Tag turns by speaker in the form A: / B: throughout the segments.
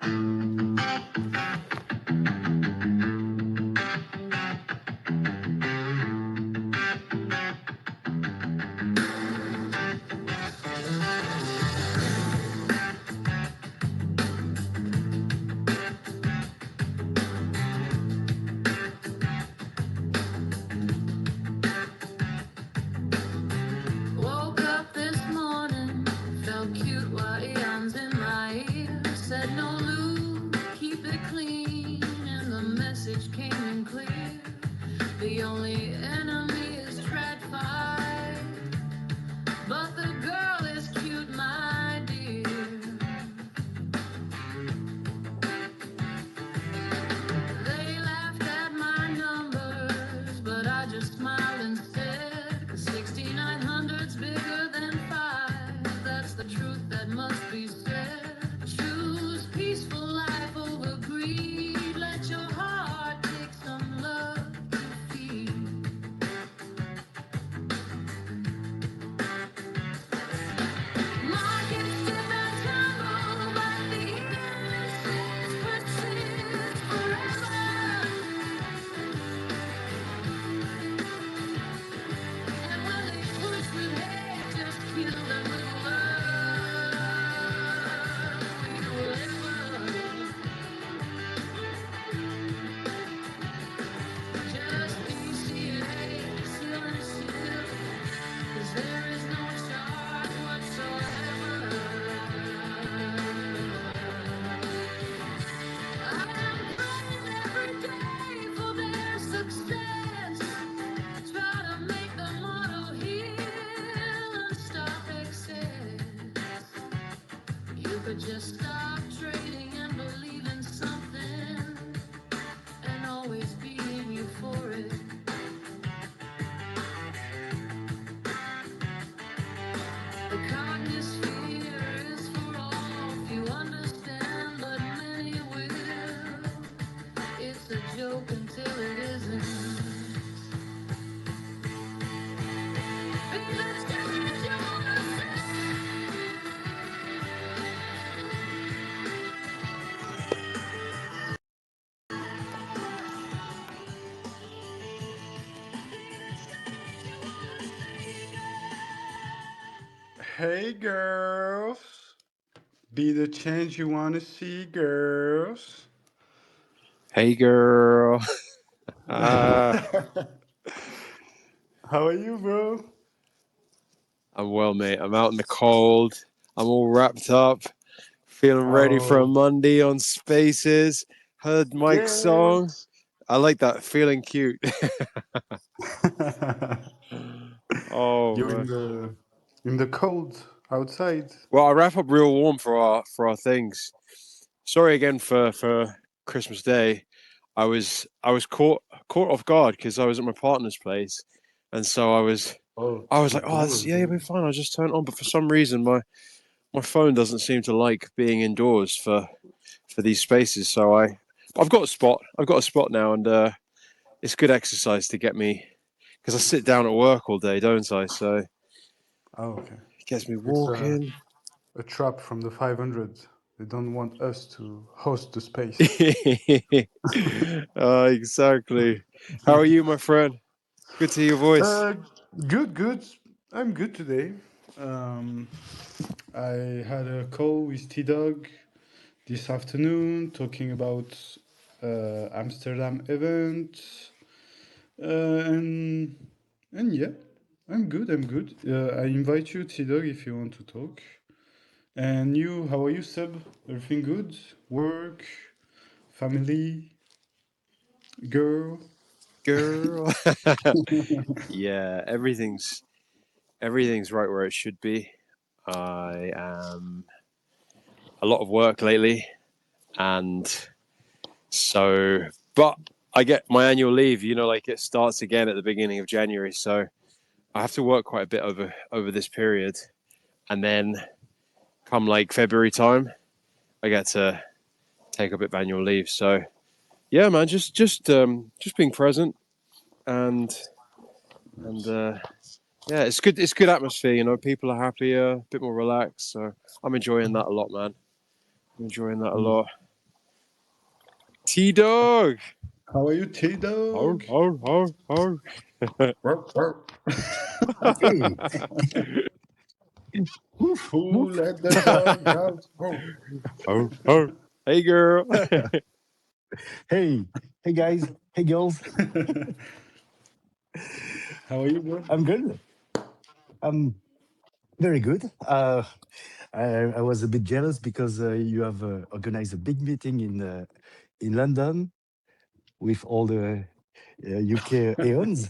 A: Woke up this morning, felt cute while eons in my ear said no lube, keep it clean, and the message came in clear. The only enemy is tread fight, but the girl is cute, my dear. They laughed at my numbers, but I just smiled instead. 'Cause 6900's bigger than 5. That's the truth that must be said. Choose peaceful life over greed. Let your heart take some love to feed. Markets dip and tumble, but the innocence persists forever. And when they push with hate, just kill them with love. We will ever just DCA, seal and seal, 'cause there is no charge whatsoever. I am praying every day for their success. Try to make the motto heal and stop excess. You could just stop trading and believe in something and always be in euphoric. The kindness sphere is for all, few understand, but many will. It's a joke until it isn't. Be the change you wanna see.
B: Hey girls, be the change you want to see, girls.
C: Hey girl.
B: How are you, bro?
C: I'm well, mate. I'm out in the cold. I'm all wrapped up, feeling ready for a
B: Oh,
C: Monday on Spaces. Heard Mike's song.
B: yes.
C: I like that. Feeling cute. Oh
B: You're
C: man.
B: in the cold outside.
C: Well, I wrap up real warm for our things. Sorry again for Christmas Day. I was caught off guard because I was at my partner's place, and so I was
B: Oh,
C: like, oh,
B: indoors,
C: yeah, you'll be fine. I'll just turn it on. But for some reason, my phone doesn't seem to like being indoors for these spaces. So I've got a spot. I've got a spot now, and it's good exercise to get me because I sit down at work all day, don't I? So
B: Oh, okay.
C: it gets me
B: It's
C: walking.
B: a trap from the 500. They don't want us to host the space.
C: Exactly. How are you, my friend? Good to hear your voice.
B: Good. I'm good today. I had a call with T-Dog this afternoon talking about Amsterdam event, and yeah, I'm good. I invite you, T-Dog, if you want to talk. And you, how are you, Seb? Everything good? Work, family, girl?
C: Girl. Yeah, everything's right where it should be. I am a lot of work lately, and so, but I get my annual leave, like it starts again at the beginning of January. So I have to work quite a bit over this period. And then come like February time, I get to take a bit of annual leave. So yeah, man, just being present and yeah, it's good. It's good atmosphere, people are happier, a bit more relaxed. So I'm enjoying that a lot, man. I'm enjoying that a lot. T-Dog.
B: How are you,
C: Oh,
B: T-Dog?
C: oh, oh, oh.
D: Hey, woof,
B: Who
D: woof.
B: let the dog out? Oh.
C: Oh, oh. Hey, girl.
D: Hey, hey guys, hey girls.
B: How are you, bro?
D: I'm good. I'm very good. I was a bit jealous because you have organized a big meeting in London with all the UK Aeons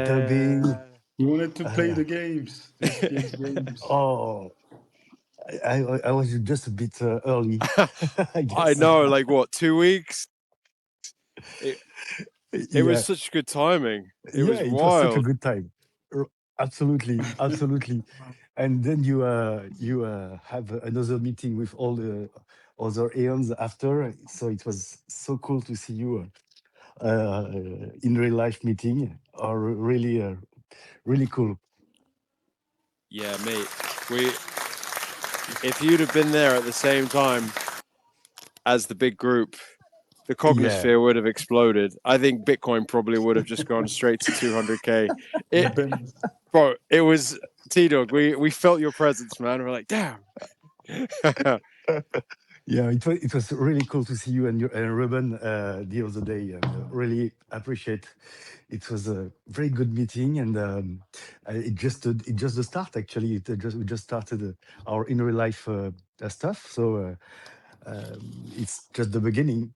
D: dubbing.
C: Yeah.
B: You wanted to play
D: Uh,
B: the games, the SPX games.
D: oh, I was just a bit early, I
C: I
D: guess.
C: know, like what, 2 weeks? It, it was
D: Yeah,
C: such good timing. It
D: yeah.
C: was
D: It was such a
C: wild.
D: good time. Absolutely, absolutely. And then you have another meeting with all the other Aeons after. So it was so cool to see you in real life meeting. Or really, really cool.
C: Yeah, mate. If you'd have been there at the same time as the big group, the
D: Yeah,
C: cognosphere would have exploded. I think Bitcoin probably would have just gone straight to 200K.
B: Depends.
C: Bro, it was T-Dog. We felt your presence, man. We're like, damn.
D: yeah. It was really cool to see you and your and Ruben the other day, and really appreciate. It was a very good meeting, and it just the start actually. We just started our in real life stuff, so it's just the beginning.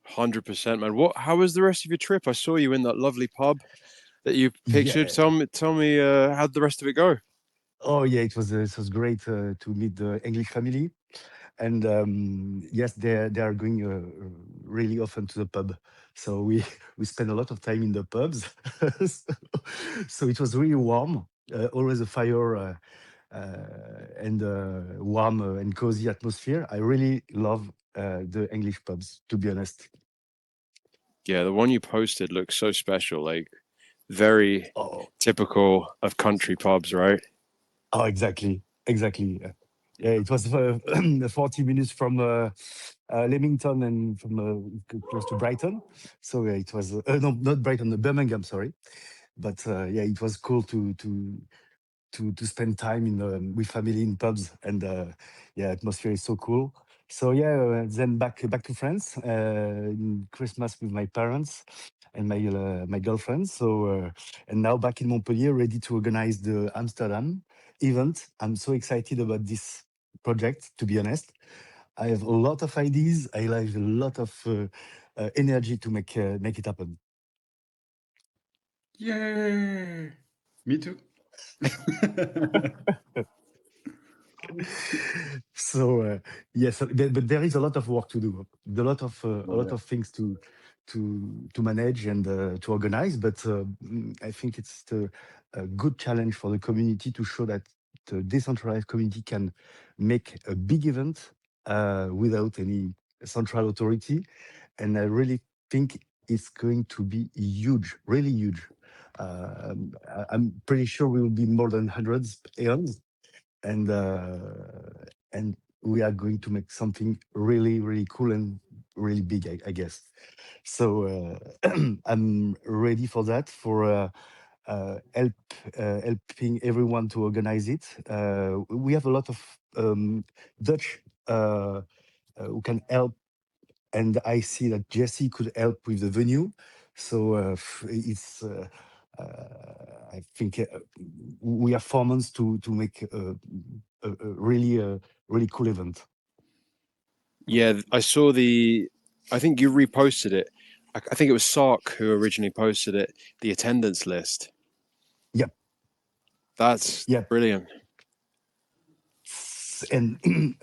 C: 100%, man. How was the rest of your trip? I saw you in that lovely pub that you pictured.
D: Yeah.
C: Tell me, how'd the rest of it go?
D: Oh yeah, it was great to meet the English family, and yes, they are going really often to the pub. So we we spend a lot of time in the pubs. so, so it was really warm. Always a fire and warm and cozy atmosphere. I really love the English pubs, to be honest.
C: Yeah, the one you posted looks so special, like very
D: Oh,
C: typical of country pubs, right?
D: oh, exactly, exactly. Yeah, it was 40 minutes from Leamington and from close to Brighton. So yeah, it was no, not Brighton, Birmingham. Sorry, but yeah, it was cool to spend time in with family in pubs, and yeah, atmosphere is so cool. So yeah, then back to France in Christmas with my parents and my girlfriend. So and now back in Montpellier, ready to organize the Amsterdam event. I'm so excited about this project. To be honest, I have a lot of ideas. I have a lot of energy to make it happen.
B: Yeah. Me too.
D: So yes, but there is a lot of work to do, a
B: Oh,
D: lot
B: yeah.
D: of things to manage and to organize. But I think it's a good challenge for the community to show that the decentralized community can make a big event without any central authority, and I really think it's going to be huge, really huge. I'm pretty sure we will be more than hundreds eons, and and we are going to make something really really cool and really big, I guess. So I'm ready for that, for helping everyone to organize it. We have a lot of Dutch who can help, and I see that Jesse could help with the venue. So it's I think we have 4 months to make a really cool event.
C: Yeah, I saw the. I think you reposted it. I think it was Sark who originally posted it. The attendance list.
D: Yep,
C: That's
D: yep.
C: brilliant.
D: And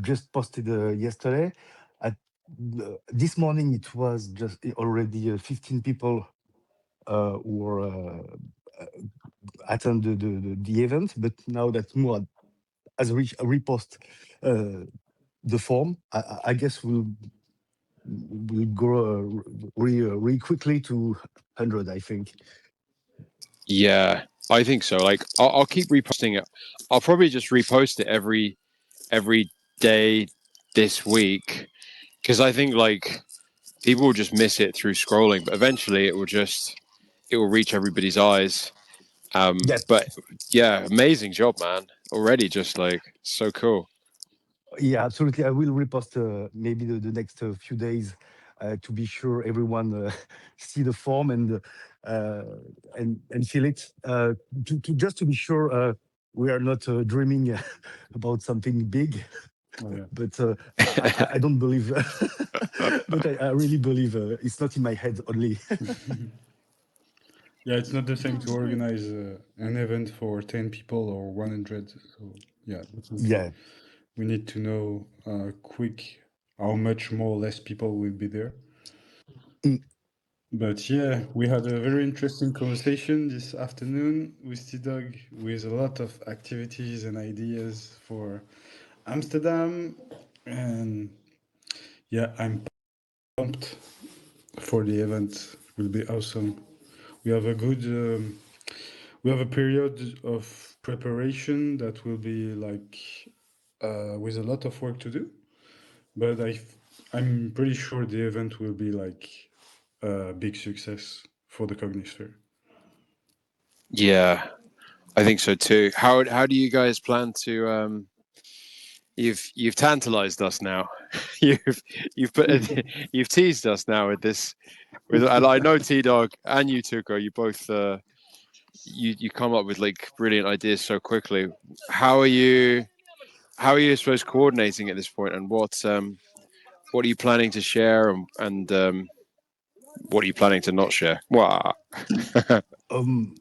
D: just posted yesterday. At, this morning it was just already 15 people who were attend the event, but now that more has repost uh, the form, I guess we'll grow really quickly to 100. I think.
C: Yeah, I think so. Like, I'll keep reposting it. I'll probably just repost it every day this week because I think like people will just miss it through scrolling, but eventually it will reach everybody's eyes.
D: Yeah,
C: But yeah, amazing job, man. Already just like so cool.
D: yeah, absolutely. I will repost maybe the next few days to be sure everyone see the form uh, and feel it. To just to be sure we are not dreaming about something big,
B: Oh, yeah.
D: but I don't believe. But I really believe it's not in my head only.
B: Yeah, it's not the same to organize an event for 10 people or 100. So, yeah, definitely.
D: Yeah.
B: We need to know quick how much more or less people will be there.
D: Mm.
B: But yeah, we had a very interesting conversation this afternoon with T-Dog with a lot of activities and ideas for Amsterdam. And yeah, I'm pumped for the event. It will be awesome. We have a good, we have a period of preparation that will be like with a lot of work to do. But I'm pretty sure the event will be like a big success for the Cognisphere.
C: Yeah, I think so too. How do you guys plan to you've tantalized us now. you've put you've teased us now with this and I know T Dog and you Tuko, you both you come up with like brilliant ideas so quickly. How are you supposed coordinating at this point, and what are you planning to share, and what are you planning to not share? Wow.
D: Um,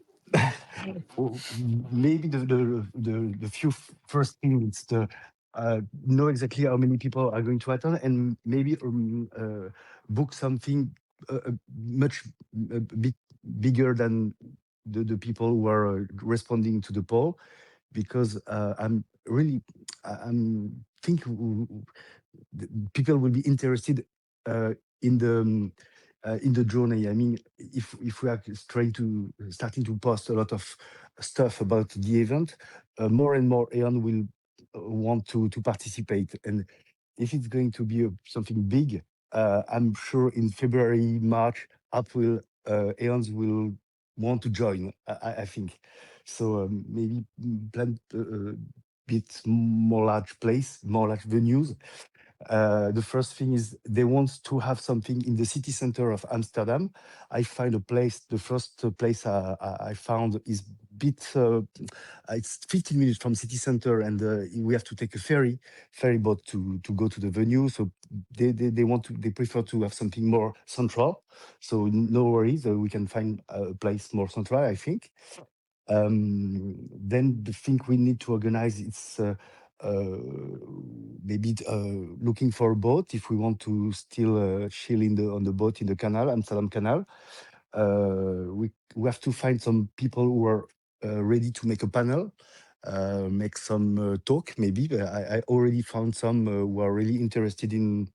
D: well, maybe the few first things the know exactly how many people are going to attend, and maybe book something much a bit bigger than the people who are responding to the poll, because I'm think people will be interested uh, in the in the journey. I mean, if we are starting to post a lot of stuff about the event, more and more Aeon will want to participate. And if it's going to be something big, I'm sure in February, March, April, Aeons will want to join. I think so. Maybe plan a bit more large place, more large venues. The first thing is they want to have something in the city center of Amsterdam. I find a place. The first place I found is bit. It's 15 minutes from city center, and we have to take a ferry boat to go to the venue. So they prefer to have something more central. So no worries, we can find a place more central, I think. Then the thing we need to organize is uh, maybe looking for a boat if we want to still chill on the boat in the canal, Amsterdam Canal. We have to find some people who are ready to make a panel, make some talk maybe. I already found some who are really interested in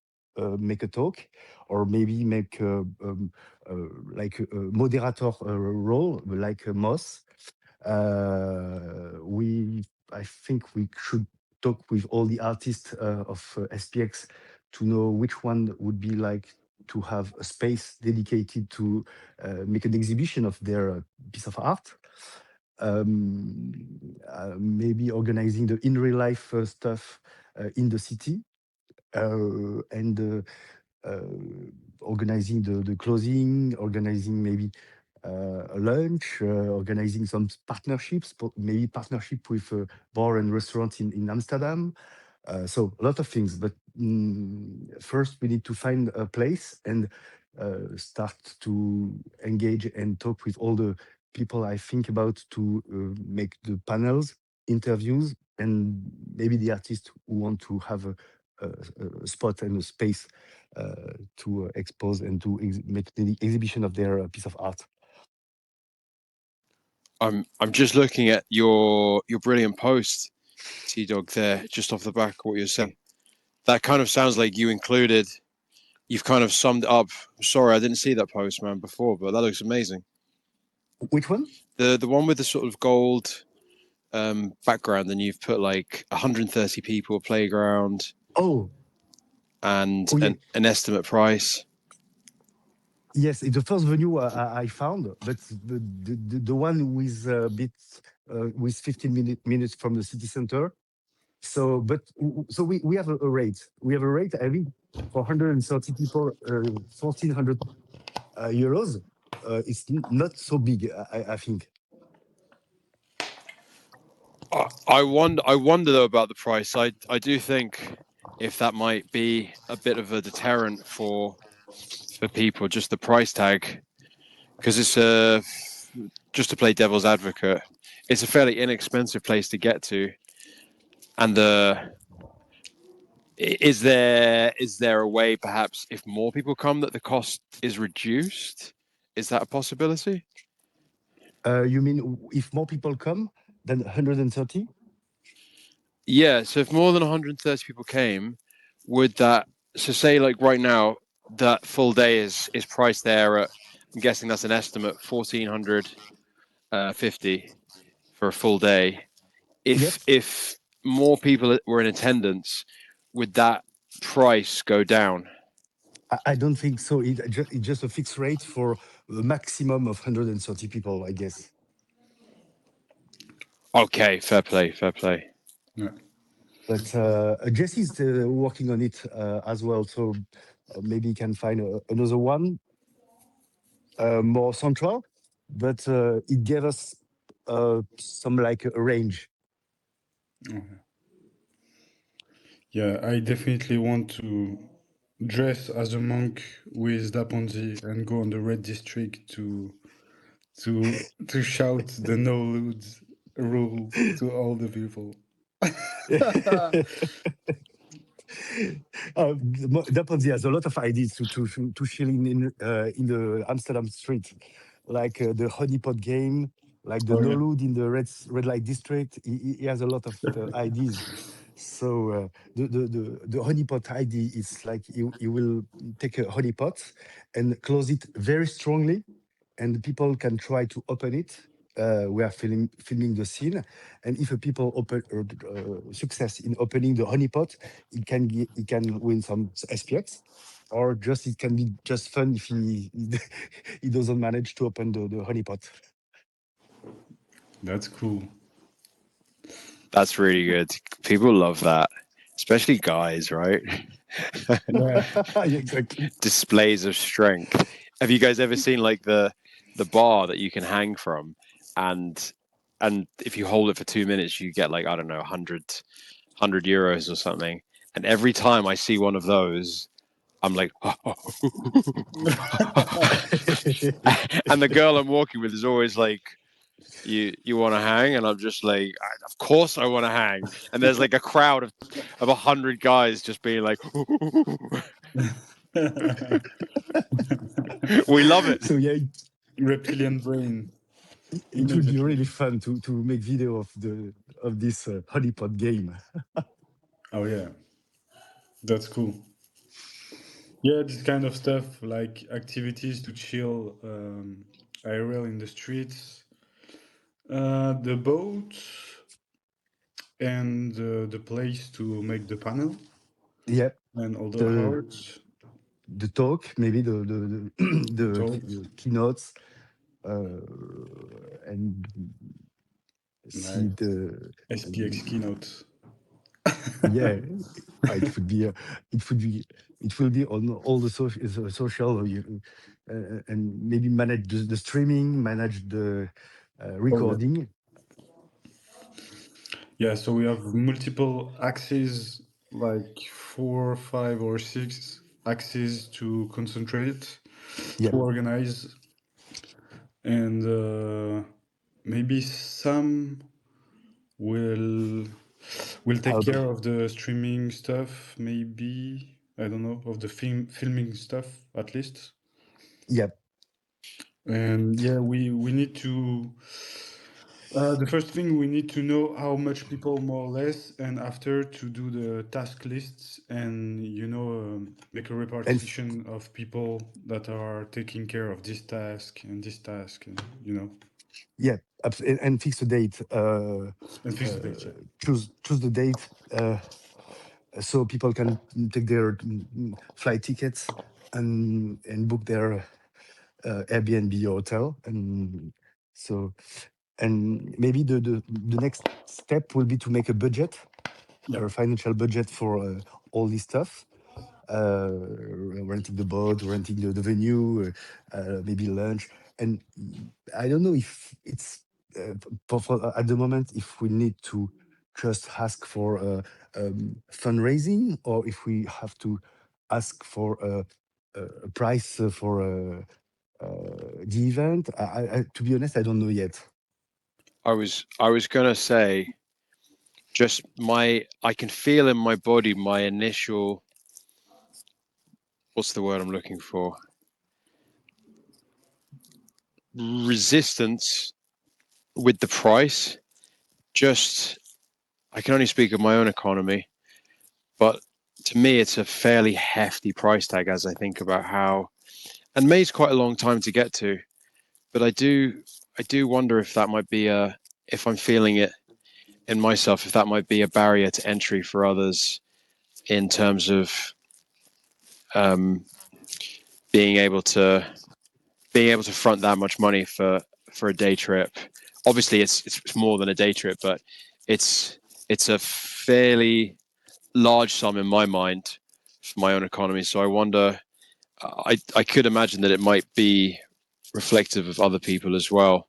D: make a talk, or maybe make like a moderator role like Moss. We I think we should talk with all the artists of SPX to know which one would be like to have a space dedicated to make an exhibition of their piece of art. Maybe organizing the in real life stuff in the city, and uh, organizing the closing, organizing maybe a lunch, organizing some partnerships, maybe partnership with a bar and restaurant in Amsterdam. So a lot of things, but first we need to find a place and start to engage and talk with all the people I think about to make the panels, interviews, and maybe the artists who want to have a spot and a space to expose and to make the exhibition of their piece of art.
C: I'm just looking at your brilliant post, T Dog, there, just off the back of what you're saying. That kind of sounds like you've kind of summed it up. Sorry, I didn't see that post, man, before, but that looks amazing.
D: Which one?
C: The one with the sort of gold background, and you've put like 130 people, playground.
D: Oh,
C: and
D: Oh yeah,
C: an estimate price?
D: yes, it's the first venue I found, but the one with a bit with 15 minutes from the city center. So, but so we have a rate. We have a rate. I think for 130 people, 1,400 euros. It's not so big. I think.
C: I wonder though about the price. I do think if that might be a bit of a deterrent for people, just the price tag, because it's just to play devil's advocate, it's a fairly inexpensive place to get to, and is there a way perhaps if more people come that the cost is reduced? Is that a possibility?
D: You mean if more people come than 130?
C: Yeah, so if more than 130 people came, would that, so say like right now that full day is priced there at, I'm guessing that's an estimate, 1450 for a full day.
D: Yep.
C: If more people were in attendance, would that price go down?
D: I don't think so. It's just a fixed rate for a maximum of 130 people, I guess.
C: Okay, fair play, fair play.
B: Yeah.
D: But Jesse's working on it as well, so maybe he can find another one more central. But it gave us some like a range.
B: Okay. Yeah, I definitely want to dress as a monk with Daponzi and go on the red district to shout the no lewds rule to all the people.
D: Daponzi has a lot of ideas to chill in the Amsterdam street, like the honeypot game, like the
B: Oh
D: no
B: yeah.
D: loot in the red light district. He has a lot of ideas. So the honeypot idea is like you will take a honeypot and close it very strongly, and people can try to open it. We are filming the scene, and if a people open success in opening the honeypot, it can win some SPX, or just it can be just fun if he doesn't manage to open the honeypot.
B: That's cool.
C: That's really good. People love that, especially guys, right?
B: Yeah.
D: Yeah, exactly.
C: Displays of strength. Have you guys ever seen like the bar that you can hang from, and if you hold it for 2 minutes, you get like, I don't know, 100 euros or something. And every time I see one of those, I'm like, and the girl I'm walking with is always like, you want to hang, and I'm just like, of course I want to hang. And there's like a crowd of 100 guys just being like, we love it.
D: So yeah,
B: Reptilian brain
D: it would be
B: immediately.
D: really fun to make video of this honeypot game.
B: Oh yeah, that's cool. Yeah, this kind of stuff like activities to chill IRL in the streets, the boat, and the place to make the panel
D: Yeah,
B: and all the
D: the
B: art,
D: the talk, maybe the
B: talk,
D: keynotes, uh, and see
B: like
D: the
B: SPX keynote.
D: yeah. It would be it would be it will be on all the social and maybe manage the streaming, manage the
B: Oh yeah.
D: recording.
B: Yeah, so we have multiple axes, like 4, 5, or 6 axes to concentrate, to
D: Yeah,
B: organize, and maybe some will take
D: help.
B: care of the streaming stuff. Maybe I don't know of the filming stuff at least.
D: Yeah,
B: And yeah, we need to. The first thing we need to know how much people more or less, and after to do the task lists and make a
D: and
B: repartition of people that are taking care of this task and this task, and
D: yeah, and fix the date.
B: and fix the date. Yeah.
D: Choose the date. so people can take their flight tickets and book their Airbnb or hotel, and so and maybe the next step will be to make a budget,
B: Yeah.
D: a financial budget for all this stuff, renting the boat, renting the venue, maybe lunch. And I don't know if it's at the moment if we need to just ask for fundraising, or if we have to ask for a price for the event. To be honest, I don't know yet.
C: I was gonna say, just I can feel in my body my initial, what's the word I'm looking for? Resistance with the price. Just, I can only speak of my own economy, but to me, it's a fairly hefty price tag as I think about how, and May's quite a long time to get to, but I do wonder if that might be if I'm feeling it in myself, if that might be a barrier to entry for others in terms of um, being able to front that much money for a day trip. Obviously, it's more than a day trip, but it's a fairly large sum in my mind for my own economy. So I wonder. I could imagine that it might be reflective of other people as well.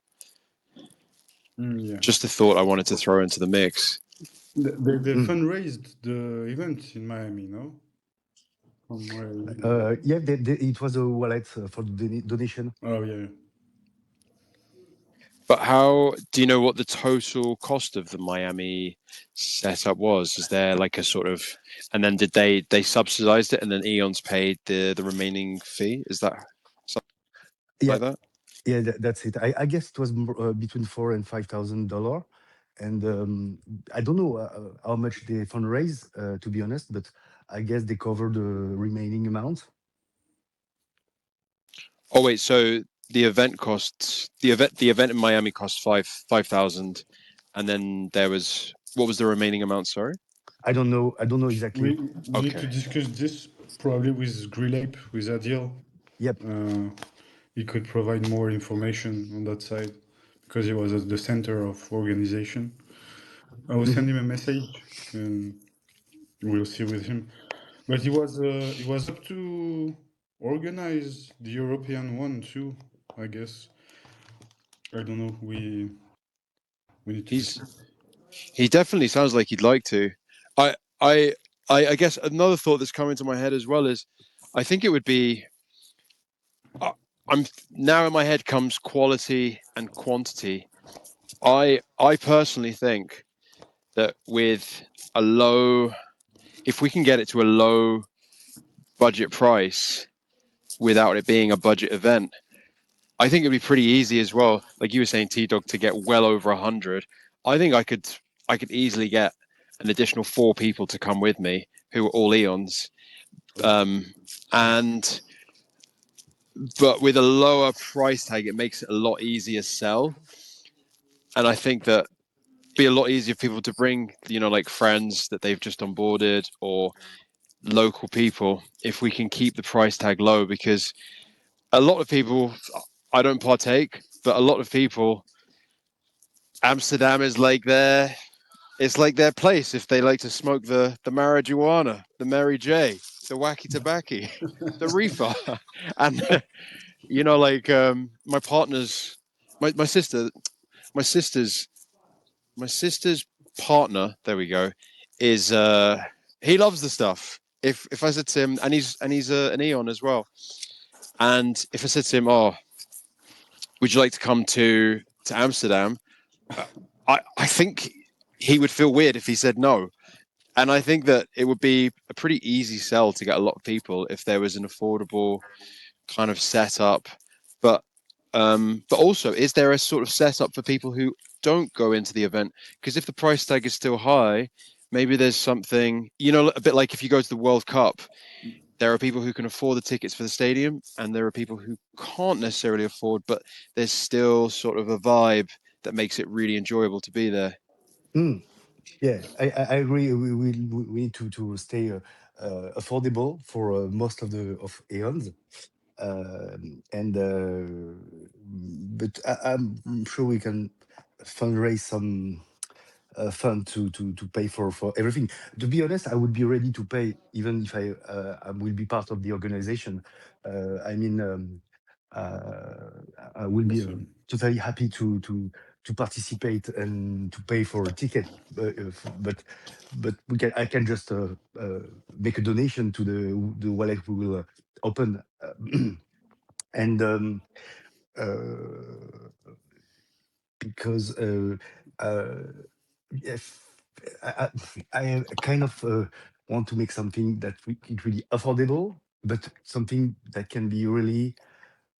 B: Yeah.
C: Just a thought I wanted to throw into the mix.
B: They
D: Mm.
B: fundraised the event in Miami, no? From where I
D: Yeah, it was a wallet for the donation.
B: Oh yeah.
C: But how do you know what the total cost of the Miami setup was? Is there like a sort of, and then did they subsidized it, and then Eons paid the remaining fee? Is that something
D: Yeah,
C: like that?
D: yeah, that's it. I guess it was between $4,000 and $5,000, and I don't know how much they fundraise, to be honest, but I guess they covered the remaining amount.
C: Oh wait, so the event in Miami cost 5,000, and then there was, what was the remaining amount? Sorry.
D: I don't know. I don't know exactly.
B: We need to
C: Okay.
B: discuss this probably with Grilape, with Adil.
D: Yep.
B: He could provide more information on that side because he was at the center of organization. I will
D: Mhm.
B: send him a message and we'll see with him. But he was up to organize the European one too, I guess. I don't know. We need to
C: He's
B: discuss.
C: he definitely sounds like he'd like to. I I I guess another thought that's come into my head as well is, I think it would be. I'm now in my head comes quality and quantity. I personally think that with a low, if we can get it to a low budget price without it being a budget event, I think it'd be pretty easy as well. Like you were saying, T Dog, to get well over 100. I think I could easily get an additional 4 people to come with me who are all Eons, um, and but with a lower price tag, it makes it a lot easier sell. And I think that be a lot easier for people to bring, like friends that they've just onboarded or local people if we can keep the price tag low, because a lot of people, I don't partake, but a lot of people, Amsterdam is like it's like their place if they like to smoke the marijuana, the Mary J, the wacky tobacco, the reefer. And like my partner's my sister, my sister's my sister's partner, there we go, is he loves the stuff. If I said to him, and he's an Eon as well, and if I said to him, oh, would you like to come to Amsterdam? I think he would feel weird if he said no. And I think that it would be a pretty easy sell to get a lot of people if there was an affordable kind of setup. But also, is there a sort of setup for people who don't go into the event? Because if the price tag is still high, maybe there's something, a bit like if you go to the World Cup, there are people who can afford the tickets for the stadium, and there are people who can't necessarily afford, but there's still sort of a vibe that makes it really enjoyable to be there.
D: Mm. Yeah, I agree. We need to stay affordable for most of Aeons, and but I'm sure we can fundraise some fund to pay for everything. To be honest, I would be ready to pay even if I will be part of the organization. I mean, I will be
B: Awesome.
D: totally happy to participate and to pay for a ticket. But I can just make a donation to the wallet we will open, and uh, because uh, if I kind of want to make something that it really affordable, but something that can be really,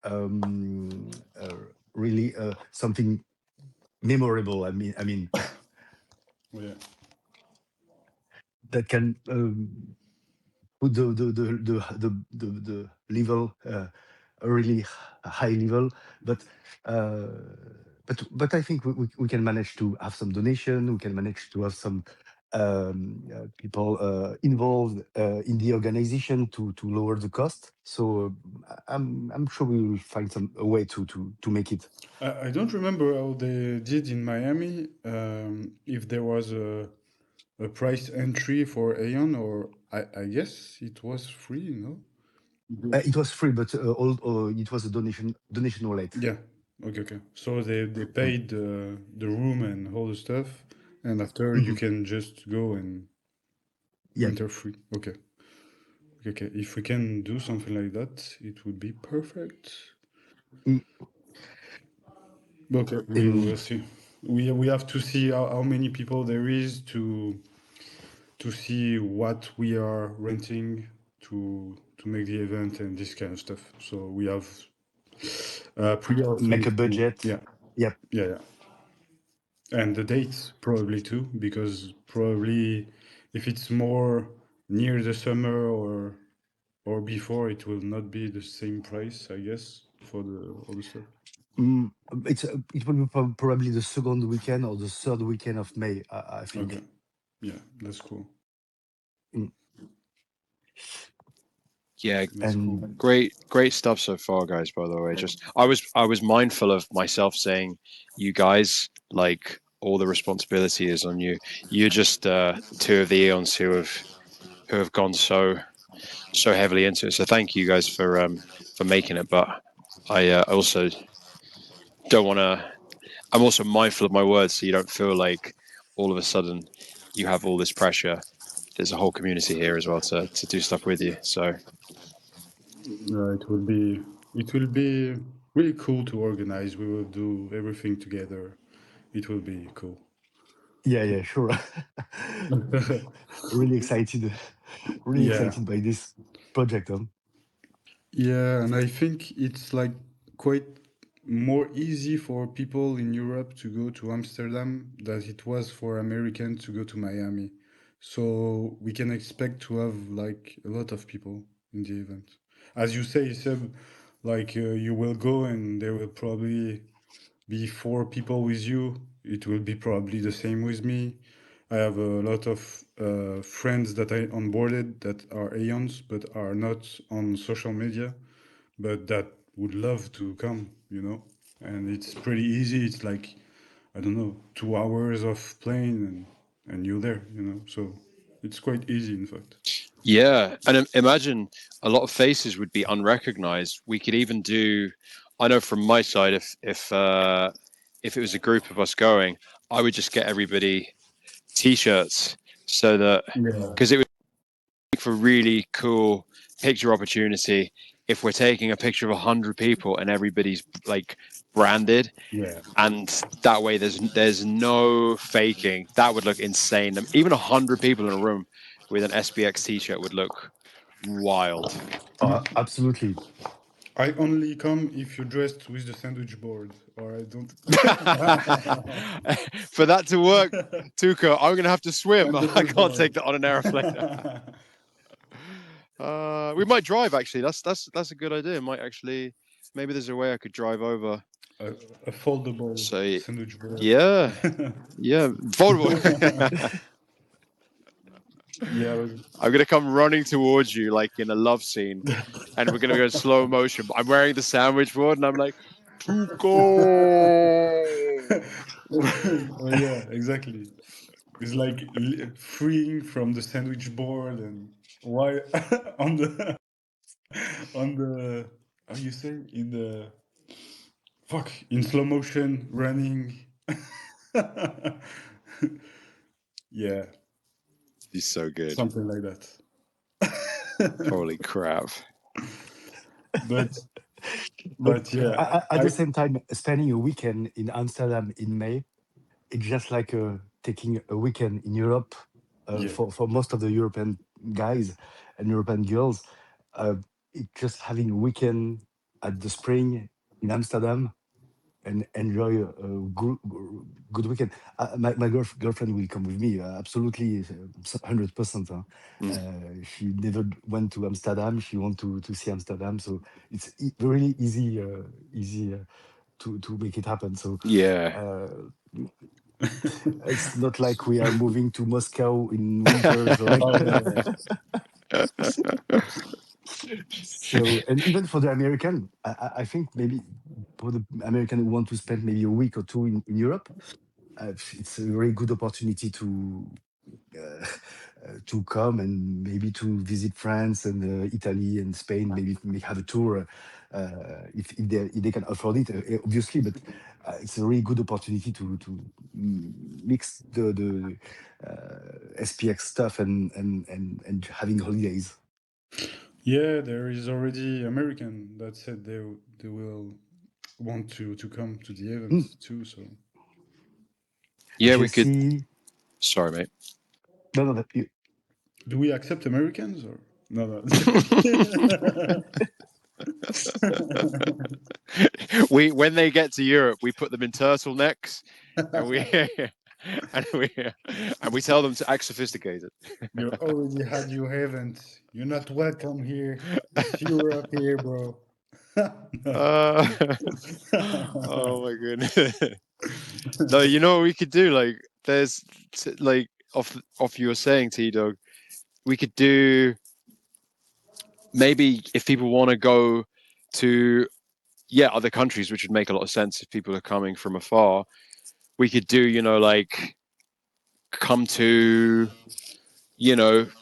D: um, uh, really something memorable. I mean
B: Yeah.
D: that can put the level a really high level, but uh, but I think we can manage to have some donation. We can manage to have some people involved in the organization to lower the cost. So I'm sure we will find a way to make it.
B: I don't remember how they did in Miami. If there was a price entry for Aeon, or I guess it was free, no?
D: It was free, but it was a donation wallet.
B: Yeah. Okay, okay. So they
D: Mm.
B: paid the room and all the stuff, and after you
D: Mhm.
B: can just go and
D: Yeah.
B: enter free. Okay. Okay, okay. If we can do something like that, it would be perfect.
D: Mm.
B: Okay, we will
D: And
B: see. We have to see how many people there is to see what we are renting to make the event and this kind of stuff. So we have
D: make
B: pre-allocated.
D: a budget.
B: Yeah,
D: Yep.
B: yeah, yeah. And the dates probably too, because probably if it's more near the summer or before, it will not be the same price, I guess, for the all the stuff.
D: Mm, it will be probably the second weekend or the third weekend of May, I
B: Okay,
D: think.
B: yeah, that's cool.
D: Mm,
C: Yeah,
B: That's cool.
D: And
C: great stuff so far, guys. By the way, just I was mindful of myself saying, you guys, like all the responsibility is on you. You're just two of the eons who have gone so heavily into it. So thank you guys for making it. But I also don't want to. I'm also mindful of my words, so you don't feel like all of a sudden you have all this pressure. There's a whole community here as well to do stuff with you. So
B: It will be really cool to organize. We will do everything together. It will be cool.
D: yeah, yeah, sure. Really excited, really
B: Yeah.
D: excited by this project.
B: Yeah, and I think it's like quite more easy for people in Europe to go to Amsterdam than it was for Americans to go to Miami. So we can expect to have like a lot of people in the event. As you say, Seb, like you will go and there will probably be four people with you. It will be probably the same with me. I have a lot of friends that I onboarded that are Aeons but are not on social media but that would love to come, you know. And it's pretty easy. It's like I don't know, 2 hours of plane and you're there, you know. So it's quite easy, in fact.
C: yeah, and imagine a lot of faces would be unrecognized. We could even do. I know from my side, if it was a group of us going, I would just get everybody t-shirts so that
B: Yeah,
C: because it would make for really cool picture opportunity if we're taking a picture of 100 people and everybody's like branded,
B: yeah,
C: and that way there's no faking. That would look insane. Even 100 people in a room with an SPX t-shirt would look wild.
D: Absolutely.
B: I only come if you're dressed with the sandwich board, or I don't.
C: For that to work, Tuka, I'm gonna have to swim.
B: And the
C: I can't take
B: board.
C: that on an airplane. We might drive actually. That's a good idea. Might actually, maybe there's a way I could drive over.
B: a, a foldable
C: So
B: sandwich board.
C: yeah, foldable.
B: Yeah,
C: I'm gonna come running towards you like in a love scene, and we're gonna go in slow motion. I'm wearing the sandwich board, and I'm like, Tuco.
B: oh yeah, exactly. It's like freeing from the sandwich board and why on the how you say in the fuck in slow motion running. Yeah,
C: He's so good.
B: something like that.
C: Holy crap.
B: But
D: But
B: yeah,
D: at the same time, spending a weekend in Amsterdam in May, it's just like taking a weekend in Europe
B: yeah,
D: for most of the European guys and European girls. Uh, it's just having a weekend at the spring in Amsterdam and enjoy a good weekend. My girlfriend will come with me, absolutely, 100%. She never went to Amsterdam. She want to see Amsterdam, so it's really easy to make it happen. So
C: Yeah.
D: uh, it's not like we are moving to Moscow in winters or like.
B: oh yeah,
D: So, and even for the American, I think maybe for the American who want to spend maybe a week or two in Europe, it's a very good opportunity uh, to come and maybe to visit France and Italy and Spain. Maybe have a tour if they can afford it, obviously. But it's a really good opportunity to mix the SPX stuff and having holidays.
B: yeah. There is already American that said they will want to come to the event
D: Mm.
B: too. So
C: Yeah, we could.
D: Jesse,
C: Sorry, mate.
D: no, no,
B: do we accept Americans or no? No.
C: When they get to Europe, we put them in turtlenecks, and we and we tell them to act sophisticated.
B: You already had your event. You're not welcome here. It's Europe here, bro.
C: Uh, oh my goodness. No, you know what we could do? Like, there's like off you were saying, T Dog. We could do maybe if people want to go to other countries, which would make a lot of sense if people are coming from afar. We could do like come to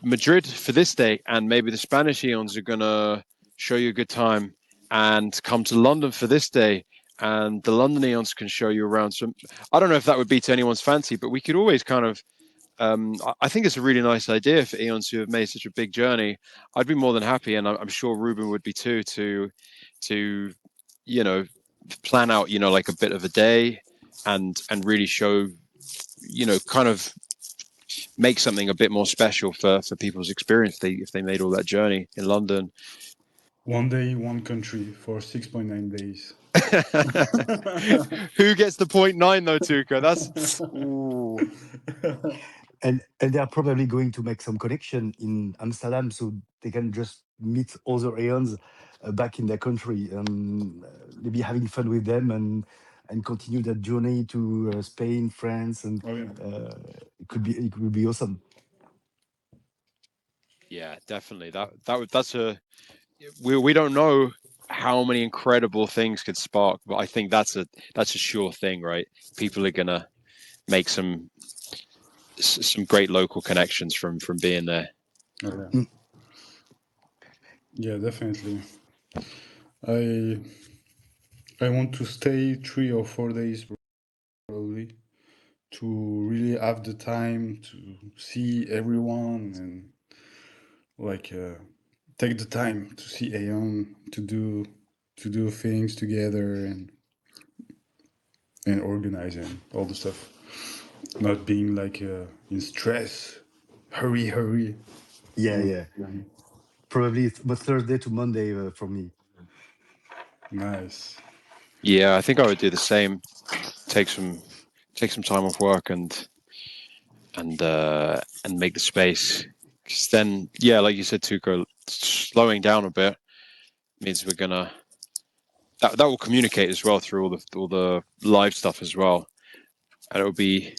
C: Madrid for this day, and maybe the Spanish Eons are gonna show you a good time, and come to London for this day, and the London Eons can show you around. So I don't know if that would be to anyone's fancy, but we could always kind of. I think it's a really nice idea for Eons who have made such a big journey. I'd be more than happy, and I'm sure Ruben would be too, to you know plan out like a bit of a day, and really show kind of make something a bit more special for people's experience if they made all that journey in London.
B: One day, one country for 6.9 days.
C: Who gets the 0.9 though, Tuka? That's ooh.
D: and they are probably going to make some connection in Amsterdam, so they can just meet other Aeons back in their country, maybe having fun with them and continue that journey to Spain, France, and
B: Oh yeah.
D: it could be awesome.
C: Yeah, definitely. That's a we don't know how many incredible things could spark, but I think that's a sure thing, right? People are gonna make some great local connections from being there.
B: Oh yeah.
D: Mm.
B: Yeah, definitely. I I want to stay 3 or 4 days probably to really have the time to see everyone and like take the time to see Aeon to do things together and organizing all the stuff. Not being like in stress. Hurry, hurry.
D: Yeah. Probably but Thursday to Monday for me.
B: Nice.
C: Yeah, I think I would do the same. Take some time off work and make the space. Because then, yeah, like you said, Tuco, slowing down a bit means we're gonna that will communicate as well through all the live stuff as well, and it'll be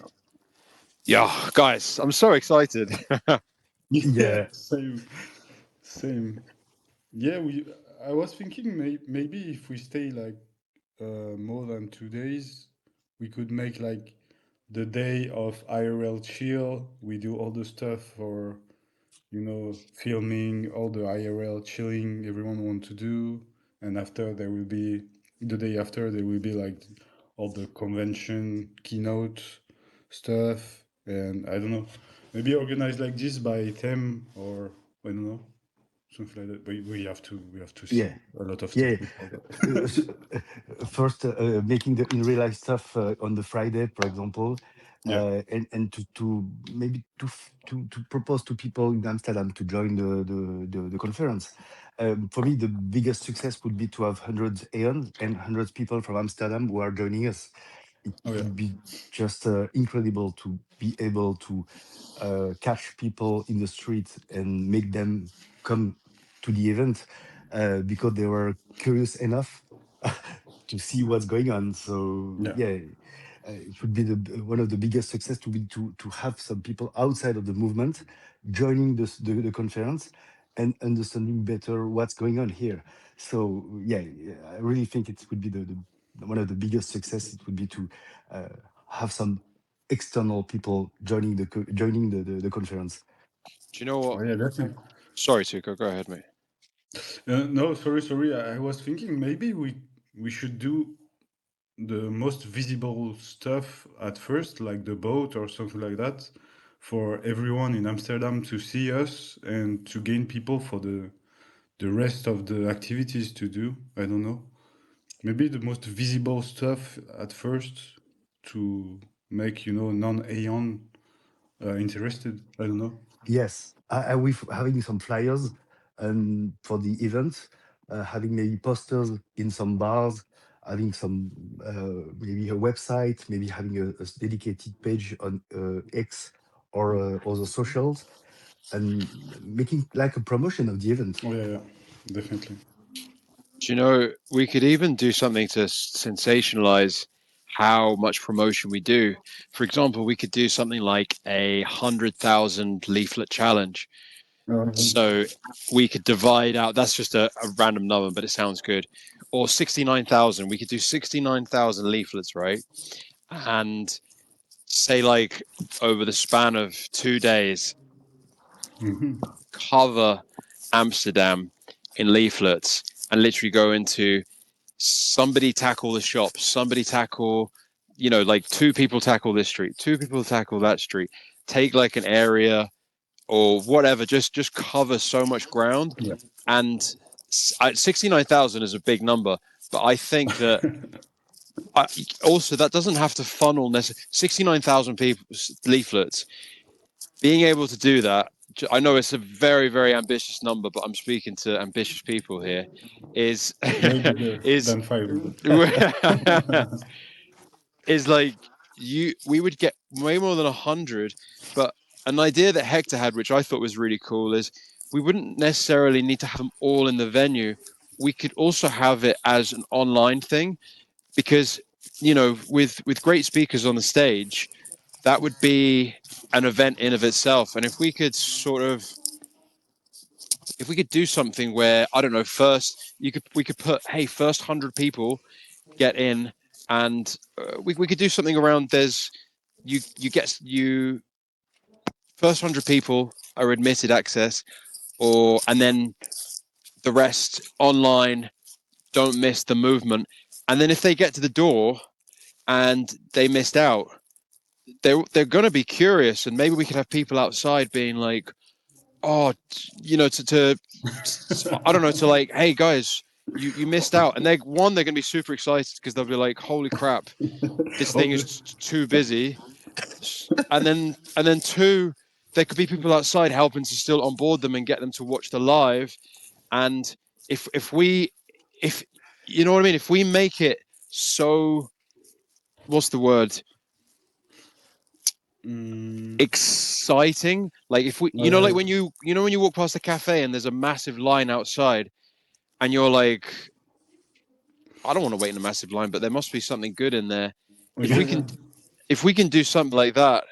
C: guys, I'm so excited.
B: Yeah,
D: Yeah,
B: same. Yeah, I was thinking maybe if we stay like more than 2 days, we could make like the day of IRL chill. We do all the stuff for, filming, all the IRL chilling everyone want to do. And after there will be, the day after, there will be like all the convention keynote stuff. And I don't know, maybe organize like this by theme or I don't know, something like that. But we have to see
D: yeah,
B: a lot of stuff
D: yeah.
B: before that.
D: First, making the in real life stuff on the Friday, for example,
B: Yeah.
D: and to maybe to propose to people in Amsterdam to join the conference. For me, the biggest success would be to have hundreds Aeons and hundreds people from Amsterdam who are joining us.
B: Oh
D: It
B: yeah.
D: would be just incredible to be able to catch people in the street and make them come to the event because they were curious enough to see what's going on. So
B: Yeah.
D: yeah, it would be one of the biggest success to be to have some people outside of the movement joining the conference and understanding better what's going on here. So yeah, I really think it would be the one of the biggest success. It would be to uh, have some external people joining the conference.
C: Do you know what?
B: Oh yeah, definitely.
C: Sorry, Tuco, go ahead, mate.
B: No, sorry. I was thinking maybe we should do the most visible stuff at first, like the boat or something like that, for everyone in Amsterdam to see us and to gain people for the rest of the activities to do. I don't know. Maybe the most visible stuff at first to make non-Aeon interested. I don't know.
D: Yes, with having some flyers for the event, having maybe posters in some bars, having some maybe a website, maybe having a dedicated page on X or other socials, and making like a promotion of the event.
B: Oh yeah, definitely.
C: Do you know, we could even do something to sensationalize how much promotion we do. For example, we could do something like 100,000 leaflet challenge.
B: Um,
C: So we could divide out, that's just a random number, but it sounds good. Or 69,000. We could do 69,000 leaflets, right? And say, like, over the span of 2 days,
B: mhm.
C: cover Amsterdam in leaflets and literally go into somebody tackle the shop, somebody tackle, like two people tackle this street, two people tackle that street, take like an area or whatever, just cover so much ground.
B: Yeah.
C: And 69,000 is a big number, but I think that also that doesn't have to funnel necessarily 69,000 people leaflets. Being able to do that, I know it's a very, very ambitious number, but I'm speaking to ambitious people here. Is
B: Way bigger
C: is
B: than 500.
C: is like we would get way more than 100. But an idea that Hector had, which I thought was really cool, is we wouldn't necessarily need to have them all in the venue. We could also have it as an online thing because with great speakers on the stage, that would be an event in of itself. And if we could do something where, I don't know, first we could put, hey, first 100 people get in, and we could do something around, there's you first 100 people are admitted access, and then the rest online, don't miss the movement. And then if they get to the door and they missed out, they're going to be curious, and maybe we could have people outside being like, oh, to I don't know, to like, hey guys, you missed out. And they're going to be super excited because they'll be like, holy crap, this thing
B: Oh,
C: is too busy. And then two, there could be people outside helping to still onboard them and get them to watch the live. And if you know what I mean, if we make it so, what's the word,
B: mm,
C: exciting, like if we, like when you walk past a cafe and there's a massive line outside and you're like, I don't want to wait in a massive line, but there must be something good in there.
B: Oh,
C: If we
B: yeah.
C: can, if we can do something like that,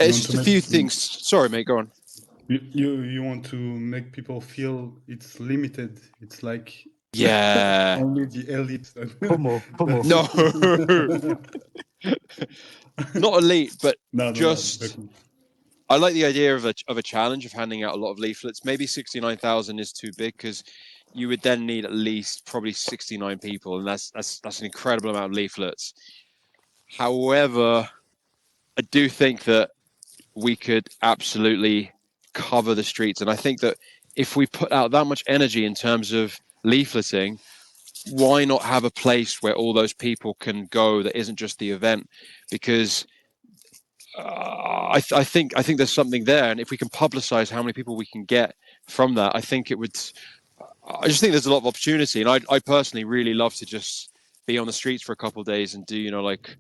B: You
C: it's
B: want to
C: just a few things. Sorry, mate, go on.
B: you want to make people feel it's limited. It's like
C: Yeah.
B: only the elites
D: FOMO, FOMO.
C: No, not elite, but
B: No, no, no.
C: just I like the idea of a challenge of handing out a lot of leaflets. Maybe 69,000 is too big because you would then need at least probably 69 people, and that's an incredible amount of leaflets. However, I do think that we could absolutely cover the streets, and I think that if we put out that much energy in terms of leafleting, why not have a place where all those people can go that isn't just the event? Because I think there's something there, and if we can publicize how many people we can get from that, I think it would. I just think there's a lot of opportunity, and I personally really love to just be on the streets for a couple of days and do like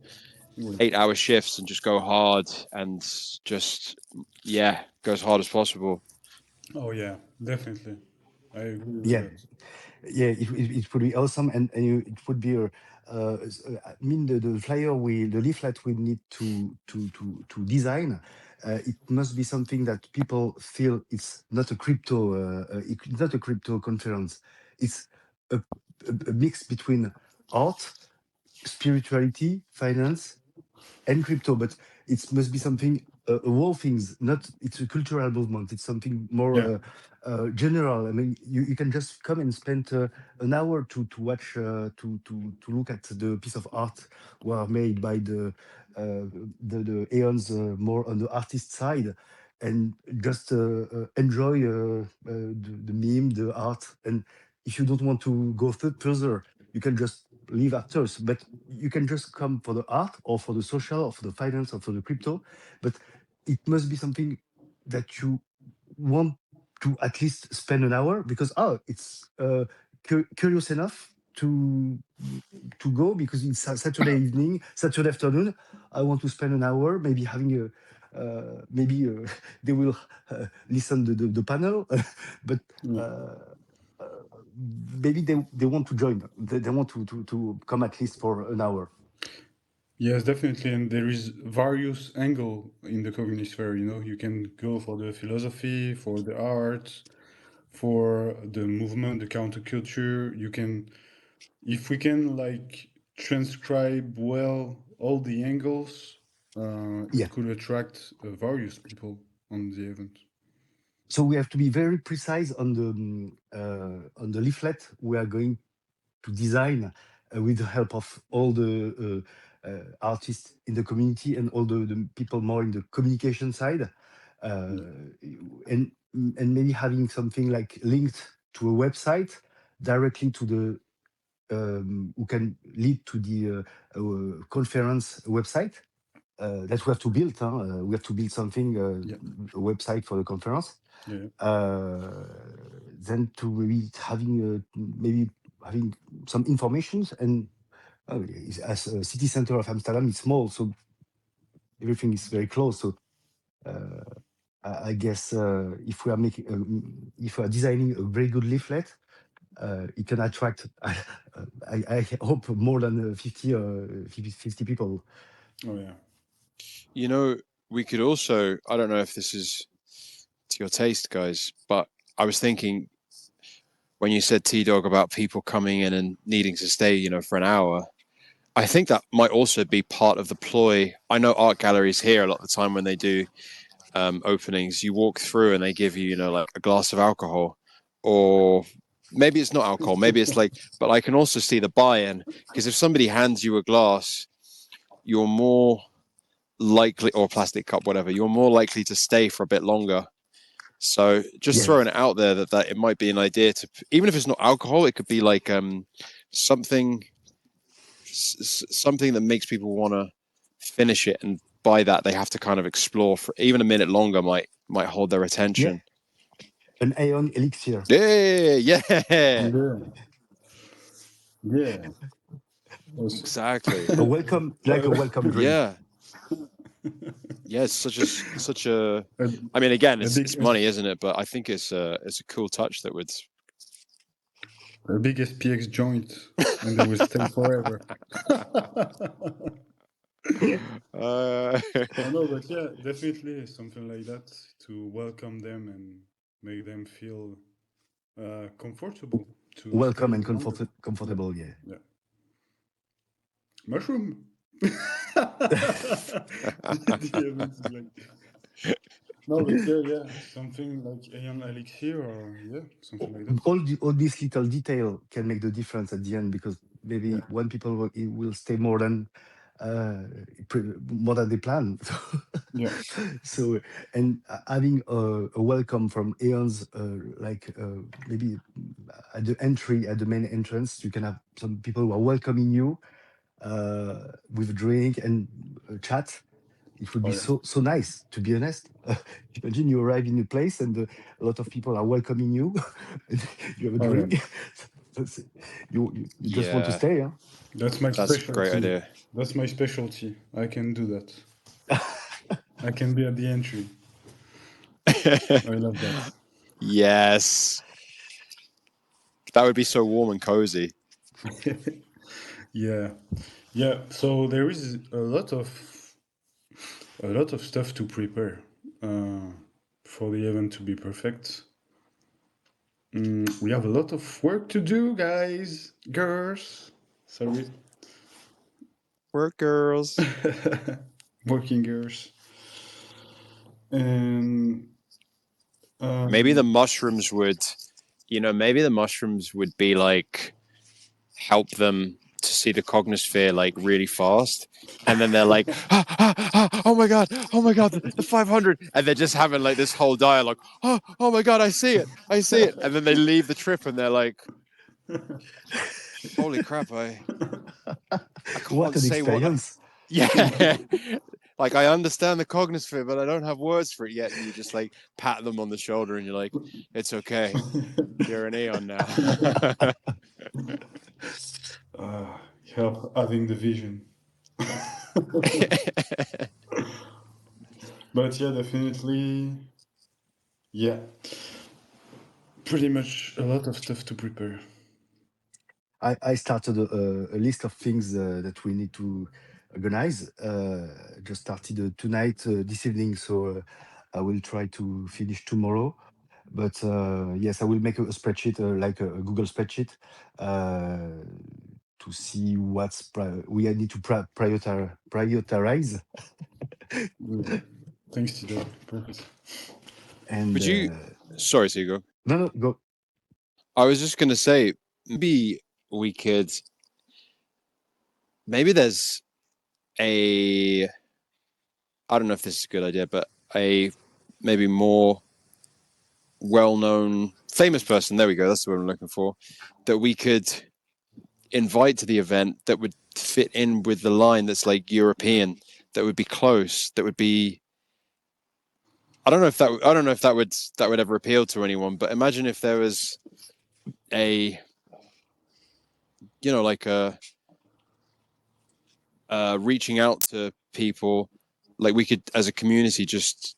C: 8-hour shifts and just go hard and just go as hard as possible.
B: Oh yeah, definitely. I agree with
D: Yeah,
B: that.
D: yeah, it would be awesome, and it would be I mean the flyer the leaflet we need to design. It must be something that people feel it's not a crypto, it's not a crypto conference. It's a, a mix between art, spirituality, finance, and crypto, but it must be something all things. Not it's a cultural movement. It's something more
B: Yeah.
D: general. I mean, you can just come and spend an hour to watch to look at the piece of art were made by the aeons more on the artist side, and just enjoy the meme, the art. And if you don't want to go further, you can just leave actors, but you can just come for the art or for the social or for the finance or for the crypto. But it must be something that you want to at least spend an hour because it's curious enough to go because it's a Saturday evening, Saturday afternoon. I want to spend an hour, maybe having a maybe they will listen to the panel, but
B: Yeah.
D: uh, maybe they want to join. They want to come at least for an hour.
B: Yes, definitely. And there is various angle in the communist fair, you can go for the philosophy, for the art, for the movement, the counterculture. You can, if we can like transcribe well all the angles,
D: Yeah.
B: it could attract various people on the event.
D: So we have to be very precise on the leaflet we are going to design with the help of all the artists in the community and all the people more in the communication side, and maybe having something like linked to a website directly to the who can lead to the conference website that we have to build. We have to build something,
B: Yeah,
D: a website for the conference.
B: yeah,
D: Uh, then to maybe having some informations and as a city center of Amsterdam, it's small, so everything is very close. So uh, I guess if we are if we are designing a very good leaflet, it can attract. I hope more than 50 people.
B: oh yeah.
C: We could also, I don't know if this is to your taste, guys, but I was thinking when you said T-Dog about people coming in and needing to stay, for an hour, I think that might also be part of the ploy. I know art galleries here a lot of the time when they do openings, you walk through and they give you, like a glass of alcohol, or maybe it's not alcohol, maybe it's like, but I can also see the buy-in because if somebody hands you a glass, you're more likely, or a plastic cup, whatever, you're more likely to stay for a bit longer. So just
D: Yeah,
C: throwing it out there that it might be an idea to, even if it's not alcohol, it could be like something something that makes people want to finish it, and by that they have to kind of explore for even a minute longer might hold their
D: yeah,
C: attention.
D: an Aeon elixir.
C: Yeah.
B: Yeah, yeah. Also,
C: Exactly.
D: A welcome, like a
B: uh,
D: welcome drink.
C: Yeah. Yeah, it's such a
B: a,
C: I mean, again,
B: a
C: it's
B: big
C: it's money, isn't it? But I think it's a cool touch that would
B: A big SPX joint, and they will stay forever.
C: Uh,
B: No, but yeah, definitely something like that to welcome them and make them feel comfortable to stay
D: Welcome and
B: longer.
D: comfortable. Yeah.
B: Yeah. Mushroom. The event is like no, but yeah, something like Aeon Elixir or yeah, something like that.
D: All these little detail can make the difference at the end, because maybe
B: Yeah.
D: when people will stay more than more than they plan.
B: Yeah.
D: So, and having a welcome from Aeons, like maybe at the entry, at the main entrance, you can have some people who are welcoming you with a drink and chat. It would
B: Oh
D: be
B: yeah.
D: so nice, to be honest. Imagine you arrive in a place and a lot of people are welcoming you. And you have a
B: Oh yeah.
D: drink. That's- you just want to
C: yeah,
D: stay, huh?
B: That's my
C: that's a great
B: specialty.
C: idea.
B: That's my specialty. I can do that. I can be at the entry. I love that.
C: Yes, that would be so warm and cozy.
B: Yeah. Yeah. So there is a lot of stuff to prepare for the event to be perfect. We have a lot of work to do, guys, girls. Sorry,
C: Work girls.
B: working girls. And
C: Maybe the
B: um,
C: mushrooms would, maybe the mushrooms would be like help them to see the cognosphere like really fast. And then they're like, oh my God, the 500. And they're just having like this whole dialogue. Oh my God, I see it. And then they leave the trip and they're like, holy crap, I
D: What
C: can't
D: an
C: say what.
D: experience.
C: Yeah. Like, I understand the cognosphere, but I don't have words for it yet. And you just like pat them on the shoulder and you're like, it's okay. You're an Aeon now.
B: help having the vision. But yeah, definitely. Yeah, pretty much a lot of stuff to prepare.
D: I started a list of things that we need to organize. Just started tonight, this evening, so I will try to finish tomorrow. But yes, I will make a spreadsheet, like a Google spreadsheet, uh, to see we need to prioritize.
B: Good. Thanks, Tito. Perfect.
D: And
C: Would you, sorry, Sigo.
D: no, no, go.
C: I was just going to say, maybe we could, maybe there's a, I don't know if this is a good idea, but a maybe more well-known, famous person, there we go, that's the word I'm looking for, that we could invite to the event that would fit in with the line that's like European, that would be close, that would be, I don't know if that would ever appeal to anyone, but imagine if there was a, like a reaching out to people, like we could as a community just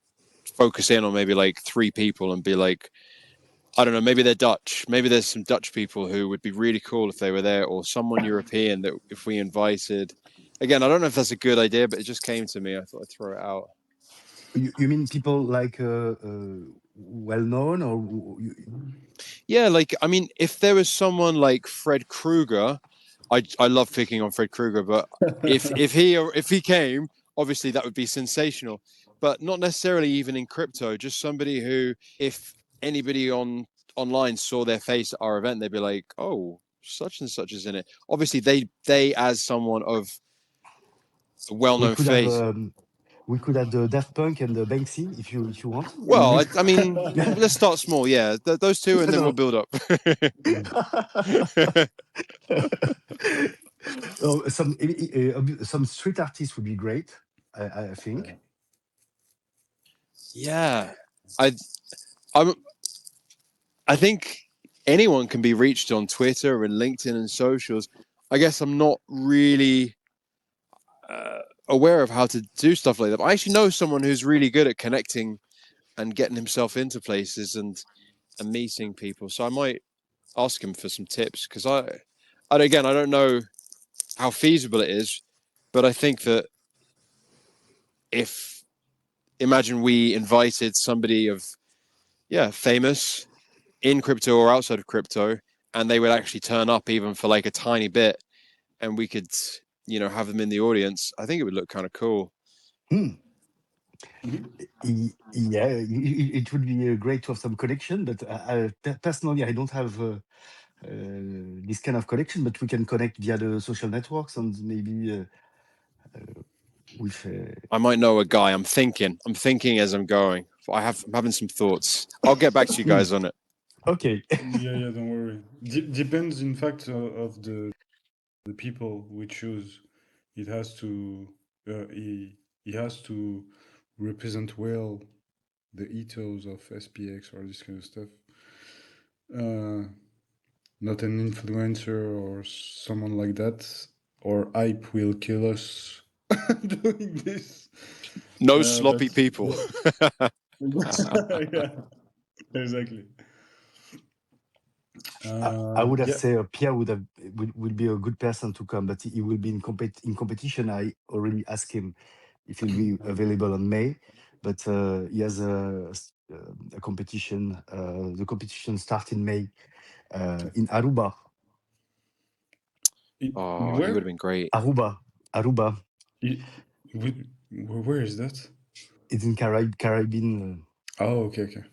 C: focus in on maybe like 3 people and be like, I don't know, maybe they're Dutch, maybe there's some Dutch people who would be really cool if they were there, or someone European that if we invited. Again, I don't know if that's a good idea, but it just came to me. I thought I'd throw it out.
D: You mean people like well known, or
C: Yeah, like, I mean, if there was someone like Fred Krueger, I love picking on Fred Krueger, but if he came, obviously that would be sensational. But not necessarily even in crypto, just somebody who, if anybody online saw their face at our event, they'd be like, oh, such and such is in it. Obviously, they as someone of a
D: we
C: well-known
D: could have
C: face.
D: the Daft Punk and the Banksy, if you want.
C: Well, I mean, let's start small. Yeah, those two, and then we'll
D: No.
C: build up.
D: Oh, some street artists would be great. I think.
C: Yeah, I I'm I think anyone can be reached on Twitter and LinkedIn and socials. I guess I'm not really aware of how to do stuff like that. But I actually know someone who's really good at connecting and getting himself into places and meeting people. So ask him for some tips, because again, I don't know how feasible it is, but I think that if imagine we invited somebody of famous in crypto or outside of crypto, and they would actually turn up even for like a tiny bit, and we could have them in the audience. I think it would look kind of cool.
D: Hmm.
B: Mhm.
D: Yeah, it would be great to have some connection, but personally, I don't have this kind of connection. But we can connect via the social networks and maybe with.
C: I might know a guy. I'm thinking as I'm going. I'm having some thoughts. I'll get back to you guys on it.
D: Okay.
B: Yeah, don't worry. Depends, in fact, of the people we choose. It has to he has to represent well the ethos of SPX or this kind of stuff. Not an influencer or someone like that, or hype will kill us doing this.
C: No
B: But
C: sloppy people.
B: yeah, yeah, exactly.
D: I would have
B: Yeah.
D: said Pierre would be a good person to come, but he will be in competition. I already asked him if he'll be available on May, but he has a competition. The competition starts in May in Aruba.
B: In
C: He would have
B: where?
C: been great.
D: Aruba.
B: I- where is that?
D: It's in Caribbean.
B: Oh, okay.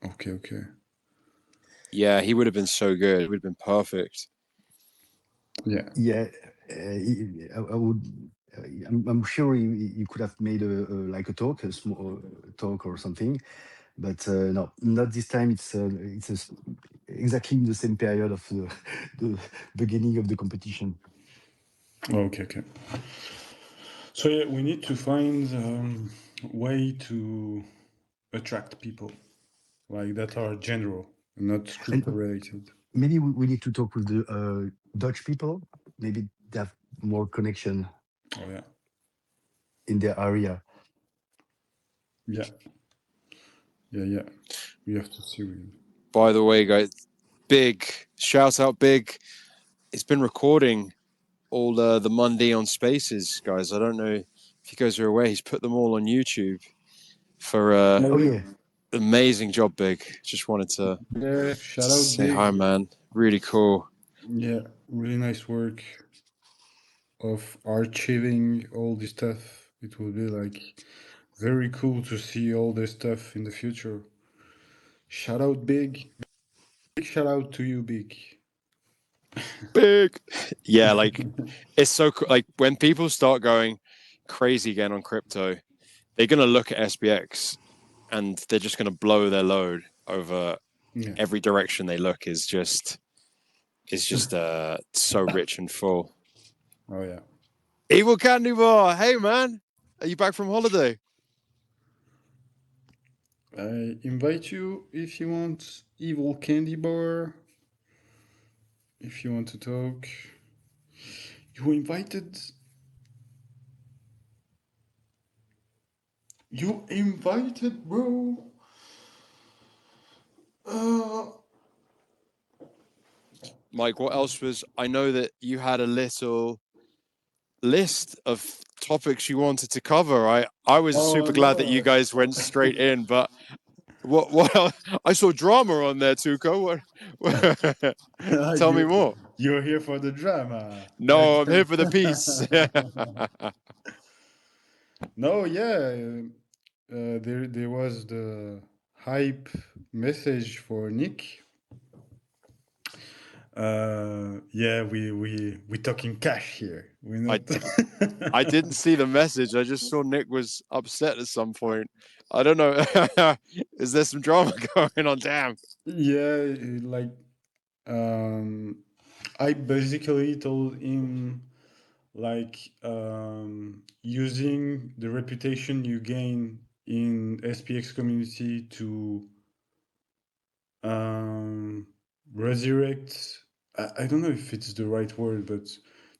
B: Okay.
C: Yeah, he would have been so good. It would have been perfect.
B: Yeah.
D: Yeah, I would. I'm sure you could have made like a talk, a small talk or something, but no, not this time. It's exactly in the same period of the beginning of the competition.
B: Okay. So yeah, we need to find way to attract people like that are general, not crypto
D: And
B: related.
D: maybe we need to talk with the Dutch people. Maybe they have more connection
B: Oh yeah.
D: in their area.
B: Yeah. Yeah. We have to see.
C: By the way, guys, big shout out, big. It's been recording all the Monday on Spaces, guys. I don't know if you guys are aware. He's put them all on YouTube for
B: Oh
D: Oh
B: yeah.
D: yeah,
C: amazing job, big. Just wanted to
B: Yeah. Shout out
C: say hi,
B: big.
C: man. Really cool.
B: Yeah. Really nice work of archiving all this stuff. It will be like very cool to see all this stuff in the future. Shout out big. Big shout out to you, big.
C: Big. Yeah, like it's so cool. Like when people start going crazy again on crypto, they're gonna look at SPX and they're just gonna blow their load over
B: Yeah.
C: every direction they look is just so rich and full.
B: Oh yeah.
C: Evil Candy Bar, hey man, are you back from holiday?
B: I invite you if you want evil candy bar. If you want to talk. You invited. You invited, bro. Uh,
C: Mike, what else was? I know that you had a little list of topics you wanted to cover. I was
B: oh
C: super glad that you
B: no.
C: guys went straight in, but what I saw drama on there, Tuco. Tell me more.
B: You're here for the drama.
C: No, I'm here for the peace.
B: No, yeah. There was the hype message for Nick. Yeah, we talking cash here. We
C: I
B: not.
C: I didn't see the message. I just saw Nick was upset at some point. I don't know. Is there some drama going on? Damn.
B: Yeah, like I basically told him like using the reputation you gain in SPX community to um, resurrect. I don't know if it's the right word, but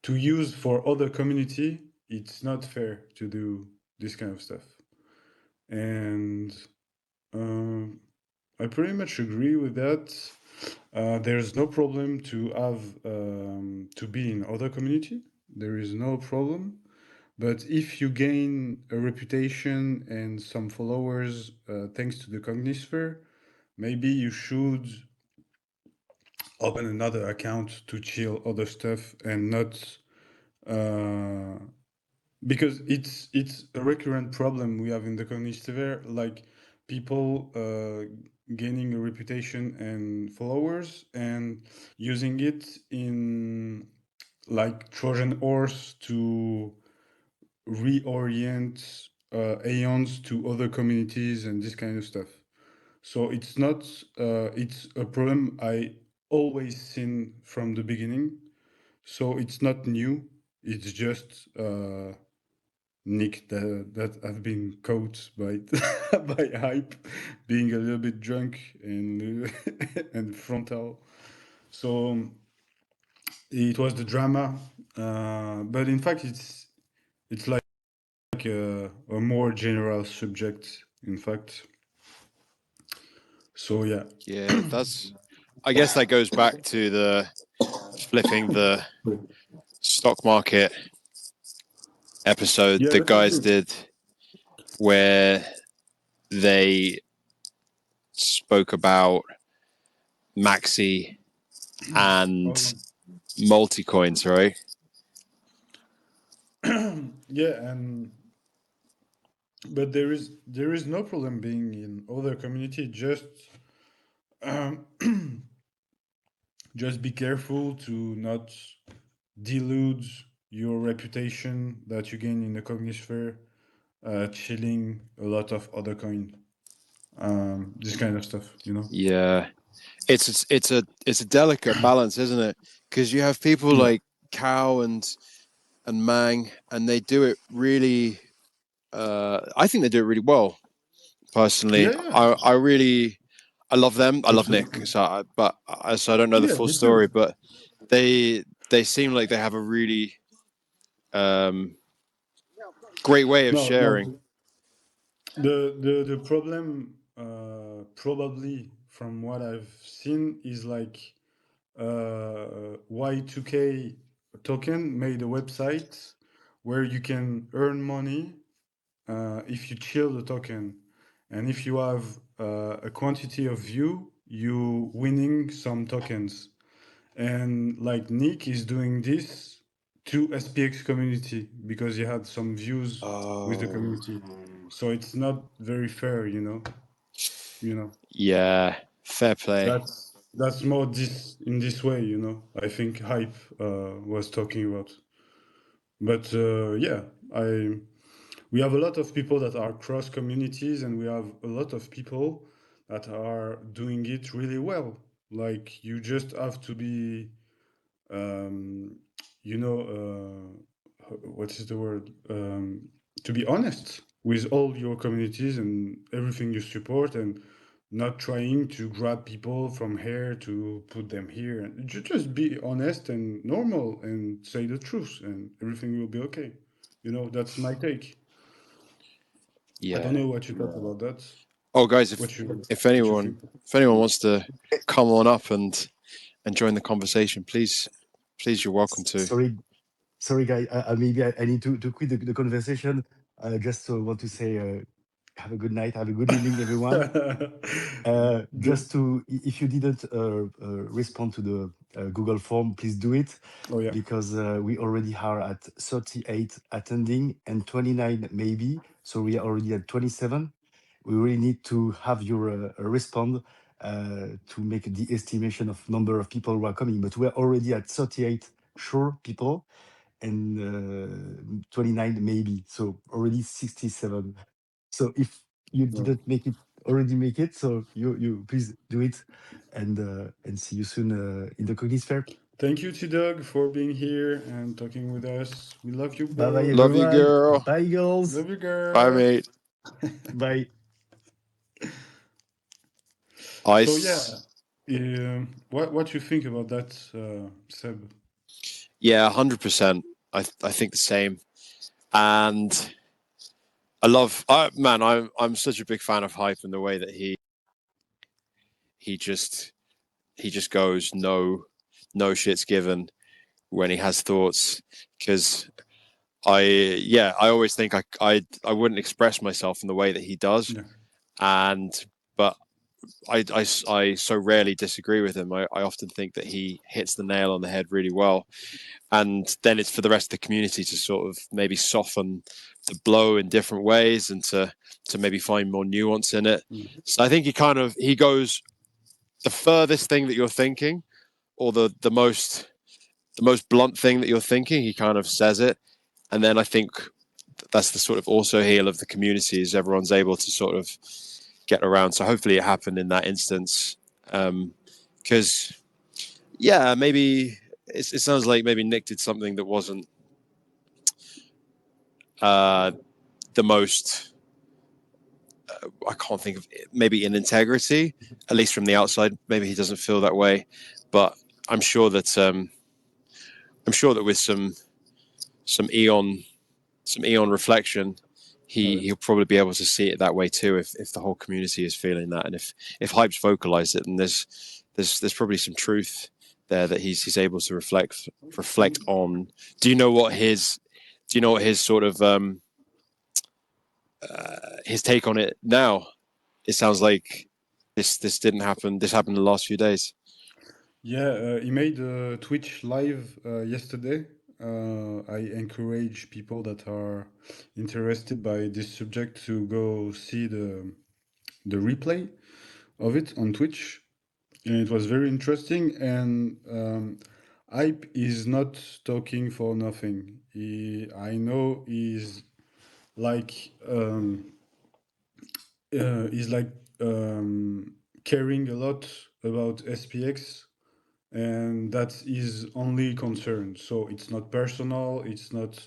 B: to use for other community, it's not fair to do this kind of stuff. And um, I pretty much agree with that. There's no problem to have to be in other community. There is no problem. But if you gain a reputation and some followers thanks to the Cognisphere, maybe you should open another account to chill other stuff and not because it's a recurrent problem we have in the Cognisphere, like people gaining a reputation and followers and using it in like Trojan horse to reorient aeons to other communities and this kind of stuff. So it's not it's a problem I always seen from the beginning. So it's not new. It's just Nick that have been caught by by hype, being a little bit drunk and and frontal. So it was the drama, but in fact it's like a more general subject. In fact, so yeah.
C: Yeah, that's. I guess that goes back to the flipping the stock market episode
B: Yeah,
C: the guys
B: definitely.
C: did, where they spoke about maxi and multi coins, right?
B: Yeah, and but there is no problem being in other community. Um, just be careful to not delude your reputation that you gain in the Cognisphere, chilling a lot of other coin, this kind of stuff, you know.
C: Yeah, it's a delicate balance, isn't it? Because you have people
B: Yeah,
C: like Cow and Mang, and they do it really. I think they do it really well. Personally,
B: yeah, yeah,
C: I love them. I love Nick.
B: absolutely.
C: So I don't know the
B: Yeah,
C: full
B: me too.
C: story, but they seem like they have a really um, great way of
B: No, no.
C: sharing.
B: The problem, probably from what I've seen, is like Y2K token made a website where you can earn money if you chill the token, and if you have a quantity of view, you winning some tokens. And like Nick is doing this to SPX community because he had some views with the
C: Oh,
B: community. So it's not very fair, you know. You know.
C: yeah, fair play.
B: That's more this in this way, you know. I think hype was talking about. But yeah, I we have a lot of people that are cross communities, and we have a lot of people that are doing it really well. Like you just have to be um, you know, what is the word? To be honest with all your communities and everything you support, and not trying to grab people from here to put them here. And just be honest and normal and say the truth, and everything will be okay. You know, that's my take. I don't
C: Yeah.
B: know what you thought about that.
C: Oh, guys, if
B: What you
C: anyone
B: think?
C: if anyone wants to come on up and join the conversation, please, you're welcome to.
D: Sorry, sorry, guy. Maybe I need to quit the conversation. Just want to say, have a good night, have a good evening, everyone. Just to, if you didn't respond to the Google form, please do it,
B: Oh yeah.
D: because we already are at 38 attending and 29 maybe. So we are already at 27. We really need to have your respond to make the estimation of number of people who are coming. But we are already at 38 sure people and 29 maybe. So already 67. So if you
B: Well,
D: didn't make it, already make it, so you please do it, and see you soon in the cookies fair.
B: thank you, T Dog, for being here and talking with us. We love you,
D: Bye bye
B: bro.
C: Love you,
D: everyone.
C: girl.
D: Bye girls.
B: Love you,
C: Bye,
B: girl.
C: mate.
D: Bye.
B: So yeah,
C: Ice.
B: what you think about that, Seb?
C: Yeah, 100%. I think the same. And I love, man. I'm such a big fan of Hype and the way that he just goes no shits given when he has thoughts, because I always think I wouldn't express myself in the way that he does, but I so rarely disagree with him. I often think that he hits the nail on the head really well, and then it's for the rest of the community to sort of maybe soften the blow in different ways and to maybe find more nuance in it. So I think he goes the furthest thing that you're thinking, or the most blunt thing that you're thinking, he kind of says it. And then I think that's the sort of also heal of the community, is everyone's able to sort of get around. So hopefully it happened in that instance. Because, maybe it sounds like maybe Nick did something that wasn't the most, I can't think of it, maybe in integrity, at least from the outside. Maybe he doesn't feel that way. But I'm sure that with some eon reflection, he'll probably be able to see it that way too, if the whole community is feeling that, and if Hype's vocalized it, then there's probably some truth there that he's able to reflect on. Do you know what his sort of his take on it now? It sounds like this didn't happen. This happened in the last few days.
B: Yeah, he made a Twitch live yesterday. I encourage people that are interested by this subject to go see the replay of it on Twitch, and it was very interesting. And Hype is not talking for nothing. I know um, he's like caring a lot about SPX, and that's his only concern. So it's not personal. It's not,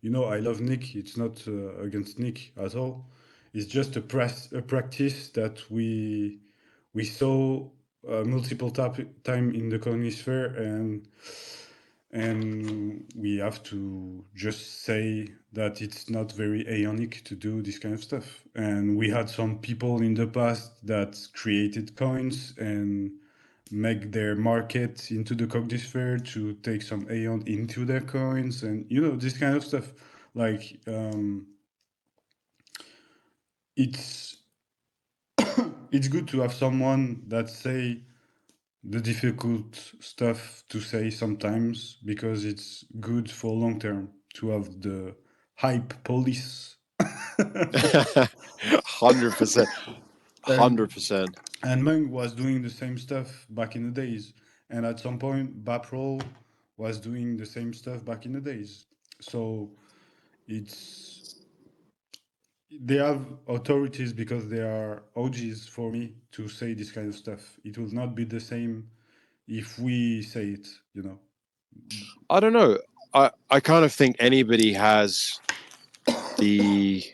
B: I love Nick. It's not against Nick at all. It's just a practice that we saw multiple time in the Cognisphere, and we have to just say that it's not very Aeonic to do this kind of stuff. And we had some people in the past that created coins and make their market into the Cognisphere to take some Aeon into their coins, and this kind of stuff. Like it's it's good to have someone that say the difficult stuff to say sometimes, because it's good for long term to have the hype police.
C: 100%. 100%.
B: And Meng was doing the same stuff back in the days, and at some point Baprol was doing the same stuff back in the days. So they have authorities because they are OGs for me to say this kind of stuff. It will not be the same if we say it,
C: I don't know. I kind of think anybody has the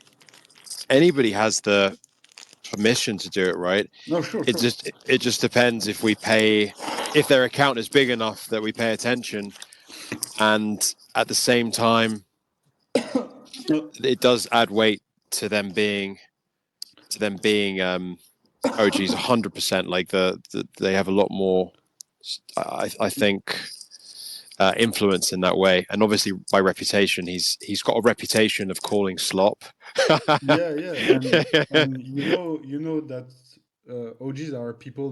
C: permission to do it, right?
B: No, sure.
C: It just depends if their account is big enough that we pay attention, and at the same time, it does add weight to them being OGs 100%. Like they have a lot more, I think, influence in that way, and obviously by reputation, he's got a reputation of calling slop.
B: And that OGs are people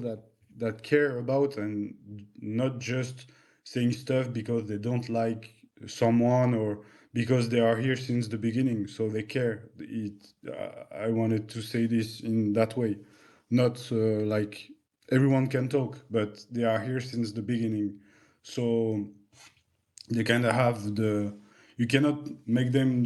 B: that care about, and not just saying stuff because they don't like someone, or because they are here since the beginning, so they care. I wanted to say this in that way, not like everyone can talk, but they are here since the beginning, so they kind of have you cannot make them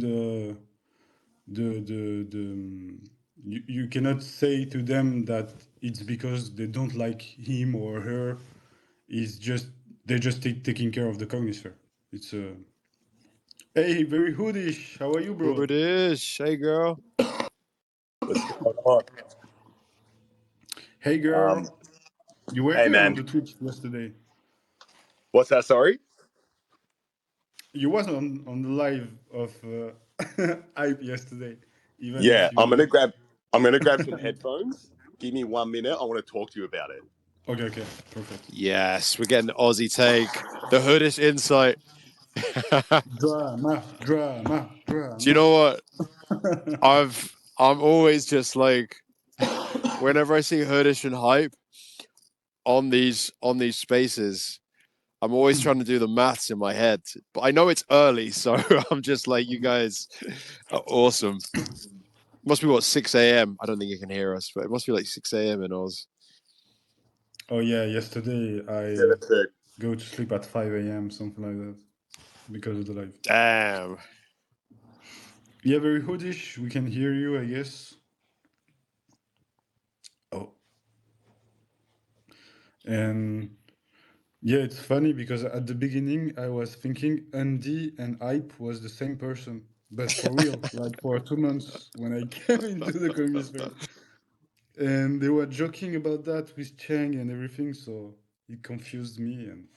B: you cannot say to them that it's because they don't like him or her. It's just they're just taking care of the Cognisphere. It's hey, very hoodish. How are you, bro?
C: Who it is? Hey, girl.
E: What's going on?
B: Hey, girl. You were
E: Hey,
B: here on
E: man.
B: the Twitch yesterday.
E: What's that? Sorry.
B: You was on the live of Hype yesterday, even
E: Yeah,
B: if
E: I'm gonna
B: you.
E: grab some headphones. Give me 1 minute. I want to talk to you about it.
B: Okay, perfect.
C: Yes, we're getting the Aussie take, the hoodish insight.
B: Drama.
C: Do you know what? I'm always just like, whenever I see hoodish and hype on these spaces, I'm always trying to do the maths in my head. But I know it's early, so I'm just like, you guys are awesome. Must be what, 6 a.m. I don't think you can hear us, but it must be like 6 a.m. in Oz.
B: Oh yeah, yesterday
E: Yeah,
B: I
E: that's it.
B: go to sleep at 5 a.m. something like that because of the live.
C: Damn.
B: Yeah, very hoodish. We can hear you, I guess. Oh, and yeah, it's funny because at the beginning I was thinking Andy and Hype was the same person, but for real, like for 2 months when I came into the communist space, and they were joking about that with Chang and everything, so it confused me. And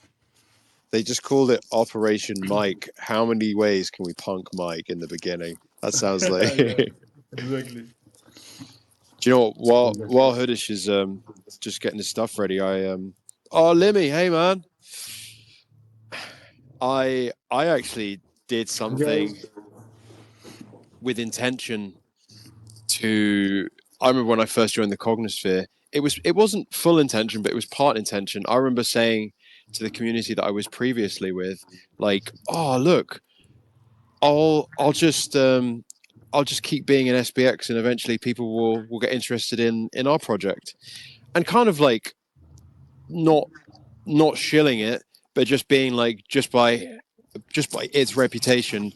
C: They just called it Operation Mike. How many ways can we punk Mike in the beginning? That sounds like.
B: yeah,
C: Do
B: exactly.
C: you know what? While
B: Exactly.
C: Hoodish is just getting his stuff ready, Oh, Limmy, hey man. I actually did something
B: Guys,
C: with intention to. I remember when I first joined the Cognosphere. It wasn't full intention, but it was part intention. I remember saying to the community that I was previously with, like, "Oh, look, I'll just keep being an SPX, and eventually people will get interested in our project." And kind of like not shilling it, but just being like, just by its reputation,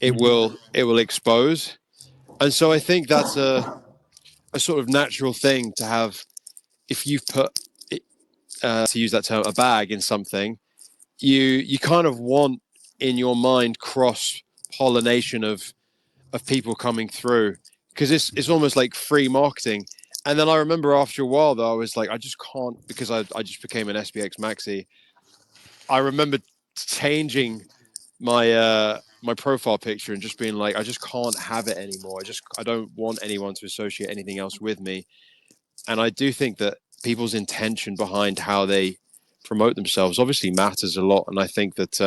C: it will expose. And so I think that's a sort of natural thing to have. If you've put, to use that term, a bag in something, you kind of want in your mind cross pollination of people coming through, because it's almost like free marketing. And then I remember after a while though, I was like, I just can't, because I just became an SPX maxi. I remember changing my profile picture and just being like, I just can't have it anymore. I don't want anyone to associate anything else with me. And I do think that people's intention behind how they promote themselves obviously matters a lot. And I think that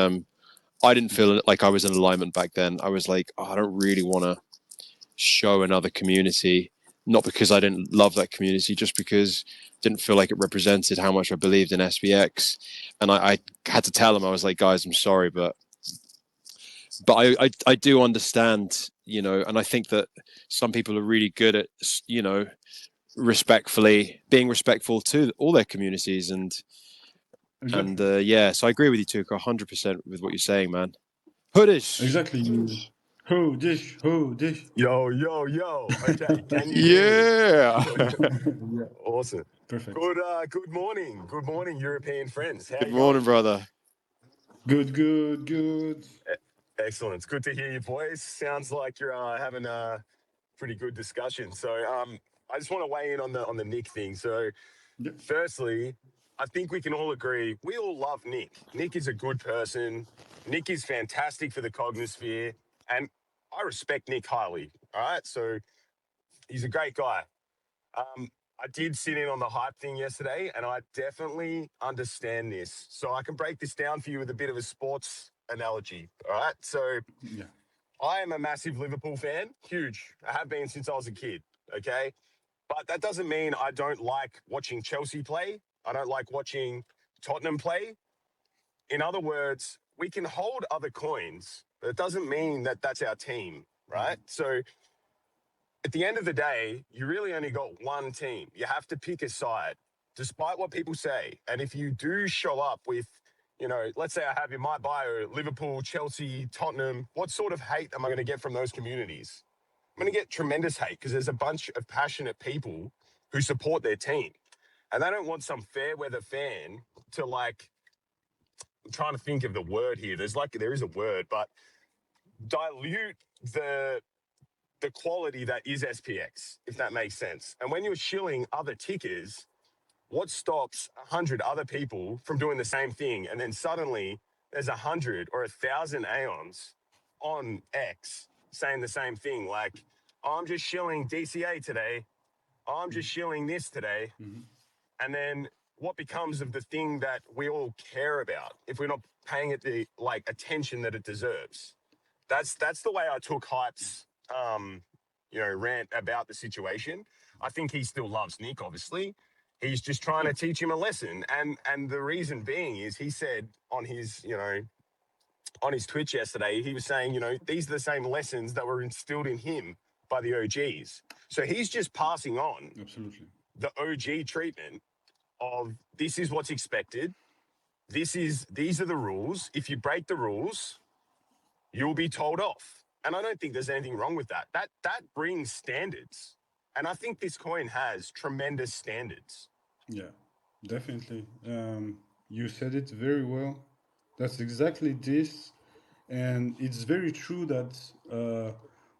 C: I didn't feel like I was in alignment back then. I was like, oh, I don't really want to show another community, not because I didn't love that community, just because I didn't feel like it represented how much I believed in SPX. And I had to tell them, I was like, guys, I'm sorry, but I do understand, and I think that some people are really good at, being respectful to all their communities. And
B: exactly.
C: yeah, so I agree with you, Tuka, 100% with what you're saying, man. Hoodish.
B: Exactly. Who dish.
F: Yo. Okay, can you hear me?
C: Yeah.
B: Yeah,
F: Awesome.
B: perfect.
F: Good morning. Good morning, European friends. How
C: Good
F: you
C: morning,
F: going?
C: brother.
B: Good.
F: Excellent. It's good to hear your voice. Sounds like you're having a pretty good discussion. So, I just want to weigh in on the Nick thing. So,
B: Yeah,
F: firstly, I think we can all agree we all love Nick. Nick is a good person. Nick is fantastic for the Cognosphere, and I respect Nick highly. All right, so he's a great guy. Um, I did sit in on the hype thing yesterday, and I definitely understand this. So I can break this down for you with a bit of a sports analogy. All right. So
B: yeah.
F: I am a massive Liverpool fan, huge. I have been since I was a kid. Okay. But that doesn't mean I don't like watching Chelsea play. I don't like watching Tottenham play. In other words, we can hold other coins, but it doesn't mean that that's our team. Right. So at the end of the day, you really only got one team. You have to pick a side, despite what people say. And if you do show up with, let's say I have in my bio Liverpool, Chelsea, Tottenham, what sort of hate am I going to get from those communities? I'm going to get tremendous hate because there's a bunch of passionate people who support their team. And they don't want some fair weather fan to I'm trying to think of the word here. There is a word, but dilute the quality that is SPX, if that makes sense. And when you're shilling other tickers, what stops 100 other people from doing the same thing? And then suddenly there's 100 or 1,000 Aeons on X saying the same thing. Like, oh, I'm just shilling DCA today. Oh, I'm just shilling this today.
B: Mhm.
F: And then what becomes of the thing that we all care about if we're not paying it the like attention that it deserves? That's the way I took Hype's rant about the situation. I think he still loves Nick, obviously. He's just trying to teach him a lesson. And the reason being is he said on his, on his Twitch yesterday, he was saying, these are the same lessons that were instilled in him by the OGs. So he's just passing on
B: Absolutely.
F: the OG treatment of this is what's expected. These are the rules. If you break the rules, you'll be told off. And I don't think there's anything wrong with that. That brings standards. And I think this coin has tremendous standards.
B: Yeah, definitely. You said it very well. That's exactly this. And it's very true that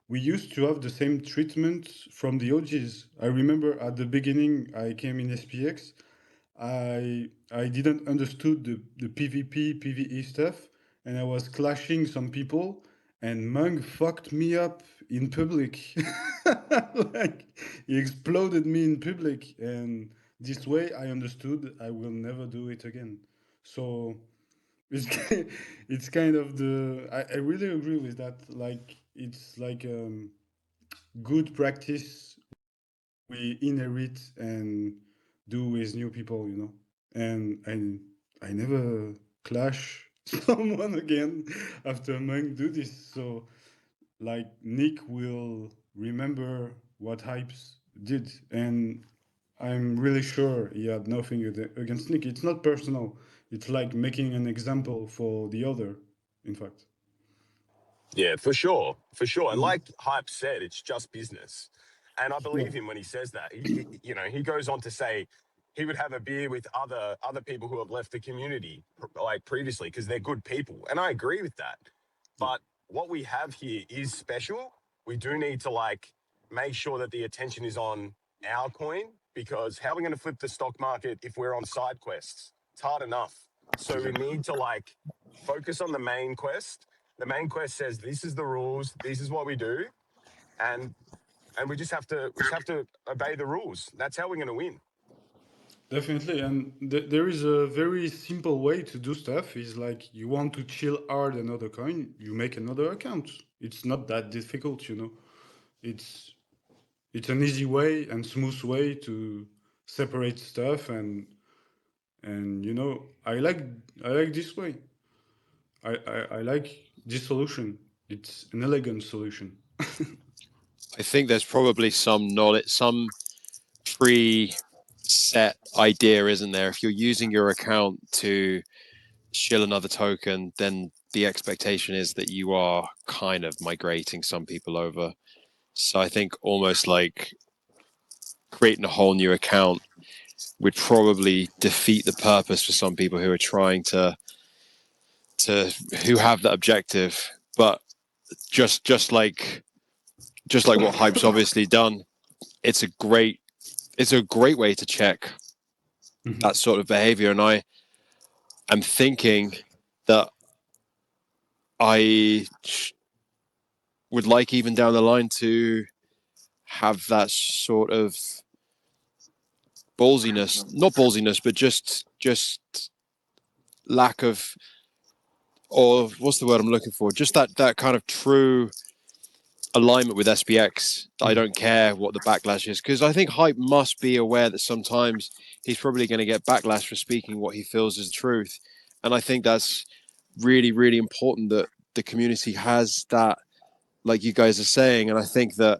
B: we used to have the same treatment from the OGs. I remember at the beginning I came in SPX, I didn't understood the PvP, PvE stuff, and I was clashing some people, and Mung fucked me up in public. Like he exploded me in public, and this way I understood I will never do it again. So it's it's kind of I really agree with that. Like it's like good practice we inherit and do with new people, you know. And I never clash someone again after Monk do this. So like Nick will remember what Hypes did, and I'm really sure he had nothing against Nick. It's not personal. It's like making an example for the other, in fact.
F: Yeah, for sure. For sure. And
B: Mhm.
F: like Hype said, it's just business. And I
B: Yeah.
F: believe him when he says that. He goes on to say he would have a beer with other people who have left the community like previously because they're good people. And I agree with that.
B: Yeah.
F: But what we have here is special. We do need to like make sure that the attention is on our coin because how are we going to flip the stock market if we're on side quests? It's hard enough. So we need to like focus on the main quest. The main quest says this is the rules, this is what we do, and we just have to obey the rules. That's how we're going to win.
B: Definitely, and there is a very simple way to do stuff. Is like you want to chill hard another coin, you make another account. It's not that difficult, you know. It's it's an easy way and smooth way to separate stuff, and you know I like this way. I like this solution. It's an elegant solution.
C: I think there's probably some knowledge, some pre-set idea, isn't there? If you're using your account to shill another token, then the expectation is that you are kind of migrating some people over. So I think almost like creating a whole new account would probably defeat the purpose for some people who are trying to who have that objective. But just like what Hype's obviously done, it's a great way to check
B: Mhm.
C: that sort of behavior. And I am thinking that I would like even down the line to have that sort of ballsiness, not ballsiness, but just lack of, or what's the word I'm looking for? Just that kind of true alignment with SPX. I don't care what the backlash is, because I think Hype must be aware that sometimes he's probably going to get backlash for speaking what he feels is the truth. And I think that's really, really important that the community has that, like you guys are saying. And I think that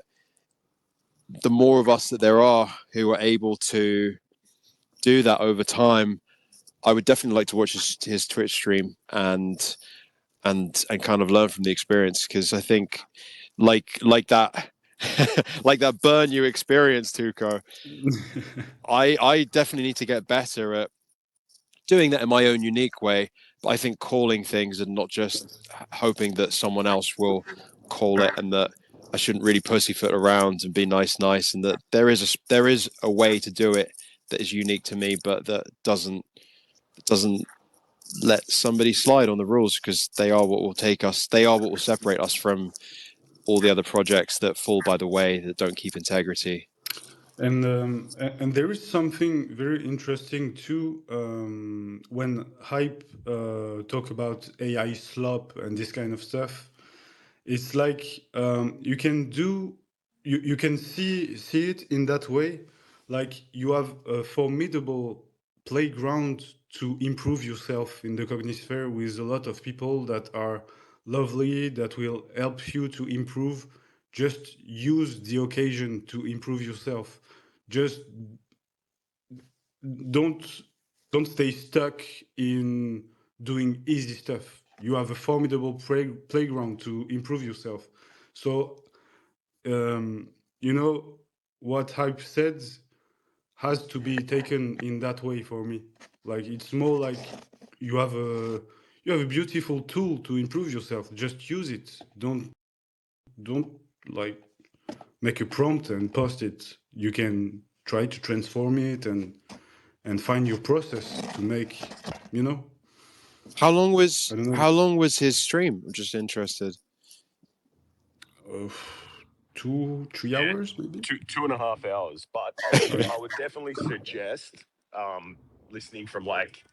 C: the more of us that there are who are able to do that over time, I would definitely like to watch his Twitch stream and kind of learn from the experience, because I think like that like that burn you experienced, Tuco. I definitely need to get better at doing that in my own unique way. But I think calling things and not just hoping that someone else will call it, and that I shouldn't really pussyfoot around and be nice, and that there is a way to do it that is unique to me, but that doesn't let somebody slide on the rules, because they are what will take us. They are what will separate us from all the other projects that fall by the way, that don't keep integrity.
B: And there is something very interesting too when hype talk about AI slop and this kind of stuff. It's like you can do you can see it in that way, like you have a formidable playground to improve yourself in the cognisphere with a lot of people that are lovely, that will help you to improve. Just use the occasion to improve yourself. Just don't don't stay stuck in doing easy stuff. You have a formidable playground to improve yourself. So um, you know what hype said has to be taken in that way for me. Like it's more like you have a you have a beautiful tool to improve yourself. Just use it. Don't like make a prompt and post it. You can try to transform it and find your process to make, you know,
C: How long
B: I don't know,
C: how long was his stream? I'm just interested.
B: uh, 2 3 hours maybe.
F: 2.5 hours. But
B: Right.
F: I would definitely suggest listening from like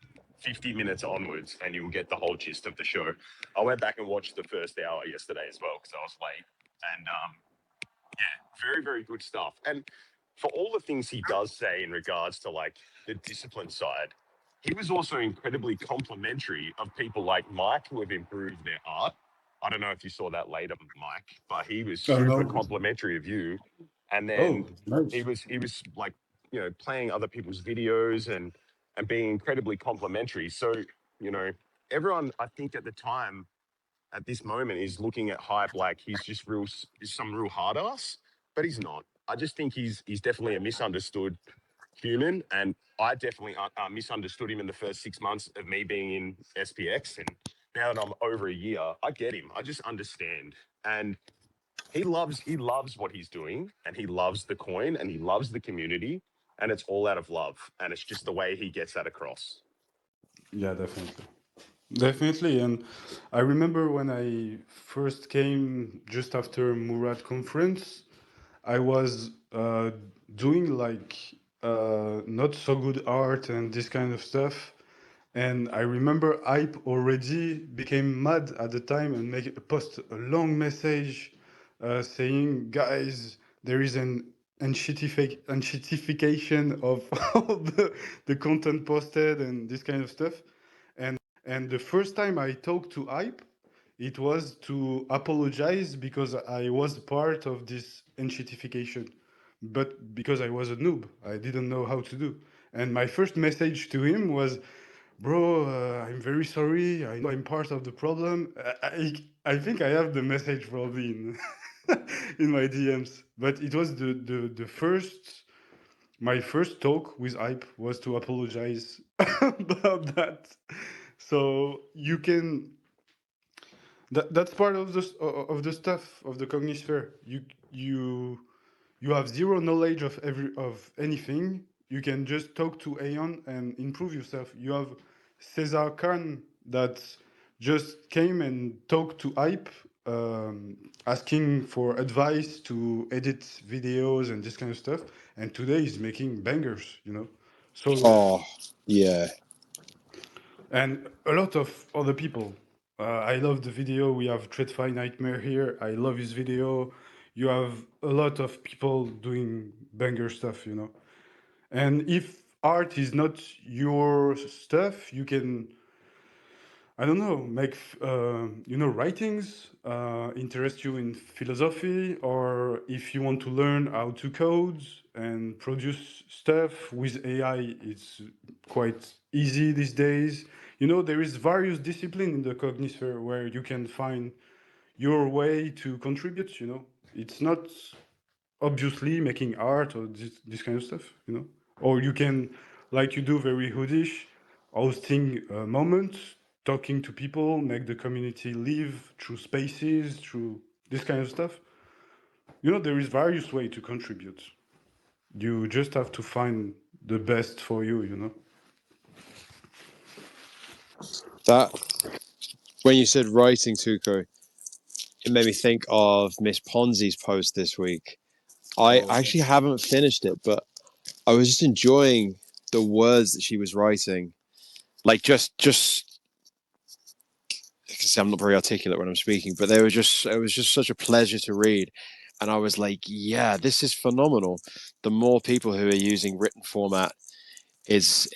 F: 50 minutes onwards, and you will get the whole gist of the show. I went back and watched the first hour yesterday as well because I was late, and yeah, very, very good stuff. And for all the things he does say in regards to like the discipline side, he was also incredibly complimentary of people like Mike who have improved their art. I don't know if you saw that later, Mike, but he was
B: Oh
F: super
B: no.
F: complimentary of you. And then
B: Oh, nice.
F: he was like, you know, playing other people's videos and being incredibly complimentary. So, you know, everyone I think at the time at this moment is looking at hype like he's just is some real hard ass, but he's not. I just think he's definitely a misunderstood human, and I definitely misunderstood him in the first 6 months of me being in SPX, and now that I'm over a year, I get him. I just understand, and he loves what he's doing, and he loves the coin, and he loves the community, and it's all out of love, and it's just the way he gets that across.
B: Yeah, definitely. Definitely. And I remember when I first came just after Murad conference, I was doing like not so good art and this kind of stuff. And I remember Hype already became mad at the time and post a long message saying, guys, there is an unshitification of all the content posted and this kind of stuff. And the first time I talked to Hype, it was to apologize because I was part of this unshitification, but because I was a noob, I didn't know how to do. And my first message to him was, bro, I'm very sorry. I know I'm part of the problem. I think I have the message probably in, in my DMs. But it was the first, my first talk with Hype was to apologize about that. So you can, that's part of the stuff of the cognisphere. You you have zero knowledge of anything. You can just talk to Aeon and improve yourself. You have Cesar Khan that just came and talked to Hype, asking for advice to edit videos and this kind of stuff. And today he's making bangers, you know. So
C: Oh, yeah.
B: and a lot of other people. I love the video. We have Tredfi Nightmare here. I love his video. You have a lot of people doing banger stuff, you know. And if art is not your stuff, you can, I don't know, make, you know, writings, interest you in philosophy, or if you want to learn how to code and produce stuff with AI, it's quite easy these days. You know, there is various discipline in the cognisphere where you can find your way to contribute, you know. It's not obviously making art or this kind of stuff, you know. Or you can, like you do very hoodish, hosting moments, talking to people, make the community live through spaces, through this kind of stuff. You know, there is various way to contribute. You just have to find the best for you, you know.
C: That when you said writing, Tuco, it made me think of Miss Ponzi's post this week I
B: Oh,
C: actually haven't finished it, but I was just enjoying the words that she was writing. Like just because I'm not very articulate when I'm speaking, but it was just such a pleasure to read. And I was like, yeah, this is phenomenal. The more people who are using written format is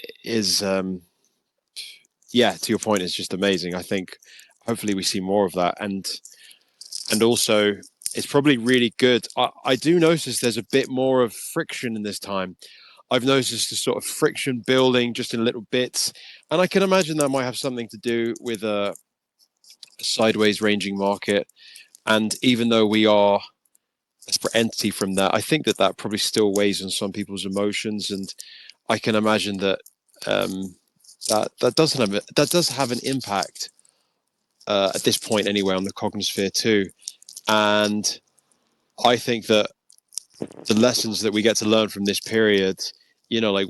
C: yeah, to your point, it's just amazing. I think hopefully we see more of that. And also it's probably really good. I do notice there's a bit more of friction in this time. I've noticed the sort of friction building just in little bits. And I can imagine that might have something to do with a sideways ranging market. And even though we are a separate entity from that, I think that that probably still weighs on some people's emotions. And I can imagine that that does have an impact at this point anyway on the cognosphere too. And I think that the lessons that we get to learn from this period, you know, like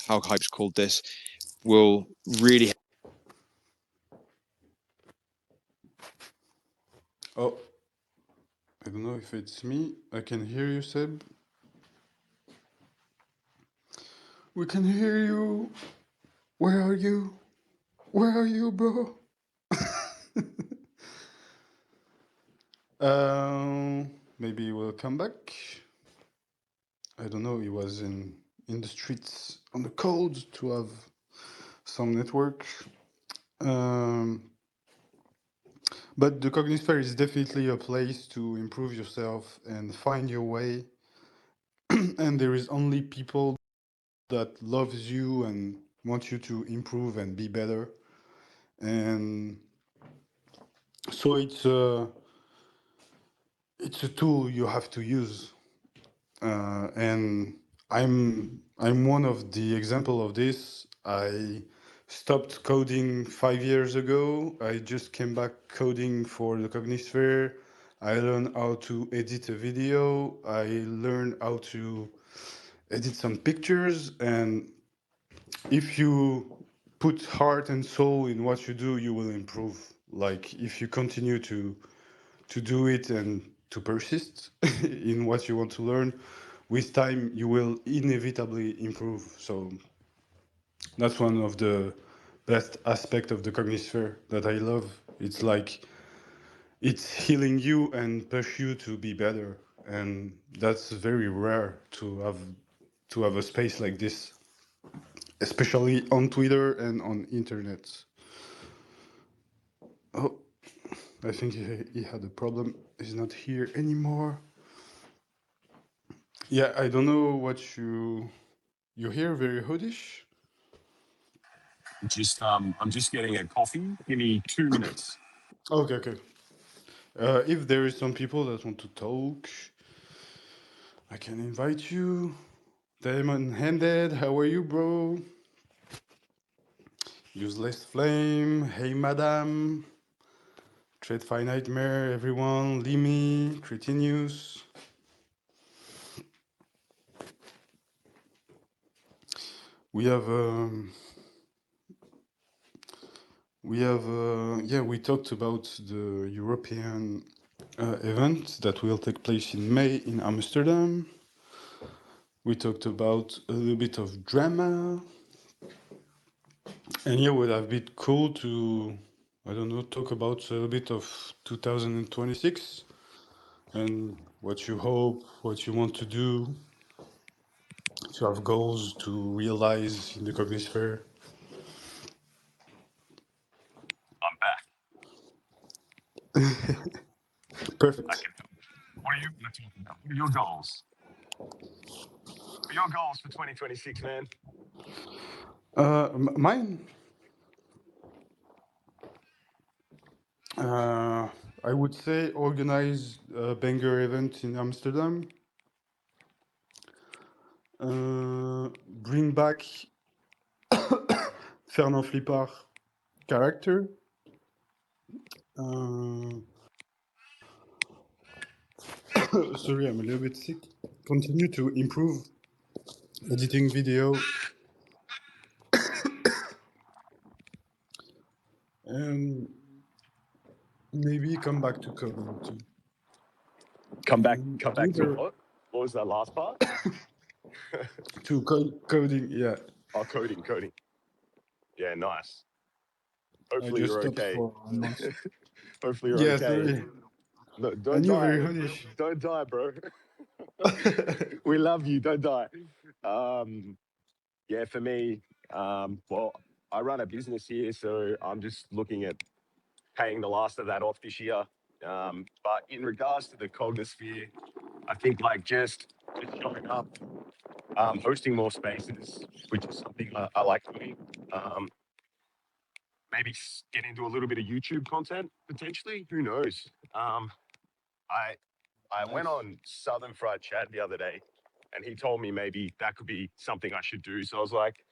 C: how hype's called this, will really.
B: oh, I don't know if it's me. I can hear you, Seb. We can hear you. Where are you? Where are you, bro? Maybe we'll come back. I don't know. He was in the streets on the cold to have some network. But the Cognisphere is definitely a place to improve yourself and find your way. And there is only people that loves you and want you to improve and be better. And so it's a tool you have to use. And I'm one of the example of this. I stopped coding 5 years ago. I just came back coding for the Cognisphere. I learned how to edit a video. I learned how to edit some pictures. And if you put heart and soul in what you do, you will improve. Like if you continue to do it and to persist in what you want to learn, with time you will inevitably improve. So that's one of the best aspect of the Cognisphere that I love. It's like it's healing you and push you to be better, and that's very rare to have a space like this, especially on Twitter and on internet. Oh, I think he had a problem. He's not here anymore. Yeah, I don't know what you hear. Very hoodish.
F: I'm just getting a coffee. Give me 2 minutes.
B: Okay, okay. If there is some people that want to talk, I can invite you. Diamond Handed, how are you, bro? Useless Flame, hey, madam. TradeFi Nightmare, everyone. Limi, Cretinius. We have, yeah, we talked about the European event that will take place in May in Amsterdam. We talked about a little bit of drama. And yeah, would have been cool to, I don't know, talk about a little bit of 2026 and what you hope, what you want to do, to have goals to realize in the Cognisphere.
F: I'm back. I
B: Perfect.
F: can. What are you going to talk about? What are your goals? What are your goals for 2026, man?
B: Mine, I would say organize a banger event in Amsterdam. Bring back Fernand Flippard character. Uh, sorry, I'm a little bit sick. Continue to improve editing video and maybe come back to coding too.
F: Come back.
B: And
F: Come back to
B: Twitter,
F: what? What was that last part?
B: To coding, yeah.
F: Oh, coding. Yeah, nice.
B: I
F: Hopefully
B: just
F: you're
B: stopped
F: okay.
B: for a month.
F: Hopefully you're
B: Yeah,
F: okay.
B: sorry.
F: No,
B: I
F: don't
B: knew very
F: die.
B: hoodish.
F: Don't die, bro. We love you. Don't die. Yeah, for me, well, I run a business here, so I'm just looking at paying the last of that off this year. But in regards to the Cognisphere, I think like just showing up, hosting more spaces, which is something I like doing. Um, maybe get into a little bit of YouTube content potentially. Who knows? I I went
B: Nice.
F: on Southern Fried Chat the other day, and he told me maybe that could be something I should do. So I was like,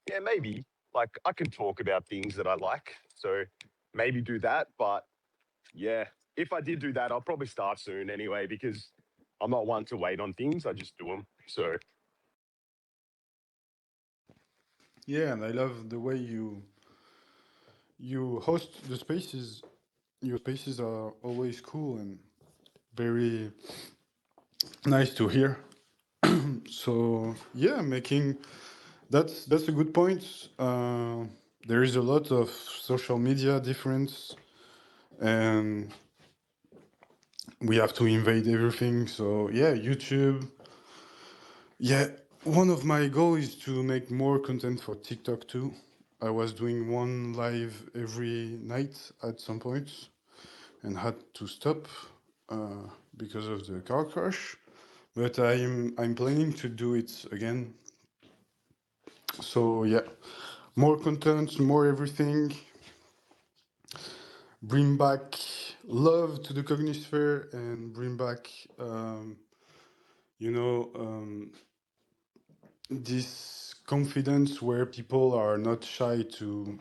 F: yeah, maybe. Like I can talk about things that I like, so maybe do that. But yeah, if I did do that, I'll probably start soon anyway because I'm not one to wait on things. I just do them. So
B: Yeah, and I love the way you host the spaces. Your spaces are always cool and very nice to hear. So yeah, making that's a good point. There is a lot of social media difference, and we have to invade everything. So yeah, YouTube. Yeah, one of my goals is to make more content for TikTok too. I was doing one live every night at some point and had to stop uh, because of the car crash. But I'm planning to do it again. So yeah, more content, more everything. Bring back love to the Cognisphere and bring back, you know, this confidence where people are not shy to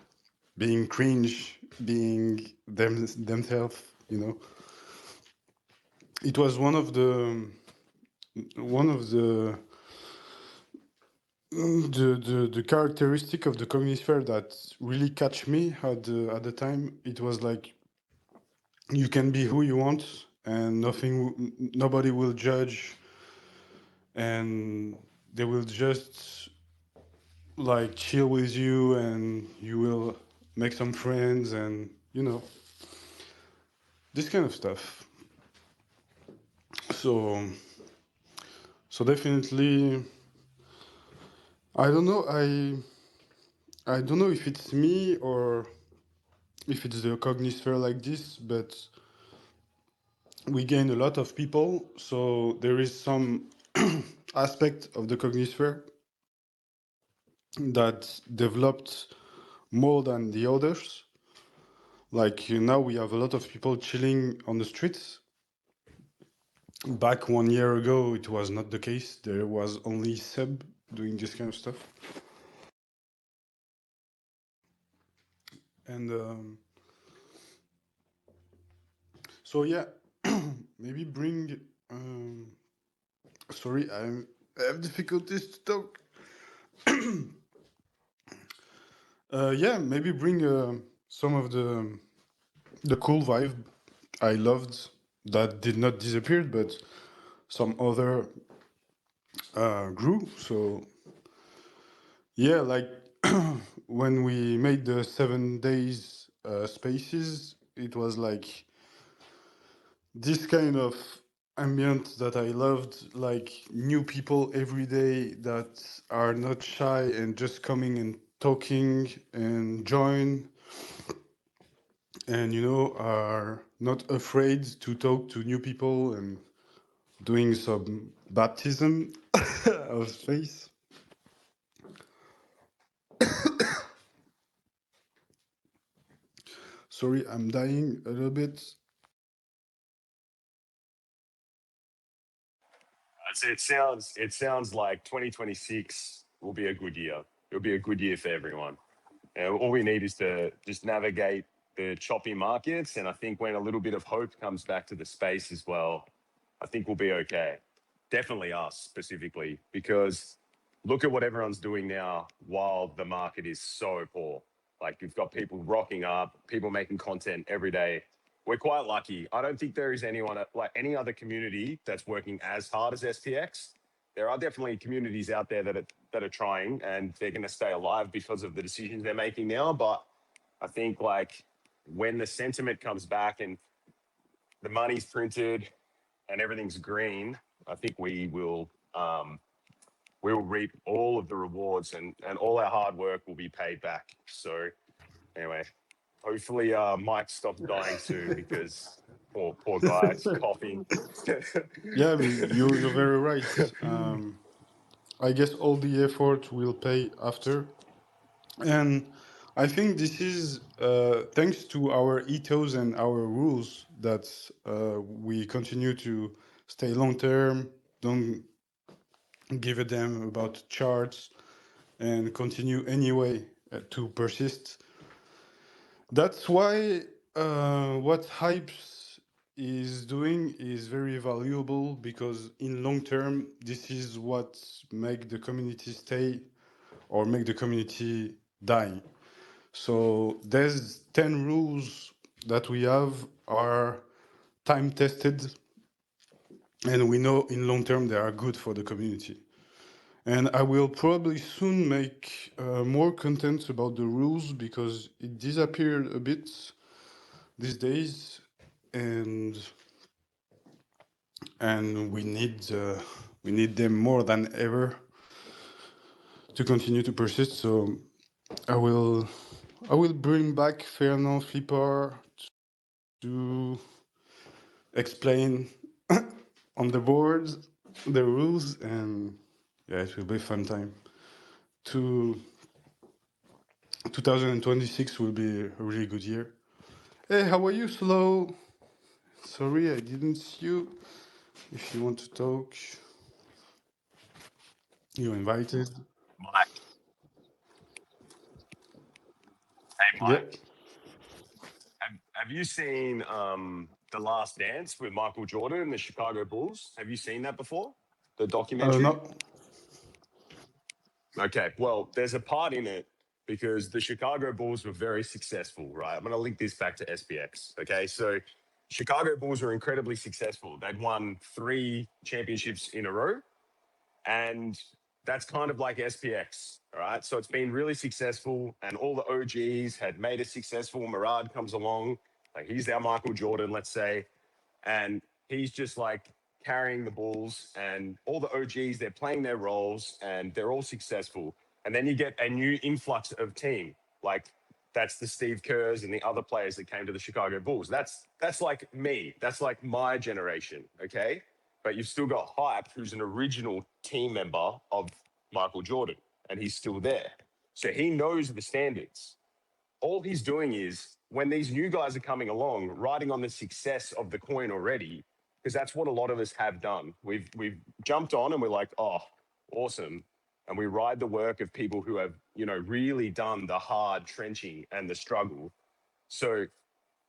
B: being cringe, being themselves. You know, it was one of the characteristic of the Cognisphere that really catch me at the time. It was like you can be who you want and nobody will judge, and they will just like chill with you, and you will make some friends, and this kind of stuff. So so definitely, I don't know, I don't know if it's me or if it's the Cognisphere like this, but we gain a lot of people, so there is some aspect of the Cognisphere that developed more than the others. Like now we have a lot of people chilling on the streets. Back 1 year ago, it was not the case. There was only Seb doing this kind of stuff. And so yeah, maybe bring. Sorry, I have difficulties to talk. Yeah, maybe bring some of the cool vibe I loved that did not disappear, but some other grew. So yeah, like when we made the 7 days spaces, it was like this kind of ambient that I loved, like new people every day that are not shy and just coming and talking and join, and are not afraid to talk to new people and doing some baptism of space. Sorry, I'm dying a little bit.
F: it sounds like 2026 will be a good year. It'll be a good year for everyone. And all we need is to just navigate the choppy markets. And I think when a little bit of hope comes back to the space as well, I think we'll be okay. Definitely us specifically, because look at what everyone's doing now while the market is so poor. Like you've got people rocking up, people making content every day. we're quite lucky. I don't think there is anyone like any other community that's working as hard as SPX. There are definitely communities out there that are trying, and they're going to stay alive because of the decisions they're making now. But I think like when the sentiment comes back and the money's printed and everything's green, I think we will reap all of the rewards, and all our hard work will be paid back. So anyway, hopefully Mike stops dying soon because poor guy's coughing.
B: Yeah, I mean, you're very right. I guess all the effort will pay after. And I think this is thanks to our ethos and our rules that we continue to stay long term, don't give a damn about charts, and continue anyway to persist. That's why what Hypes is doing is very valuable, because in long term, this is what make the community stay or make the community die. So there's 10 rules that we have are time tested, and we know in long term they are good for the community. And I will probably soon make more content about the rules, because it disappeared a bit these days, and we need them more than ever to continue to persist. So I will bring back Fernand Flipper to explain on the board the rules, and yeah, it will be a fun time. 2026 will be a really good year. Hey, how are you, Slow? Sorry, I didn't see you. If you want to talk, you're invited.
F: Mike, hey
B: Yeah.
F: Mike, have you seen The Last Dance with Michael Jordan and the Chicago Bulls? Have you seen that before? The documentary?
B: No.
F: Okay, well, there's a part in it because the Chicago Bulls were very successful, right? I'm going to link this back to SPX. Okay, so Chicago Bulls were incredibly successful. They'd won 3 championships in a row, and that's kind of like SPX. All right, so it's been really successful, and all the OGs had made it successful. Murad comes along, like he's our Michael Jordan, let's say, and he's just like carrying the Bulls, and all the OGs, they're playing their roles and they're all successful. And then you get a new influx of team, like that's the Steve Kerrs and the other players that came to the Chicago Bulls. That's like me. That's like my generation, okay? But you've still got Hype, who's an original team member of Michael Jordan, and he's still there. So he knows the standards. All he's doing is when these new guys are coming along, riding on the success of the coin already, because that's what a lot of us have done. We've jumped on and we're like, oh, awesome. And we ride the work of people who have, really done the hard trenching and the struggle. So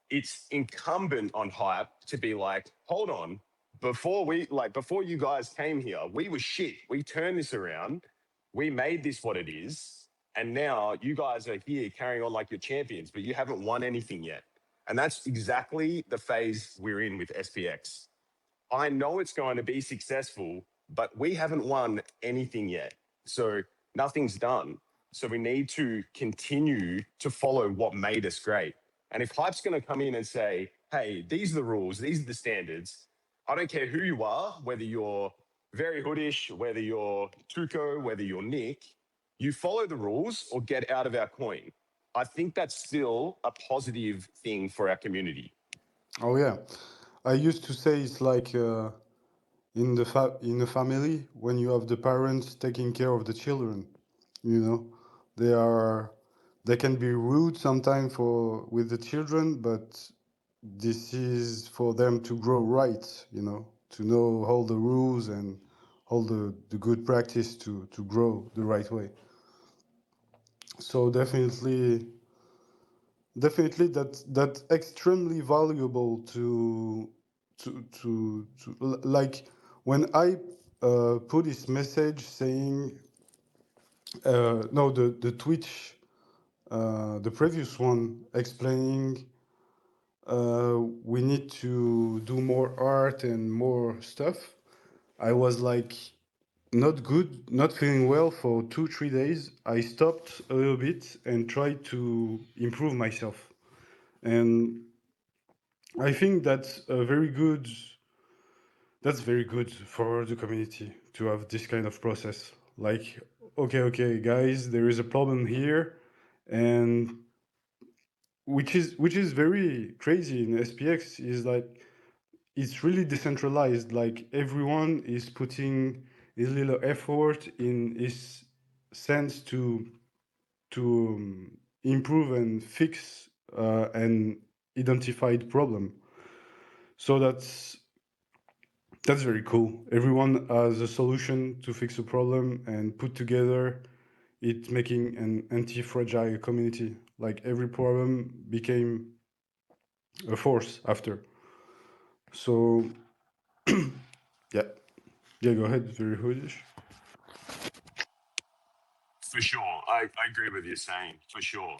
F: it's incumbent on Hype to be like, hold on, before you guys came here, we were shit. We turned this around. We made this what it is. And now you guys are here carrying on like you're champions, but you haven't won anything yet. And that's exactly the phase we're in with SPX. I know it's going to be successful, but we haven't won anything yet. So nothing's done. So we need to continue to follow what made us great. And if Hype's going to come in and say, hey, these are the rules, these are the standards, I don't care who you are, whether you're very hoodish, whether you're Tuco, whether you're Nick, you follow the rules or get out of our coin. I think that's still a positive thing for our community.
B: Oh yeah. I used to say it's like in a family when you have the parents taking care of the children. You know, they are they can be rude sometimes for with the children, but this is for them to grow right. You know, to know all the rules and all the good practice to grow the right way. So definitely that's extremely valuable like when I put this message saying no, the Twitch the previous one explaining we need to do more art and more stuff. I was like not good, not feeling well for 2, 3 days. I stopped a little bit and tried to improve myself. And I think that's very good for the community to have this kind of process. Like, okay, guys, there is a problem here, and which is very crazy in SPX is like it's really decentralized. Like everyone is putting a little effort in his sense to improve and fix an identified problem. So that's very cool. Everyone has a solution to fix a problem and put together it making an anti-fragile community. Like every problem became a force after. So yeah, go ahead. Very hoodish.
F: For sure. I agree with you saying, for sure.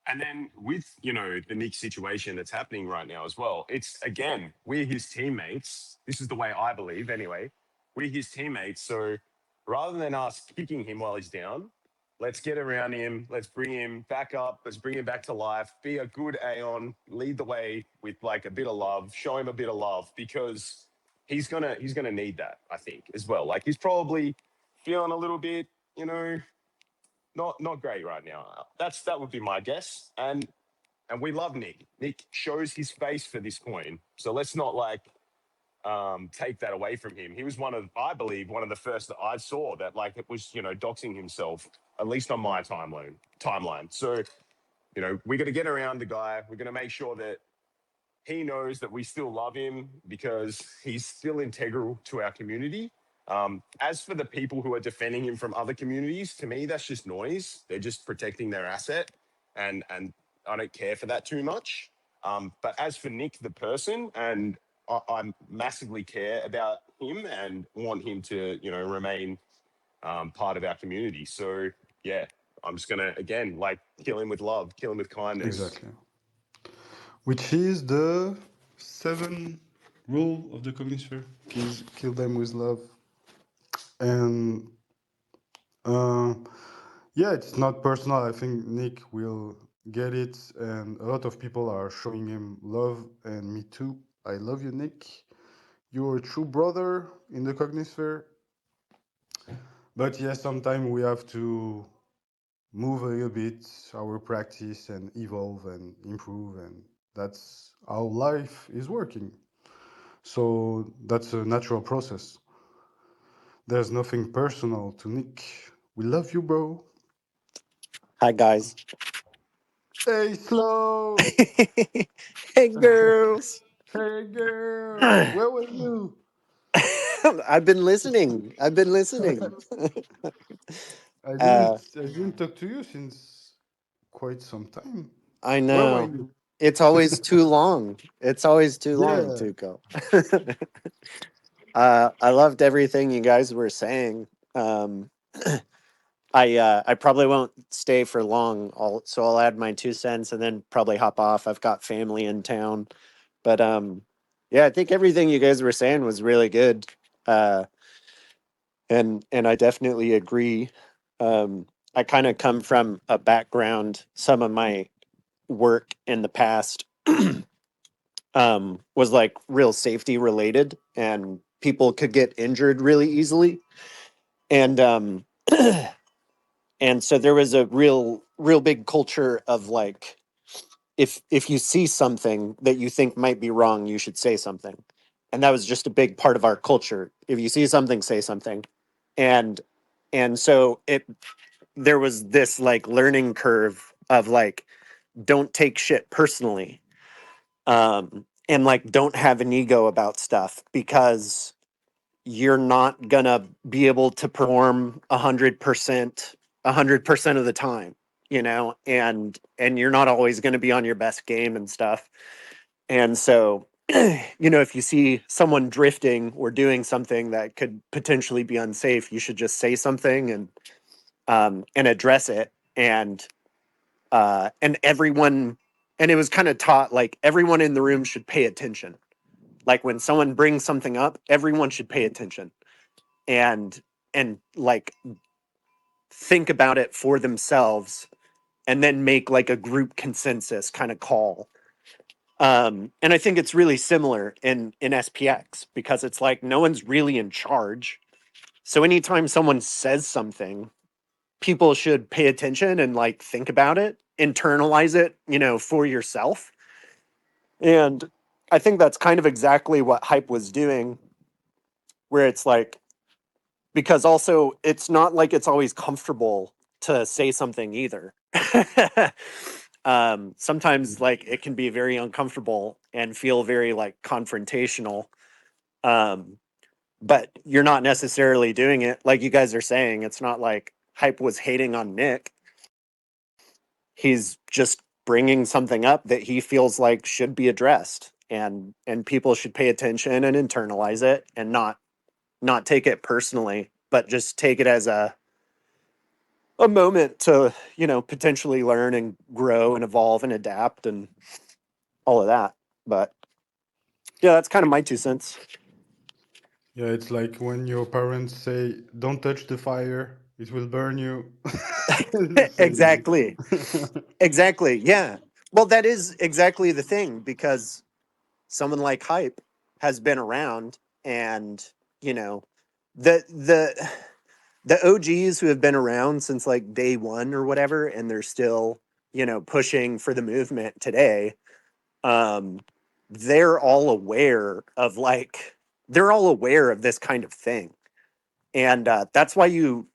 F: And then with, the Nick situation that's happening right now as well, it's again, we're his teammates. This is the way I believe anyway. We're his teammates. So rather than us kicking him while he's down, let's get around him. Let's bring him back up. Let's bring him back to life. Be a good Aeon. Lead the way with like a bit of love. Show him a bit of love because he's gonna need that, I think, as well. Like he's probably feeling a little bit, not great right now. That would be my guess. And we love Nick. Nick shows his face for this coin. So let's not like take that away from him. He was I believe, one of the first that I saw that like it was, doxing himself, at least on my timeline. So, we're gonna get around the guy. We're gonna make sure that he knows that we still love him because he's still integral to our community. As for the people who are defending him from other communities, to me, that's just noise. They're just protecting their asset, and I don't care for that too much. But as for Nick, the person, and I massively care about him and want him to, remain part of our community. So yeah, I'm just gonna again like kill him with love, kill him with kindness.
B: Exactly. Which is the 7 rule of the communist sphere. Kill them with love. And uh, yeah, it's not personal. I think Nick will get it, and a lot of people are showing him love, and me too. I love you, Nick. You're a true brother in the cognisphere. But yes, sometimes we have to move a little bit our practice and evolve and improve, and that's how life is working. So that's a natural process. There's nothing personal to Nick. We love you, bro.
G: Hi, guys.
B: Hey, Slow!
G: Hey, girls.
B: Hey, girl! Where were you?
G: I've been listening. I've been listening.
B: I didn't talk to you since quite some time.
G: I
B: Where were
G: know.
B: you?
G: It's always too long. It's always too long,
B: Yeah.
G: Tuco. I loved everything you guys were saying. Um, I probably won't stay for long. So I'll add my 2 cents and then probably hop off. I've got family in town, but yeah, I think everything you guys were saying was really good. Uh, and I definitely agree. I kind of come from a background. Some of my work in the past was like real safety related, and people could get injured really easily. And and so there was a real big culture of like, if you see something that you think might be wrong, you should say something. And that was just a big part of our culture. If you see something, say something. And and so there was this like learning curve of like, don't take shit personally, and like don't have an ego about stuff, because you're not gonna be able to perform 100% of the time, and you're not always going to be on your best game and stuff. And so if you see someone drifting or doing something that could potentially be unsafe, you should just say something and address it. And everyone and it was kind of taught like everyone in the room should pay attention. Like when someone brings something up, everyone should pay attention and like think about it for themselves and then make like a group consensus kind of call. And I think it's really similar in SPX because it's like no one's really in charge. So anytime someone says something, people should pay attention and like think about it, internalize it, you know, for yourself. And I think that's kind of exactly what Hype was doing, where it's like, because also it's not like it's always comfortable to say something either. Sometimes like it can be very uncomfortable and feel very like confrontational. Um, but you're not necessarily doing it like you guys are saying. It's not like Hype was hating on Nick. He's just bringing something up that he feels like should be addressed, and people should pay attention and internalize it and not take it personally, but just take it as a moment to, you know, potentially learn and grow and evolve and adapt and all of that. But yeah, that's kind of my 2 cents.
B: Yeah, it's like when your parents say, "Don't touch the fire; it will burn you." The same.
G: Exactly. Exactly. Yeah. Well, that is exactly the thing because someone like Hype has been around, and you know, the the OGs who have been around since like day one or whatever, and they're still, you know, pushing for the movement today. Um, they're all aware of like they're all aware of this kind of thing, and that's why you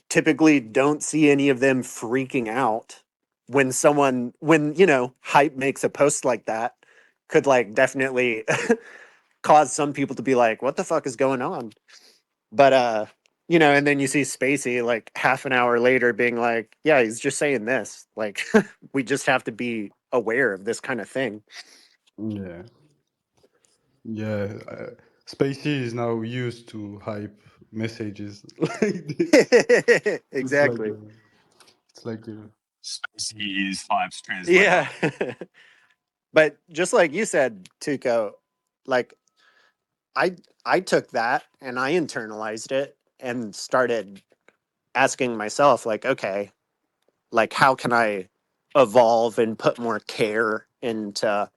G: typically don't see any of them freaking out when you know Hype makes a post like that. Could like definitely cause some people to be like, what the fuck is going on? But you know, and then you see Spacey like half an hour later being like, yeah, he's just saying this. Like we just have to be aware of this kind of thing.
B: Yeah, yeah. Spacey is now used to hype messages like this. It's like
G: Exactly.
B: it's like a,
F: Spacey is Hype's translator.
G: Yeah. But just like you said, Tuco, like I took that and I internalized it and started asking myself like, okay, like how can I evolve and put more care into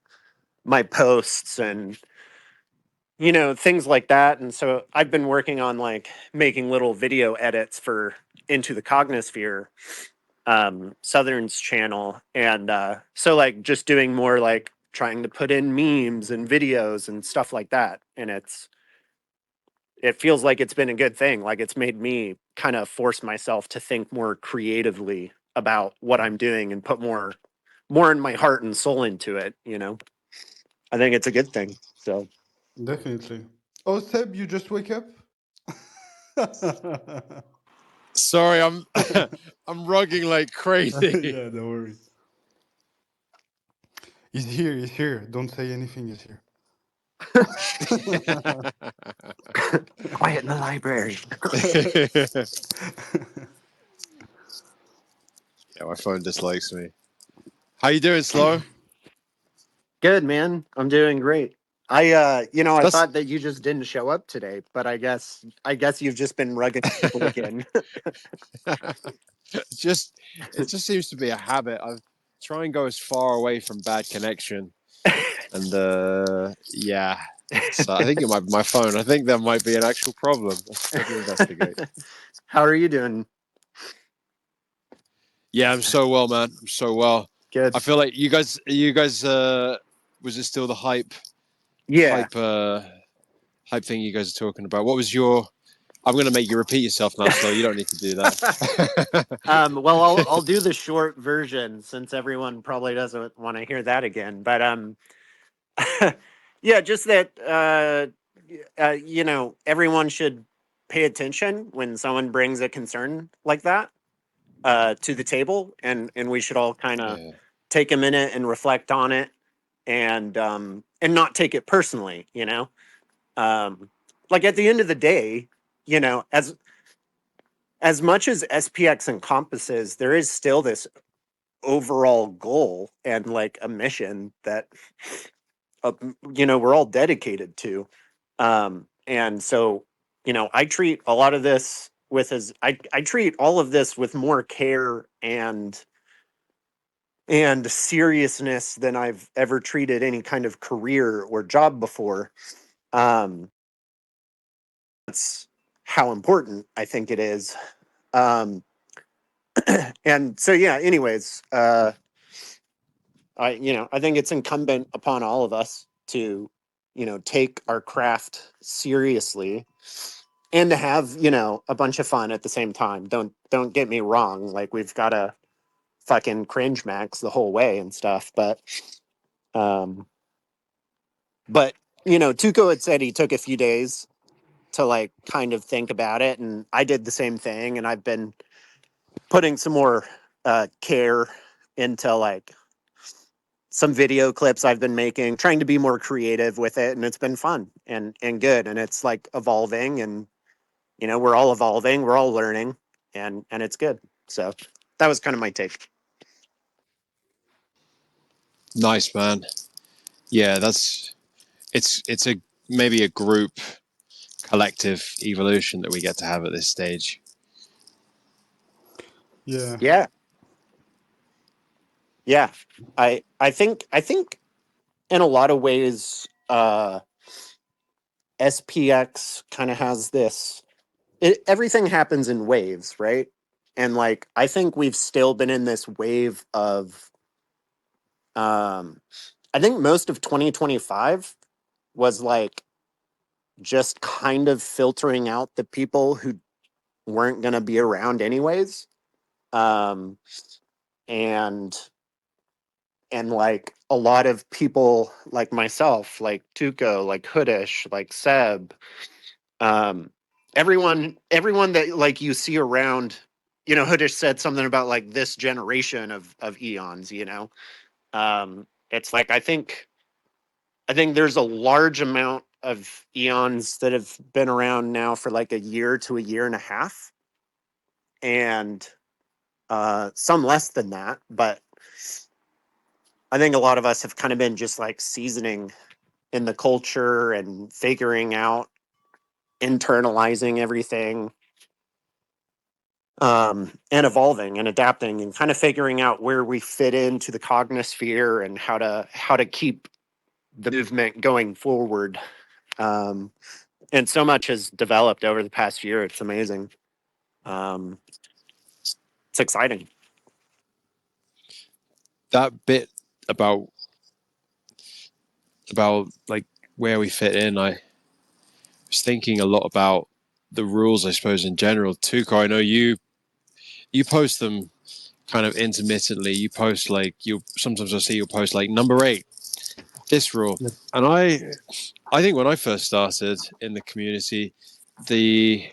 G: my posts and you know things like that. And so I've been working on like making little video edits for Into the Cognosphere, Southern's channel, and so like just doing more like trying to put in memes and videos and stuff like that. And it feels like it's been a good thing. Like it's made me kind of force myself to think more creatively about what I'm doing and put more in my heart and soul into it, you know. I think it's a good thing. So
B: definitely. Oh, Seb, you just wake up?
C: Sorry, I'm I'm rugging like crazy.
B: Yeah, don't worry. He's here. He's here. Don't say anything. He's here.
G: quiet in the library.
C: Yeah, my phone dislikes me. How you doing, Slow?
G: Good, man. I'm doing great. You know, I
C: That's
G: thought that you just didn't show up today, but I guess you've just been rugging people again.
C: just it just seems to be a habit. I try and go as far away from bad connection, and yeah. So I think it might be my phone. I think there might be an actual problem. Let's investigate.
G: How are you doing?
C: Yeah, I'm so well, man. I'm so well.
G: Good.
C: I feel like you guys was it still the
G: Yeah.
C: hype thing you guys are talking about? What was your I'm gonna make you repeat yourself now, Slow. You don't need to do that.
G: Well, I'll do the short version since everyone probably doesn't want to hear that again. But yeah, just that you know, everyone should pay attention when someone brings a concern like that to the table, and we should all kind of
C: Yeah.
G: take a minute and reflect on it, and not take it personally. You know, like at the end of the day, you know, as much as SPX encompasses, there is still this overall goal and like a mission that we're all dedicated to. And so, I treat a lot of this with as I treat all of this with more care and seriousness than I've ever treated any kind of career or job before. Um, that's how important I think it is. Um, and so, yeah, anyways, I think it's incumbent upon all of us to, take our craft seriously and to have, a bunch of fun at the same time. Don't get me wrong. Like, we've got to fucking cringe max the whole way and stuff. Um, but, Tuco had said he took a few days to like kind of think about it. And I did the same thing. And I've been putting some more care into like some video clips I've been making, trying to be more creative with it, and it's been fun and good, and it's like evolving, and we're all evolving, we're all learning, and it's good. So that was kind of my take.
C: Nice, man. Yeah, it's a maybe a group collective evolution that we get to have at this stage.
B: Yeah.
G: Yeah, yeah. I think in a lot of ways, SPX kind of has this. Everything happens in waves, right? And like I think we've still been in this wave of I think most of 2025 was like just kind of filtering out the people who weren't going to be around anyways. Um, and like a lot of people like myself, like Tuco, like Hoodish, like Seb, um, everyone that like you see around, Hoodish said something about like this generation of eons, it's like I think there's a large amount of eons that have been around now for like a year to a year and a half, and some less than that. But I think a lot of us have kind of been just like seasoning in the culture and figuring out, internalizing everything, and evolving and adapting and kind of figuring out where we fit into the cognosphere and how to keep the movement going forward. Um, and so much has developed over the past year. It's amazing. Um, it's exciting.
C: That bit about like where we fit in, I was thinking a lot about the rules, I suppose, in general. Tuco, I know you post them kind of intermittently. You post like sometimes I see you'll post like number 8, this rule.
B: Yep.
C: And I think when I first started in the community, the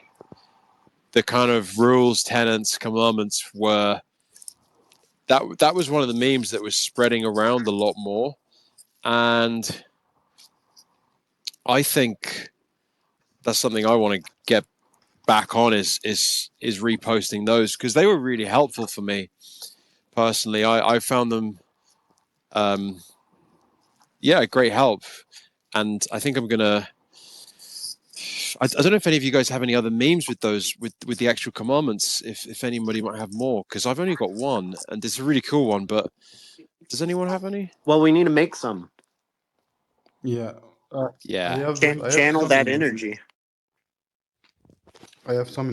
C: kind of rules, tenets, commandments were that was one of the memes that was spreading around a lot more. And I think that's something I want to get back on is reposting those, because they were really helpful for me personally. I found them great help. And I think I'm gonna I don't know if any of you guys have any other memes with those with the actual commandments, if anybody might have more, because I've only got one and it's a really cool one, but does anyone have any?
G: Well, we need to make some.
B: Yeah. I
C: Yeah.
B: have
G: Channel
B: some
G: that
B: in
G: energy.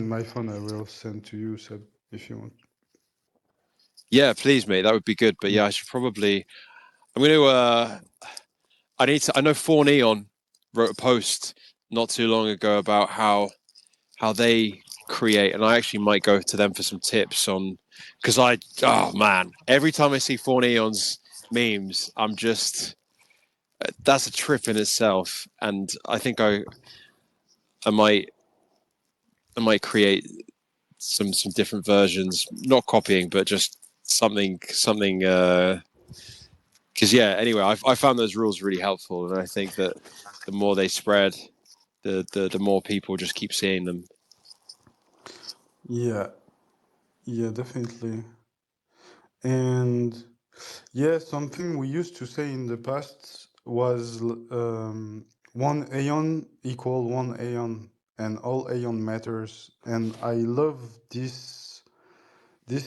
B: my phone. I will send to you, Seb, if you want.
C: Yeah, please, mate. That would be good. But yeah, I should probably I'm gonna I know 4 Neon wrote a post not too long ago about how they create, and I actually might go to them for some tips on, because oh man, every time I see 4 Neon's memes, I'm just that's a trip in itself, and I think I might create some different versions, not copying, but just something. Because anyway, I found those rules really helpful, and I think that the more they spread, the more people just keep seeing them.
B: Yeah. Yeah, definitely. And Yeah, something we used to say in the past was one aeon equal one aeon, and all aeon matters. And I love this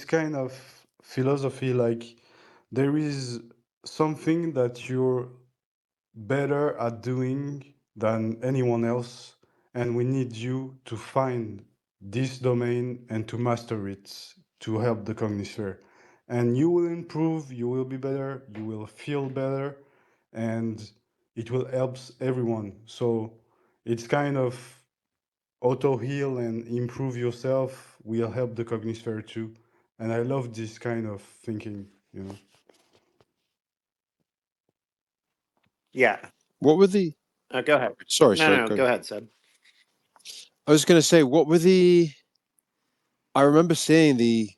B: kind of philosophy. Like there is something that you're better at doing than anyone else, and we need you to find this domain and to master it to help the cognisphere. And you will improve, you will be better, you will feel better, and it will help everyone. So it's kind of auto heal and improve yourself will help the cognisphere too. And I love this kind of thinking, you know.
G: Yeah.
C: What were the?
G: Go ahead.
C: Sorry,
G: No,
C: sorry.
G: no,
C: Go.
G: go ahead, Seb.
C: I was going to say, what were the? I remember seeing the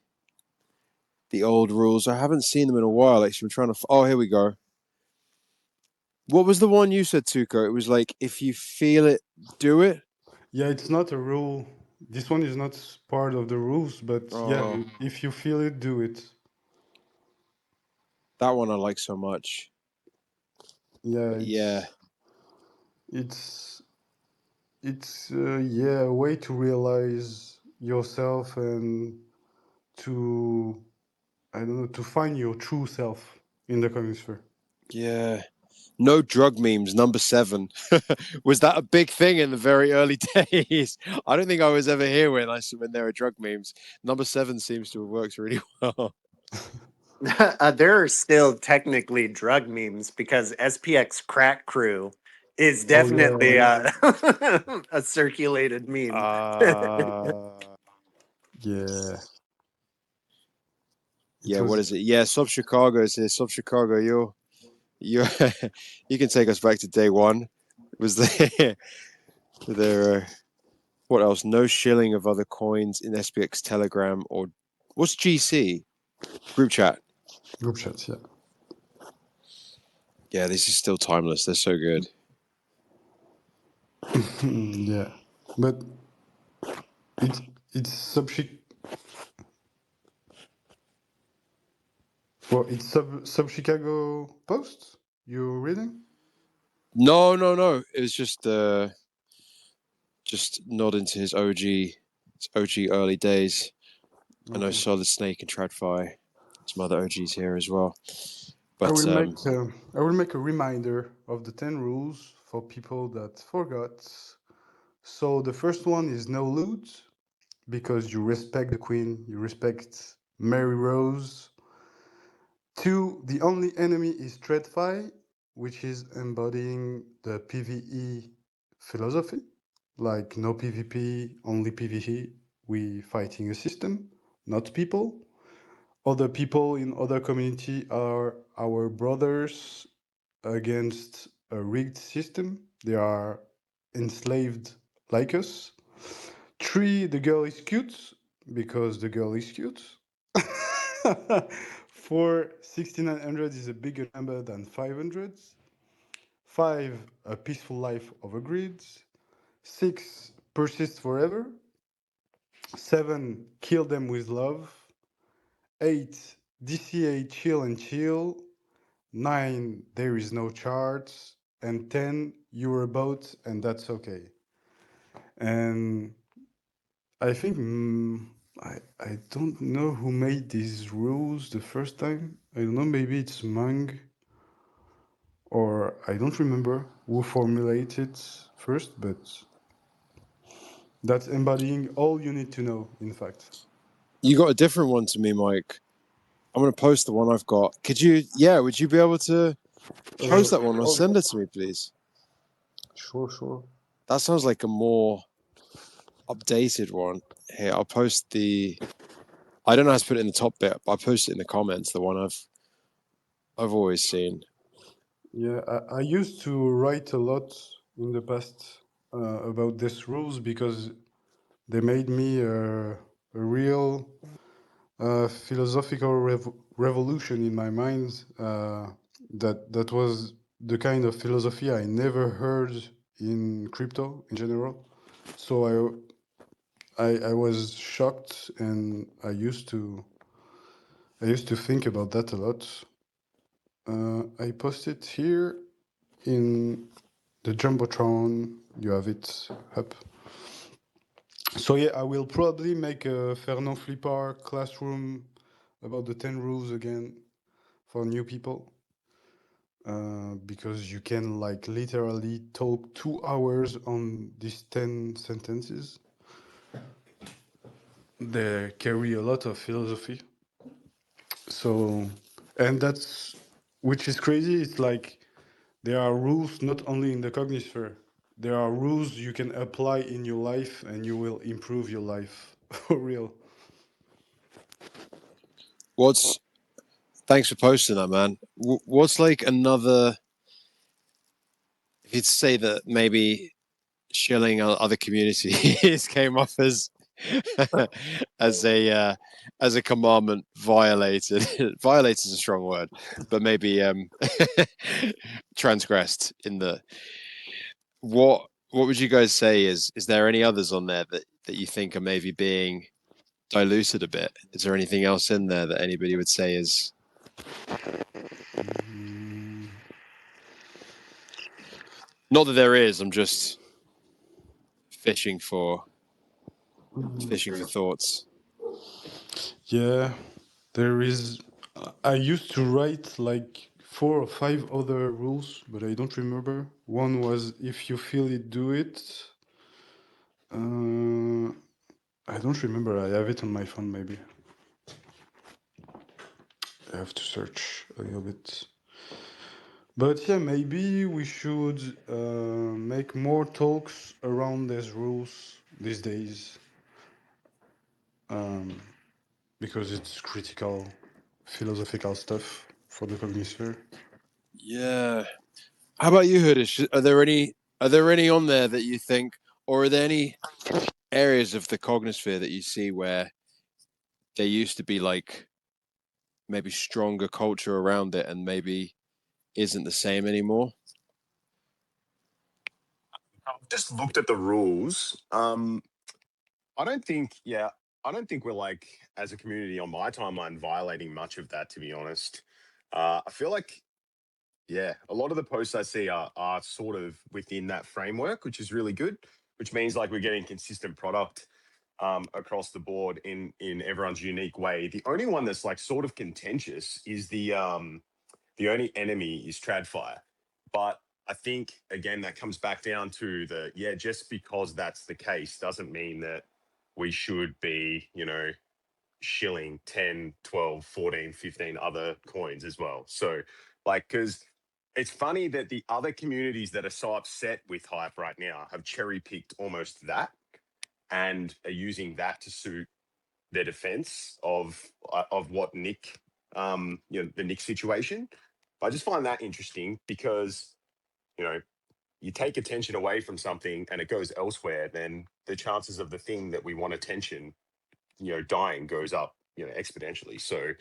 C: old rules. I haven't seen them in a while. Actually, I'm trying to. Oh, here we go. What was the one you said, Tuco? It was like if you feel it, do it.
B: Yeah, it's not a rule. This one is not part of the rules, but yeah,
C: Oh,
B: if you feel it, do it.
C: that one I like so much.
B: Yeah,
C: But yeah,
B: it's yeah, a way to realize yourself and to I don't know to find your true self in the cognisphere.
C: yeah. No drug memes. Number 7. Was that a big thing in the very early days? I don't think I was ever here when there were drug memes. Number 7 seems to have worked really well.
G: There are still technically drug memes because SPX Crack Crew is
B: Oh
G: definitely
B: yeah,
G: a circulated meme.
C: Uh
B: yeah. It
C: yeah. What
B: was
C: is it? Yeah, Sub Chicago is here. Sub Chicago, you you can take us back to day one. Was there? What else? No shilling of other coins in SPX Telegram or what's GC group chat?
B: group chats. Yeah,
C: Yeah, this is still timeless. They're so good.
B: yeah. But it's it's sub Chicago Post. You reading?
C: No, no, no. It was just nodding to his OG early days. I know
B: Okay.
C: Solid Snake and TradFi, some other OGs here as well.
B: I
C: But
B: will make I will make a reminder of the 10 rules for people that forgot. So the first one is no loot because you respect the queen, you respect Mary Rose. 2, the only enemy is TradFi, which is embodying the PvE philosophy, like no PvP, only PvE. We fighting a system, not people. Other people in other community are our brothers against a rigged system. They are enslaved like us. 3, the girl is cute because the girl is cute. 4, 6900 is a bigger number than 500. 5, a peaceful life over grids. 6, persist forever. 7, kill them with love. 8, DCA chill and chill. 9, there is no charts. And 10, you're a boat and that's okay. And I think I don't know who made these rules the first time. I don't know, maybe it's Mang or I don't remember who formulated first, but that's embodying all you need to know, in fact.
C: you got a different one to me, Mike. I'm gonna post the one I've got. Could you? Yeah, would you be able to post that one or
B: Oh,
C: send it to me, please?
B: sure, sure.
C: That sounds like a more updated one. Here, I'll post the. I don't know how to put it in the top bit, but I'll post it in the comments. The one I've always seen.
B: Yeah, I used to write a lot in the past about these rules because they made me a real philosophical revolution in my mind. That was the kind of philosophy I never heard in crypto in general. So I was shocked, and I used to think about that a lot. I post it here in the Jumbotron. You have it up. So yeah, I will probably make a Fernand Flippard classroom about the 10 rules again for new people. Because you can like literally talk 2 hours on these 10 sentences. They carry a lot of philosophy. So, and that's, which is crazy, it's like there are rules not only in the cognisphere, there are rules you can apply in your life and you will improve your life for real.
C: Thanks for posting that, man. What's like another, if you'd say that maybe shilling other communities came off as as a commandment violated. Violated is a strong word, but maybe transgressed in the what would you guys say is there any others on there that you think are maybe being diluted a bit? Is there anything else in there that anybody would say is not that there is, I'm just fishing for thoughts.
B: Yeah, there is. I used to write like 4 or 5 other rules, but I don't remember. One was if you feel it, do it. I don't remember. I have it on my phone, maybe. I have to search a little bit. But yeah, maybe we should make more talks around these rules these days. Because it's critical philosophical stuff for the cognisphere.
C: Yeah. How about you, Hoodish? Are there any on there that you think, or are there any areas of the cognisphere that you see where there used to be like maybe stronger culture around it and maybe isn't the same anymore?
F: I've just looked at the rules. I don't think, I don't think we're like, as a community on my timeline, violating much of that, to be honest. I feel like, yeah, a lot of the posts I see are sort of within that framework, which is really good, which means like we're getting consistent product across the board in everyone's unique way. The only one that's like sort of contentious is the only enemy is TradFire. But I think again that comes back down to just because that's the case doesn't mean that we should be, shilling 10, 12, 14, 15 other coins as well. So like, because it's funny that the other communities that are so upset with hype right now have cherry picked almost that and are using that to suit their defense of what Nick, the Nick situation. I just find that interesting because, you take attention away from something and it goes elsewhere, then the chances of the thing that we want attention, dying goes up, exponentially. So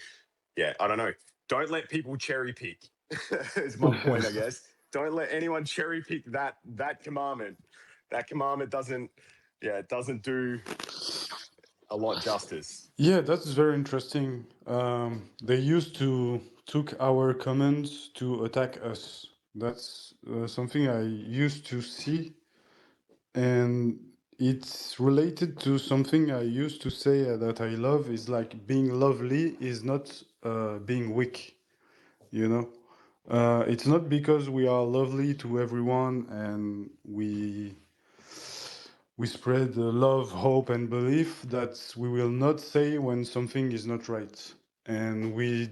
F: yeah, I don't know. Don't let people cherry pick. Is my point, I guess. Don't let anyone cherry pick that commandment. That commandment doesn't do a lot justice.
B: Yeah, that's very interesting. They used to took our commands to attack us. That's something I used to see, and it's related to something I used to say that I love is like being lovely is not being weak. You know, it's not because we are lovely to everyone and we spread love, hope, and belief that we will not say when something is not right. And we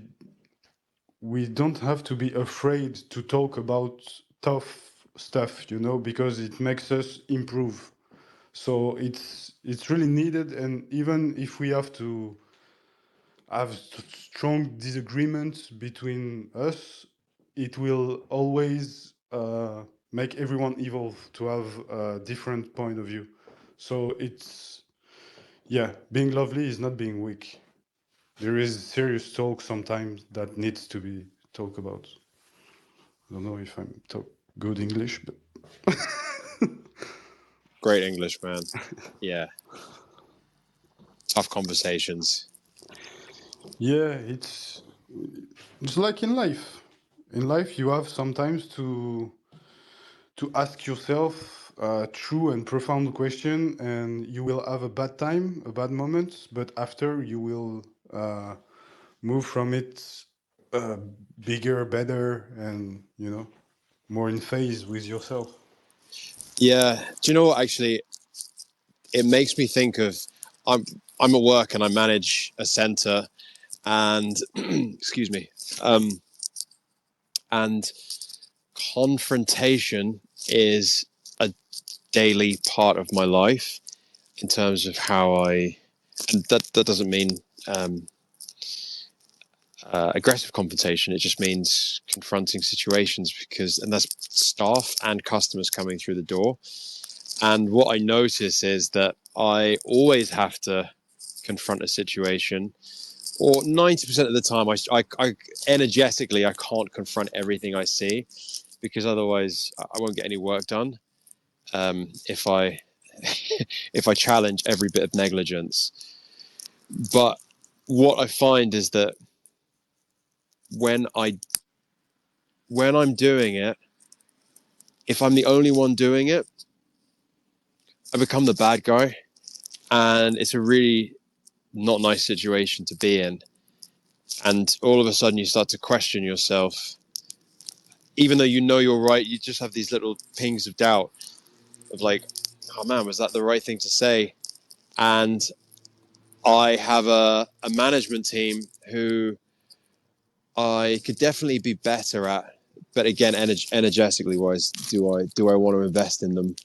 B: don't have to be afraid to talk about tough stuff, because it makes us improve. So it's really needed, and even if we have to have strong disagreements between us, it will always make everyone evolve to have a different point of view. So being lovely is not being weak. There is serious talk sometimes that needs to be talked about. I don't know if I'm talk good English, but
C: Great English, man. Yeah. Tough conversations.
B: yeah, it's like in life. in life you have sometimes to ask yourself a true and profound question, and you will have a bad time, a bad moment, but after you will move from it uh, bigger, better, and more in phase with yourself.
C: Yeah. Do you know what? Actually, it makes me think of I'm at work and I manage a center, and excuse me, and confrontation is a daily part of my life in terms of how I, and that doesn't mean um, aggressive confrontation. It just means confronting situations and that's staff and customers coming through the door. And what I notice is that I always have to confront a situation, or 90% of the time, I energetically, I can't confront everything I see, because otherwise I won't get any work done. If I if I challenge every bit of negligence. But what I find is that when I'm doing it, if I'm the only one doing it, I become the bad guy, and it's a really not nice situation to be in. And all of a sudden, you start to question yourself, even though you know you're right. You just have these little pings of doubt of like, oh man, was that the right thing to say? And I have a management team who I could definitely be better at, but again, energetically wise, do I want to invest in them?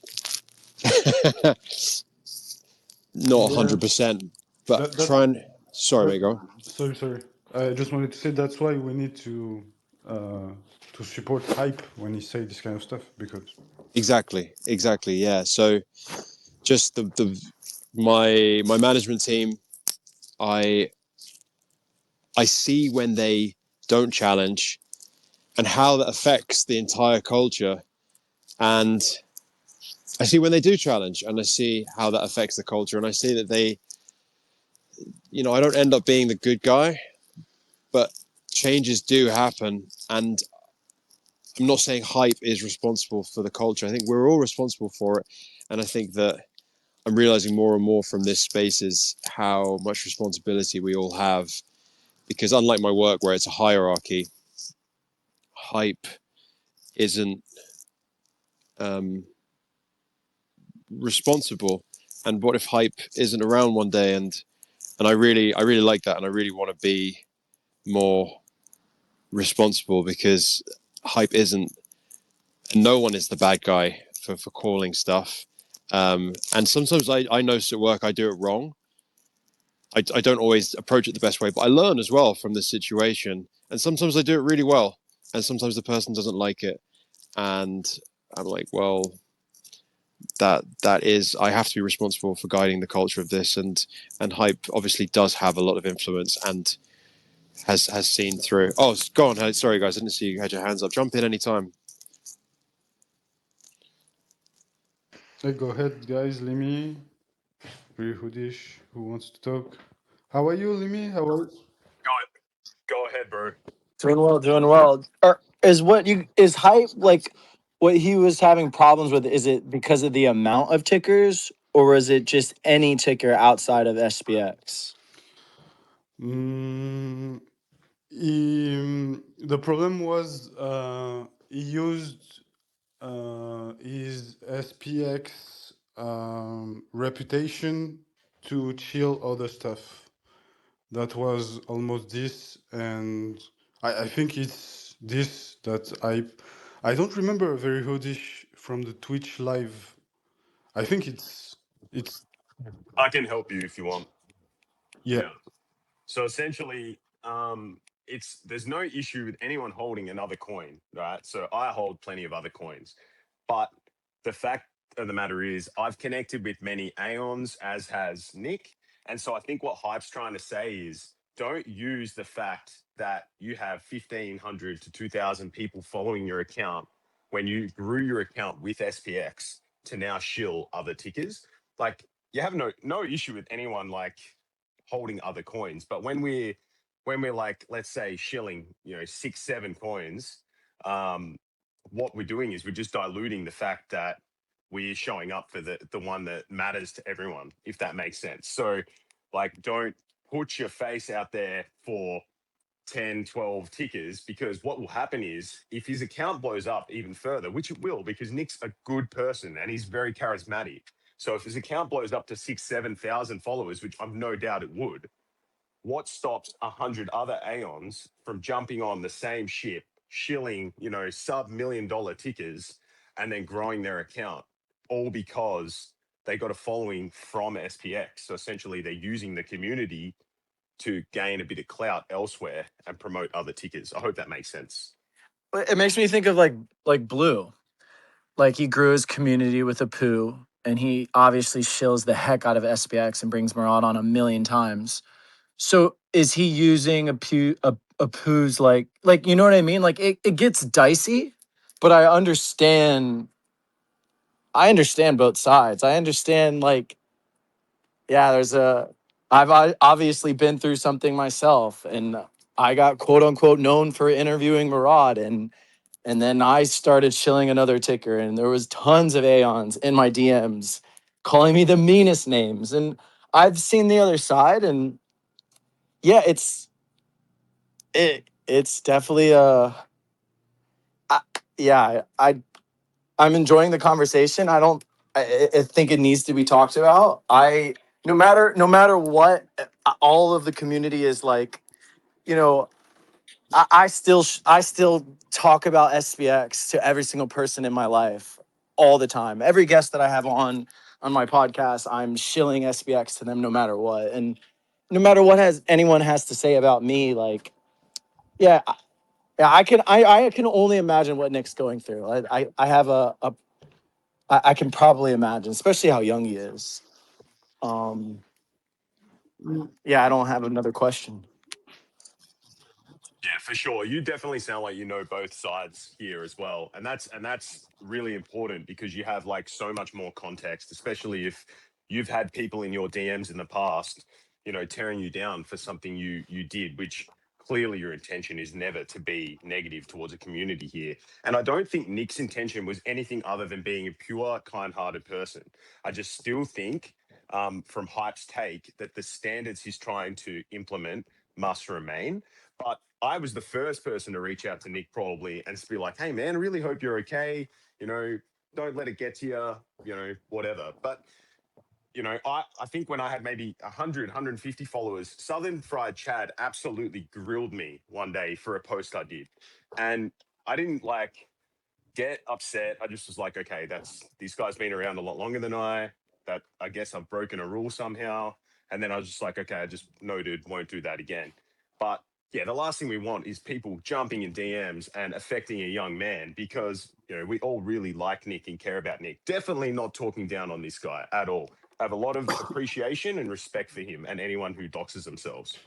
C: Not
B: Yeah,
C: 100%, but
B: that's
C: Sorry,
B: that.
C: mate, go on.
B: Sorry. I just wanted to say that's why we need to support hype when he say this kind of stuff, because
C: Exactly, yeah. So just my management team, I see when they don't challenge and how that affects the entire culture, and I see when they do challenge and I see how that affects the culture, and I see that they, I don't end up being the good guy, but changes do happen. And I'm not saying hype is responsible for the culture. I think we're all responsible for it. And I think that I'm realizing more and more from this space is how much responsibility we all have. Because unlike my work where it's a hierarchy, hype isn't um, responsible. And what if hype isn't around one day? And I really like that, and I really want to be more responsible, because hype isn't, and no one is the bad guy for calling stuff. And sometimes I notice at work I do it wrong. I don't always approach it the best way, but I learn as well from the situation. And sometimes I do it really well, and sometimes the person doesn't like it, and I'm like, well, that is, I have to be responsible for guiding the culture of this, and hype obviously does have a lot of influence and has seen through. Oh, go on. Sorry, guys, I didn't see you had your hands up. Jump in anytime.
B: hey, go ahead, guys. Limi, very hoodish. Who wants to talk? How are you, Limi? How are
F: Go ahead, bro.
A: Doing well, doing well. Is hype like what he was having problems with? Is it because of the amount of tickers, or is it just any ticker outside of SPX?
B: mm, the problem was he used his SPX reputation to chill other stuff. That was almost this, and I think it's this that I don't remember a very hoodish from the Twitch live. I think it's
F: I can help you if you want.
B: yeah.
F: Yeah. So essentially, there's no issue with anyone holding another coin, right? So I hold plenty of other coins, but the fact of the matter is, I've connected with many Aeons, as has Nick, and so I think what Hype's trying to say is, don't use the fact that you have 1,500 to 2,000 people following your account when you grew your account with SPX to now shill other tickers. Like, you have no issue with anyone like holding other coins. But when we're like, let's say, shilling, 6, 7 coins, what we're doing is we're just diluting the fact that we're showing up for the one that matters to everyone, if that makes sense. So, like, don't put your face out there for 10, 12 tickers, because what will happen is if his account blows up even further, which it will, because Nick's a good person and he's very charismatic. So if his account blows up to 6,000, 7,000 followers, which I've no doubt it would, what stops 100 other Aeons from jumping on the same ship, shilling, sub-$1 million tickers and then growing their account, all because they got a following from SPX. So essentially they're using the community to gain a bit of clout elsewhere and promote other tickers. I hope that makes sense.
H: It makes me think of like Blue. Like he grew his community with a poo, and he obviously shills the heck out of SPX and brings Murad on a million times. So is he using a poo's like you know what I mean? Like it gets dicey, but I understand both sides. I understand like, yeah, I've obviously been through something myself, and I got quote unquote known for interviewing Murad, and then I started shilling another ticker, and there was tons of Aeons in my DMs calling me the meanest names. And I've seen the other side, and yeah, it's definitely yeah, I'm enjoying the conversation. I think it needs to be talked about. No matter what, all of the community is like, you know, I still talk about SPX to every single person in my life all the time. Every guest that I have on my podcast, I'm shilling SPX to them no matter what. And no matter what anyone has to say about me, like, yeah, yeah, I can only imagine what Nick's going through. I have I can probably imagine, especially how young he is. Um, yeah, I don't have another question.
F: Yeah, for sure. You definitely sound like you know both sides here as well. And that's really important because you have like so much more context, especially if you've had people in your DMs in the past, tearing you down for something you did, which clearly your intention is never to be negative towards a community here. And I don't think Nick's intention was anything other than being a pure, kind-hearted person. I just still think, from Hype's take, that the standards he's trying to implement must remain. But I was the first person to reach out to Nick probably and just be like, hey, man, I really hope you're okay. Don't let it get to you, whatever. But, I think when I had maybe 100, 150 followers, Southern Fried Chad absolutely grilled me one day for a post I did. And I didn't get upset. I just was like, okay, this guy's been around a lot longer than that I guess I've broken a rule somehow. And then I was just like, okay, I just noted, won't do that again. But yeah, the last thing we want is people jumping in DMs and affecting a young man because, we all really like Nick and care about Nick. Definitely not talking down on this guy at all. I have a lot of appreciation and respect for him and anyone who doxes themselves.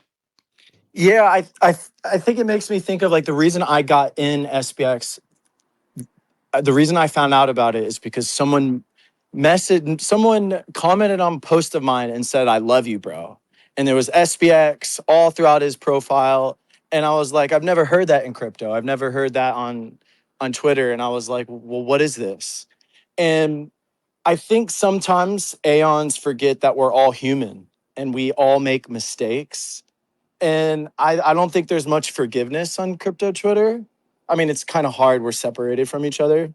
H: Yeah, I think it makes me think of like the reason I got in SPX. The reason I found out about it is because someone commented on a post of mine and said, "I love you, bro." And there was SPX all throughout his profile, and I was like, "I've never heard that in crypto. I've never heard that on Twitter." And I was like, "Well, what is this?" And I think sometimes Aeons forget that we're all human and we all make mistakes. And I don't think there's much forgiveness on crypto Twitter. I mean, it's kind of hard. We're separated from each other,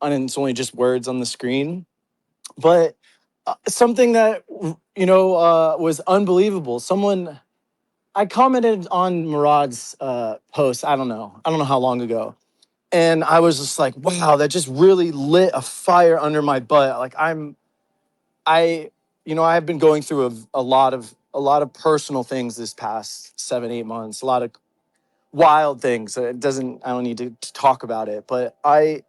H: and it's only just words on the screen. But something that was unbelievable. I commented on Murad's post. I don't know how long ago, and I was just like, wow, that just really lit a fire under my butt. Like I have been going through a lot of personal things this past 7-8 months, a lot of wild things. I don't need to talk about it, but I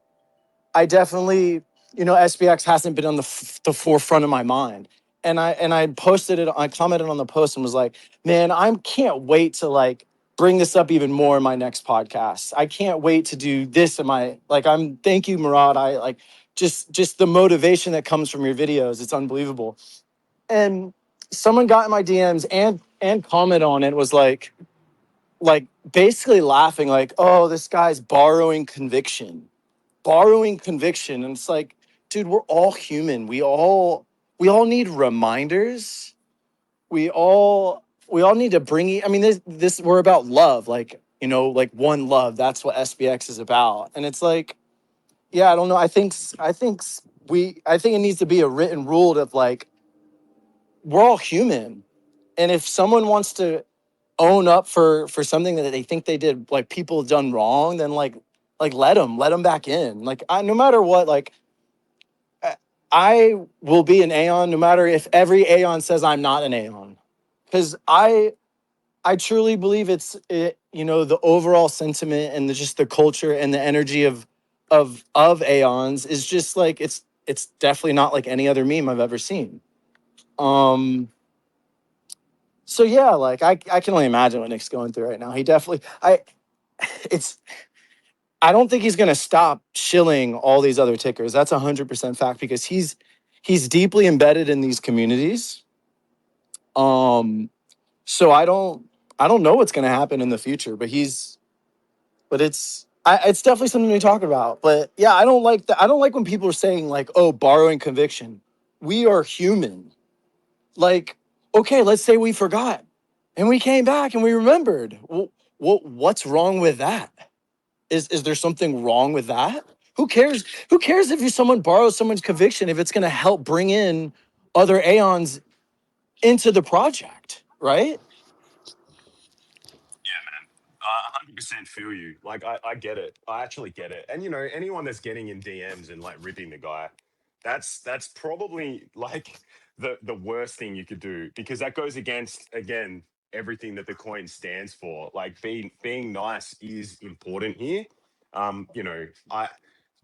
H: definitely, SPX hasn't been on the forefront of my mind. And I posted it, I commented on the post and was like, man, I can't wait to like bring this up even more in my next podcast. I can't wait to do this in my thank you, Murad. I like just the motivation that comes from your videos. It's unbelievable. And someone got in my DMs and comment on it was like basically laughing like, oh, this guy's borrowing conviction. Borrowing conviction. And it's like, dude, we're all human. We all need reminders. We all need to I mean, this we're about love, like, like one love. That's what SPX is about. And it's like, yeah, I don't know. I think it needs to be a written rule of like, we're all human. And if someone wants to own up for something that they think they did, like people have done wrong, then like let them back in. Like, no matter what, like I will be an Aeon no matter if every Aeon says I'm not an Aeon, because I truly believe the overall sentiment and just the culture and the energy of Aeons is just like, it's definitely not like any other meme I've ever seen. So yeah, like I can only imagine what Nick's going through right now. He definitely it's I don't think he's gonna stop shilling all these other tickers. That's 100% fact, because he's deeply embedded in these communities. So I don't know what's gonna happen in the future, but it's definitely something to talk about. But yeah, I don't like that. I don't like when people are saying like, oh, borrowing conviction. We are human. Like, okay, let's say we forgot and we came back and we remembered. What's wrong with that? Is there something wrong with that? Who cares? Who cares if someone borrows someone's conviction if it's going to help bring in other Aeons into the project, right?
F: 100% feel you. Like, I get it. I actually get it. And anyone that's getting in DMs and like ripping the guy, that's probably like the worst thing you could do, because that goes against, again, everything that the coin stands for. Like, being nice is important here. I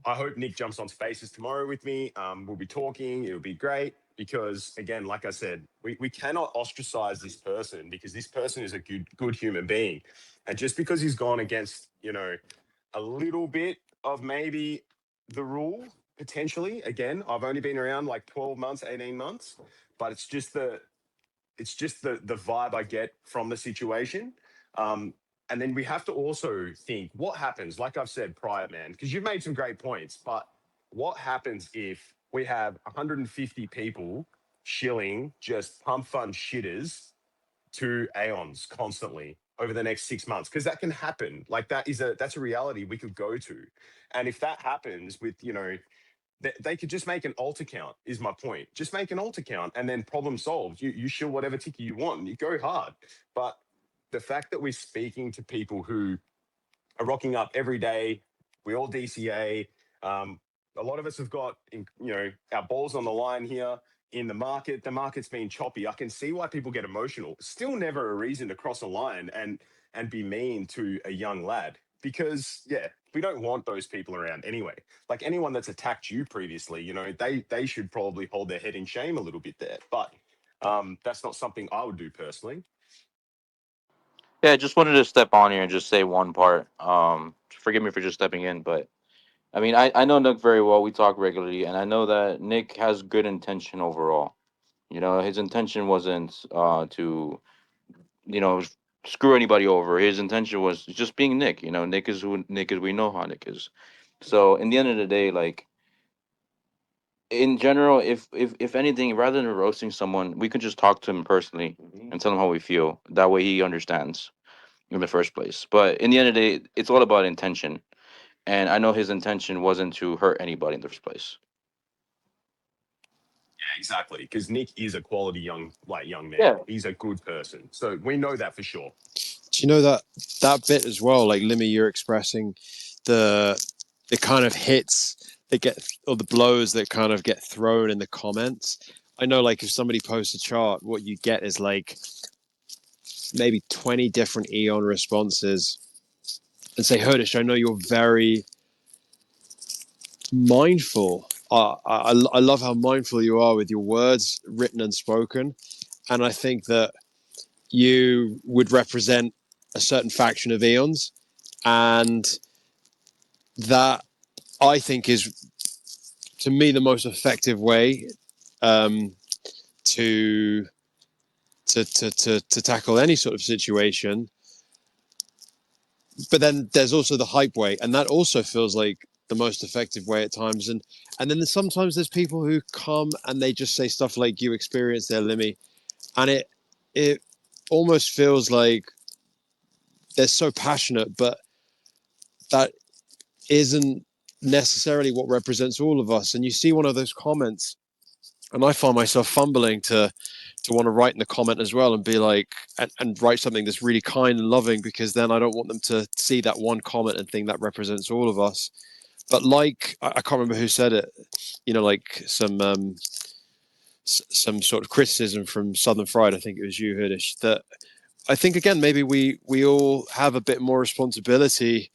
F: hope Nick jumps on Spaces tomorrow with me. We'll be talking. It'll be great because, again, like I said, we cannot ostracize this person, because this person is a good human being. And just because he's gone against, a little bit of maybe the rule, potentially, again, I've only been around like 12 months, 18 months, but it's just the vibe I get from the situation. Um, and then we have to also think what happens, like I've said prior, man, because you've made some great points, but what happens if we have 150 people shilling just pump fund shitters to Aeons constantly over the next 6 months? Because that can happen. Like, that's a reality we could go to. And if that happens with, they could just make an alt account, is my point. Just make an alt account and then problem solved. You shill whatever ticker you want and you go hard. But the fact that we're speaking to people who are rocking up every day, we all DCA. A lot of us have got, our balls on the line here in the market. The market's been choppy. I can see why people get emotional. Still never a reason to cross a line and be mean to a young lad, because yeah, we don't want those people around anyway. Like, anyone that's attacked you previously, they should probably hold their head in shame a little bit there. But that's not something I would do personally.
I: Yeah, I just wanted to step on here and just say one part. Forgive me for just stepping in, but I mean, I know Nick very well. We talk regularly, and I know that Nick has good intention overall. His intention wasn't to, you know, screw anybody over. His intention was just being Nick. Nick is who Nick is. We know how Nick is. So in the end of the day, like in general, if anything, rather than roasting someone, we could just talk to him personally and tell him how we feel. That way, he understands in the first place. But in the end of the day, it's all about intention. And I know his intention wasn't to hurt anybody in the first place.
F: Yeah, exactly. Because Nick is a quality young man.
I: Yeah.
F: He's a good person. So we know that for sure.
C: Do you know that bit as well? Like, Limmy, you're expressing the kind of hits that get, or the blows that kind of get thrown in the comments. I know, like, if somebody posts a chart, what you get is like maybe 20 different Eon responses, and say, Herdish, I know you're very mindful. I love how mindful you are with your words, written and spoken. And I think that you would represent a certain faction of Eons. And that, I think, is, to me, the most effective way to tackle any sort of situation. but then there's also the hype way, and that also feels like the most effective way at times. And then sometimes there's people who come and they just say stuff like you experience their Limmy, and it almost feels like they're so passionate, but that isn't necessarily what represents all of us. And you see one of those comments, and I find myself fumbling to want to write in the comment as well and be like, and write something that's really kind and loving, because then I don't want them to see that one comment and think that represents all of us. But like, I can't remember who said it, you know, like some sort of criticism from Southern Fried, I think it was you, Hurdish, that I think, again, maybe we all have a bit more responsibility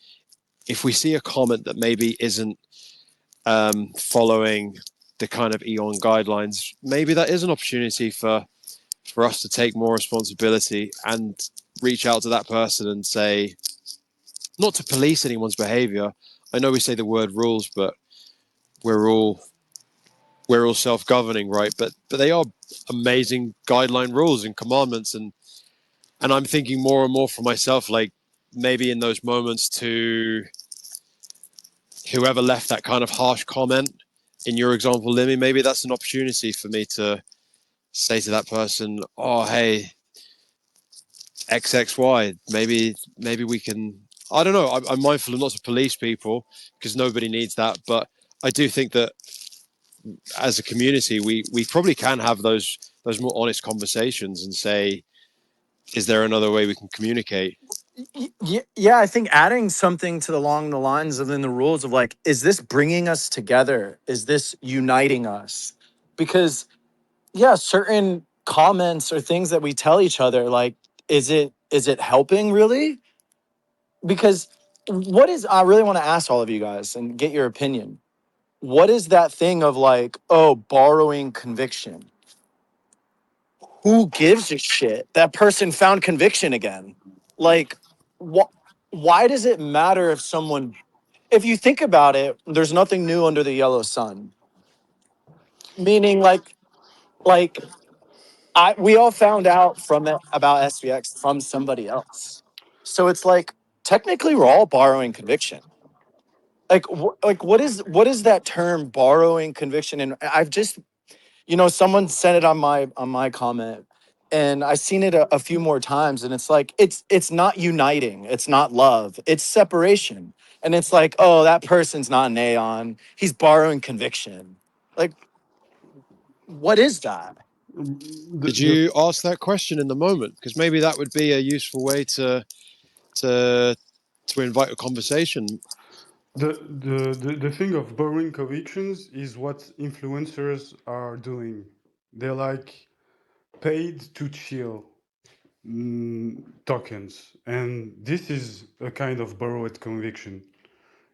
C: if we see a comment that maybe isn't following the kind of Eon guidelines. Maybe that is an opportunity for us to take more responsibility and reach out to that person and say, not to police anyone's behavior. I know we say the word rules, but we're all self-governing, right? But they are amazing guideline rules and commandments, and I'm thinking more and more for myself, like maybe in those moments, to whoever left that kind of harsh comment in your example, Limmy, maybe that's an opportunity for me to say to that person, oh, hey, XXY, maybe we can, I don't know, I'm mindful of not to police people because nobody needs that, but I do think that as a community, we probably can have those more honest conversations and say, is there another way we can communicate?
H: Yeah, I think adding something to along the lines of in the rules of like, is this bringing us together? Is this uniting us? Because yeah, certain comments or things that we tell each other, like, is it helping really? Because what is, I really want to ask all of you guys and get your opinion. What is that thing of like, oh, borrowing conviction? Who gives a shit? That person found conviction again. Like, what? Why does it matter if someone? If you think about it, there's nothing new under the yellow sun. Meaning, like we all found out from it about SPX from somebody else. So it's like technically we're all borrowing conviction. Like, like what is that term borrowing conviction? And I've just, someone sent it on my comment, and I've seen it a few more times, and it's like it's not uniting, it's not love, it's separation. And it's like, oh, that person's not an Aeon, he's borrowing conviction. Like, what is that?
C: Did
B: The,
C: you ask that question in the moment? Because maybe that would be a useful way to invite a conversation.
B: the thing of borrowing convictions is what influencers are doing. They're like paid to chill tokens, and this is a kind of borrowed conviction.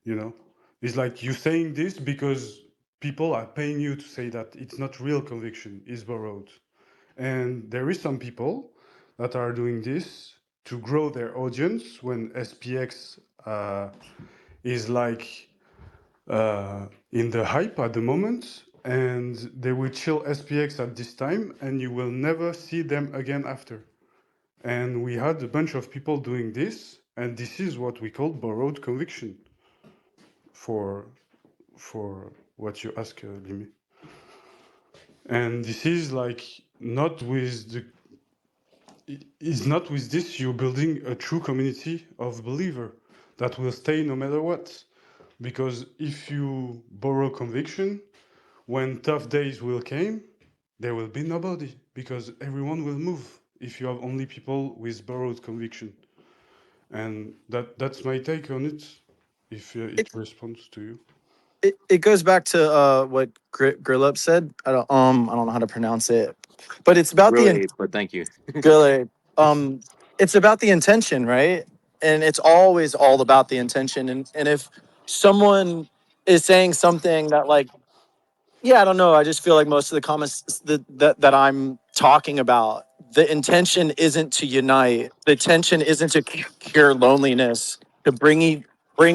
B: You know, it's like you saying this because people are paying you to say that. It's not real conviction, it's borrowed. And there is some people that are doing this to grow their audience when SPX is like in the hype at the moment, and they will chill SPX at this time, and you will never see them again after. And we had a bunch of people doing this, and this is what we call borrowed conviction for what you ask, Limi. And this is like not with the is not with this you're building a true community of believer that will stay no matter what. Because if you borrow conviction, when tough days will came, there will be nobody because everyone will move if you have only people with borrowed conviction. And that's my take on it. If it responds to you.
H: It goes back to what Grillup said. I don't know how to pronounce it, but it's about
I: Really, but thank you.
H: Grillup. It's about the intention, right? And it's always all about the intention. And if someone is saying something that, like, yeah, I don't know, I just feel like most of the comments that I'm talking about, the intention isn't to unite. The intention isn't to cure loneliness, to bring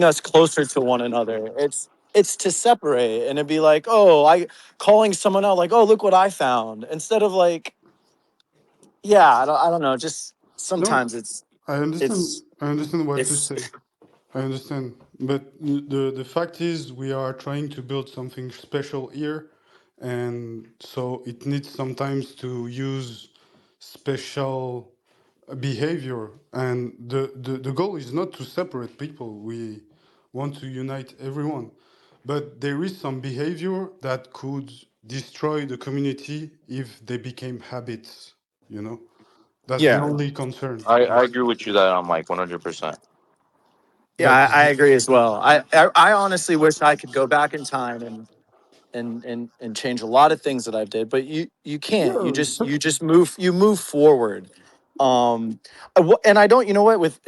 H: us closer to one another. It's to separate, and it'd be like, oh, I calling someone out like, oh, look what I found, instead of like, yeah, I don't know, just
B: No,
H: sometimes
B: I understand.
H: it's
B: I understand what you
H: it's
B: say. I understand, but the fact is we are trying to build something special here, and so it needs sometimes to use special behavior. And the goal is not to separate people. We want to unite everyone, but there is some behavior that could destroy the community if they became habits. You know, that's the
H: Yeah.
B: only concern.
I: I agree with you that I'm like 100%.
H: Yeah,
B: That's
H: I agree as well. I honestly wish I could go back in time and change a lot of things that I did, but you can't.
B: yeah.
H: You just move forward. And I don't. You know what? With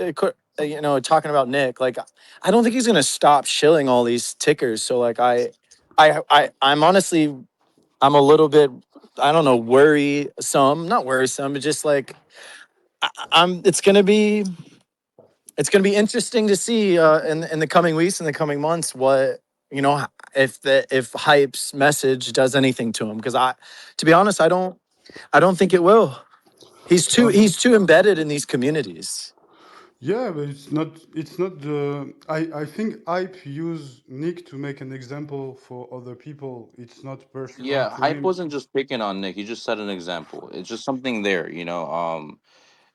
H: talking about Nick, like I don't think he's gonna stop shilling all these tickers. So like I'm honestly I'm a little bit, I don't know, not worrisome, but just like I'm. It's gonna be interesting to see in the coming weeks and the coming months what if Hype's message does anything to him, because to be honest, I don't think it will.
B: Um,
H: He's too embedded in these communities.
B: Yeah, but it's not the I think Hype use Nick to make an example for other people. It's not personal
I: Yeah,
B: to
I: Hype
B: him.
I: wasn't just picking on Nick. He just set an example. It's just something there, you know.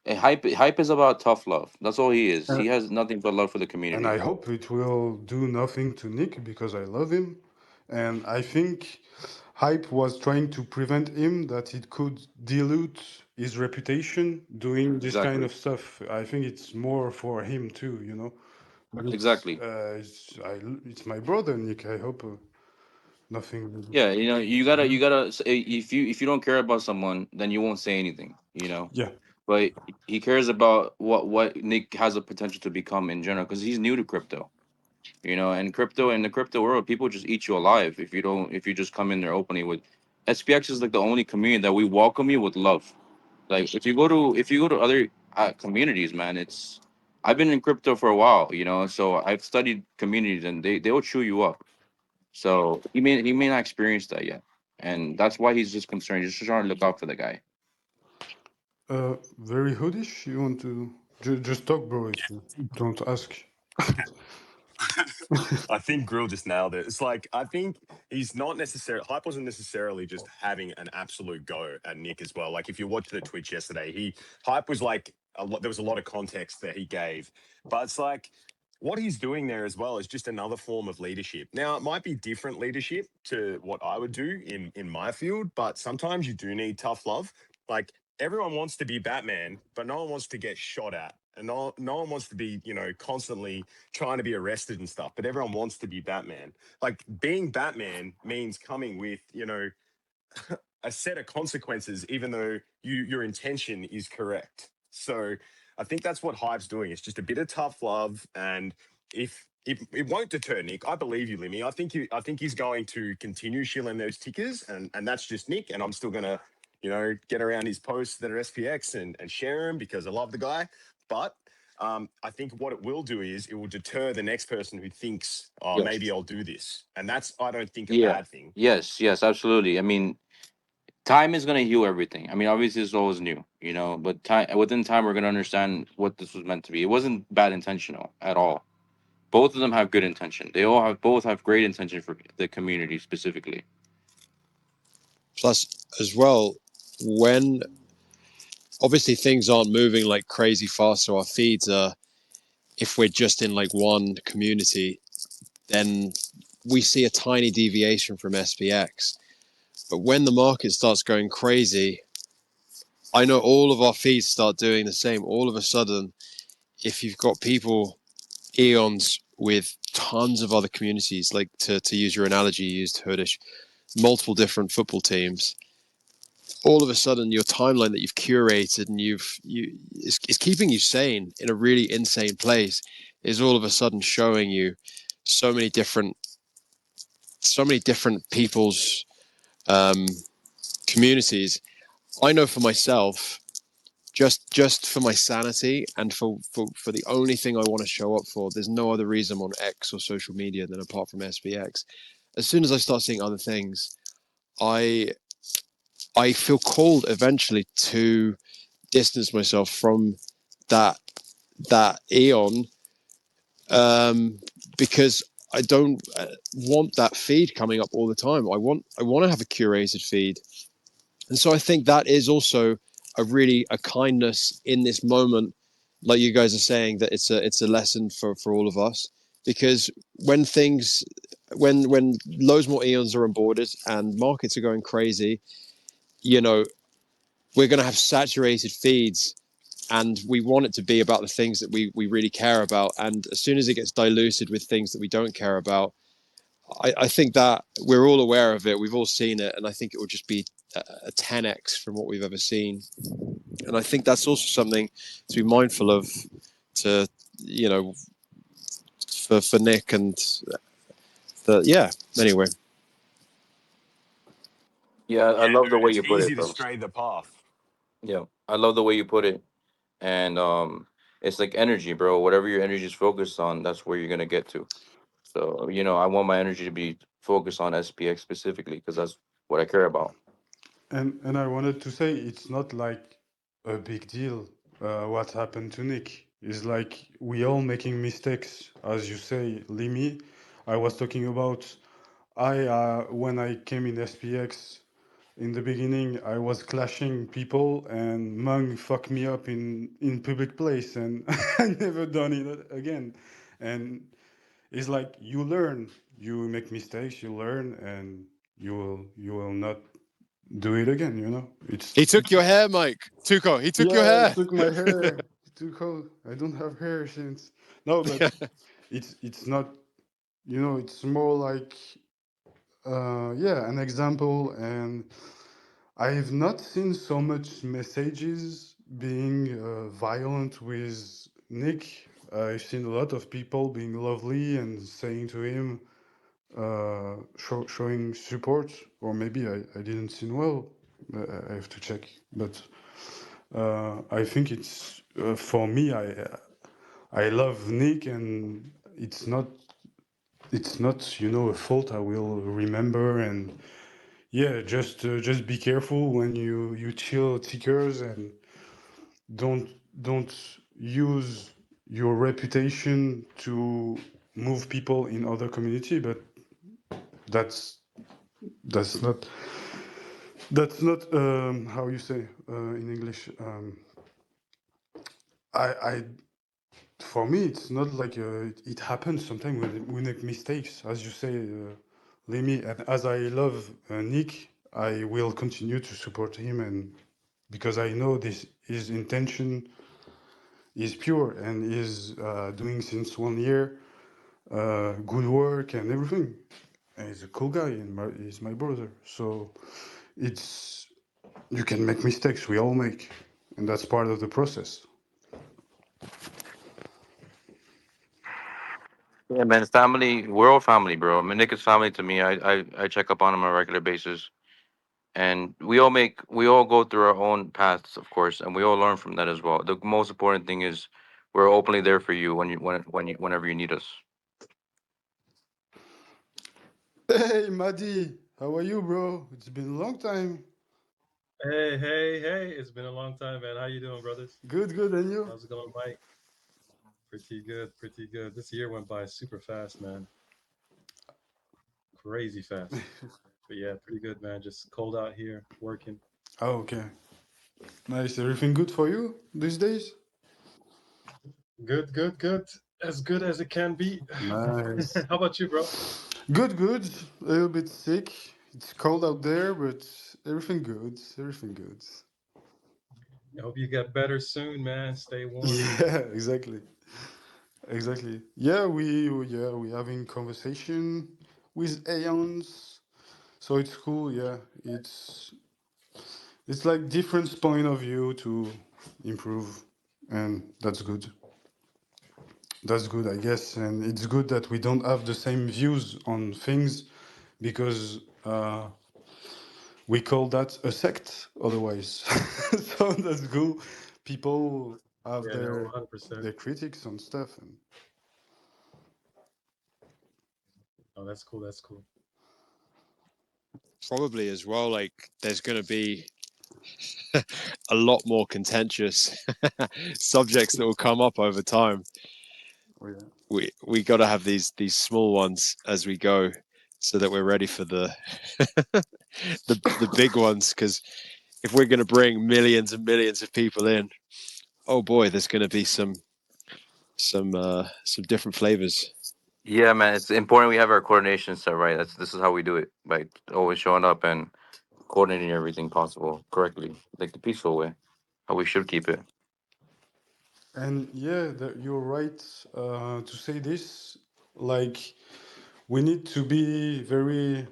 I: Hype is about tough love. That's all he is.
B: Uh,
I: He has nothing but love for the
B: and I
I: community.
B: hope it will do nothing to Nick because I love him. And I think Hype was trying to prevent him that it could dilute his reputation doing this kind
I: Exactly.
B: of stuff. I think it's more for him too, you know. But
I: Exactly.
B: it's my brother Nick. I hope nothing.
I: Yeah, you know, you gotta if you don't care about someone, then you won't say anything, you know.
B: Yeah.
I: But he cares about what Nick has a potential to become in general because he's new to crypto, you know. And crypto in the crypto world, people just eat you alive if you just come in there openly with. SPX is like the only community that we welcome you with love. Like if you go to other communities, man, it's I've been in crypto for a while, you know, so I've studied communities and they will chew you up. So he may not experience that yet, and that's why he's just concerned. He's just trying to look out for the guy.
B: Very hoodish. You want to just talk, bro? If you don't ask.
F: I think Grill just nailed it. It's like I think he's not necessarily Hype wasn't necessarily just having an absolute go at Nick as well. Like if you watched the Twitch yesterday, Hype was like a lot. There was a lot of context that he gave, but it's like what he's doing there as well is just another form of leadership. Now it might be different leadership to what I would do in my field, but sometimes you do need tough love. Like everyone wants to be Batman, but no one wants to get shot at. And no one wants to be, constantly trying to be arrested and stuff, but everyone wants to be Batman. Like being Batman means coming with, a set of consequences, even though your intention is correct. So I think that's what Hype's doing. It's just a bit of tough love, and if it won't deter Nick, I believe you, Limmy. I think he's going to continue shilling those tickers, and that's just Nick. And I'm still gonna, get around his posts that are SPX and share them because I love the guy. But I think what it will do is it will deter the next person who thinks, oh,
I: Yes.
F: maybe I'll do this, and that's I don't think a
I: Yeah.
F: bad thing.
I: Yes. Yes. Absolutely. I mean, time is gonna heal everything. I mean, obviously, it's always new, you know, but within time, we're gonna understand what this was meant to be. It wasn't bad intentional at all. Both of them have good intention. They both have great intention for the community specifically.
C: Plus, as well, when obviously things aren't moving like crazy fast, so our feeds are, if we're just in like one community, then we see a tiny deviation from SPX. But when the market starts going crazy, I know all of our feeds start doing the same. All of a sudden, if you've got people, eons with tons of other communities, like to use your analogy you used, Hoodish, multiple different football teams, all of a sudden your timeline that you've curated and is keeping you sane in a really insane place is all of a sudden showing you so many different people's um, communities. I know for myself, just for my sanity and for the only thing I want to show up for, there's no other reason on X or social media than apart from SPX. As soon as I start seeing other things, I feel called eventually to distance myself from that eon because I don't want that feed coming up all the time. I want to have a curated feed, and so I think that is also a kindness in this moment, like you guys are saying, that it's a lesson for all of us, because when loads more eons are onboarded and markets are going crazy, you know, we're going to have saturated feeds, and we want it to be about the things that we really care about. And as soon as it gets diluted with things that we don't care about, I think that we're all aware of it. We've all seen it, and I think it will just be a 10x from what we've ever seen. And I think that's also something to be mindful of, to, you know, for Nick and yeah. Anyway,
I: Yeah, I
F: Yeah,
I: love the
F: dude,
I: way
F: it's
I: you put
F: easy
I: it,
F: to
I: bro.
F: stray the path.
I: Yeah, I love the way you put it, and it's like energy, bro. Whatever your energy is focused on, that's where you're gonna get to. So, you know, I want my energy to be focused on SPX specifically because that's what I care about.
B: And I wanted to say it's not like a big deal what happened to Nick. It's like we all making mistakes, as you say, Limi. I was talking about I when I came in SPX in the beginning, I was clashing people, and Mung fucked me up in public place, and I never done it again. And it's like you learn, you make mistakes, you learn, and you will not do it again. You know,
C: he took your hair, Mike. Tuco, he took your
B: yeah, he
C: hair.
B: took my hair. It took out. I don't have hair since. No, but it's not. You know, it's more like yeah, an example. And I've not seen so much messages being violent with Nick. I've seen a lot of people being lovely and saying to him, showing support, or maybe I didn't see well. I have to check, but I think it's for me. I love Nick, and it's not a fault I will remember. And yeah, just be careful when you chill tickers, and don't use your reputation to move people in other community. But that's that's not how you say in English. I For me, it's not like it happens sometimes we make mistakes, as you say, Lemmy. And as I love Nick, I will continue to support him, and because I know this his intention is pure and is doing since 1 year good work and everything. And he's a cool guy, and he's my brother. So it's you can make mistakes. We all make, and that's part of the process.
I: Yeah, man, family. We're all family, bro. I mean, Nick is family to me. I check up on him on a regular basis, and we all go through our own paths, of course, and we all learn from that as well. The most important thing is we're openly there for you whenever you need us.
B: Hey, Maddie, how are you, bro? It's been a long time.
J: Hey, hey, hey. It's been a long time, man. How you doing, brothers?
B: Good, good, and you?
J: How's it going, Mike? Pretty good, pretty good. This year went by super fast, man. Crazy fast. But yeah, pretty good, man. Just cold out here, working.
B: Oh, okay. Nice. Everything good for you these days?
J: Good, good, good. As good as it can be.
B: Nice.
J: How about you, bro?
B: Good, good. A little bit sick. It's cold out there, but everything good. Everything good.
J: I hope you get better soon, man. Stay warm.
B: Yeah, exactly. Exactly. Yeah, we having conversation with Aeons. So it's cool, yeah. It's like different point of view to improve, and that's good. That's good, I guess, and it's good that we don't have the same views on things, because we call that a sect otherwise. So that's cool. People have
J: Yeah, no,
B: their
J: 100%.
B: critics on stuff, and
J: Oh, that's cool. That's cool.
C: Probably as well, like there's going to be a lot more contentious subjects that will come up over time.
B: oh yeah.
C: we got to have these small ones as we go, so that we're ready for the the big ones. Because if we're going to bring millions and millions of people in, oh boy, there's going to be some different flavors.
I: Yeah, man, it's important we have our coordination set right. This is how we do it by always showing up and coordinating everything possible correctly, like the peaceful way, how we should keep it.
B: And yeah, you're right to say this. Like, we need to be very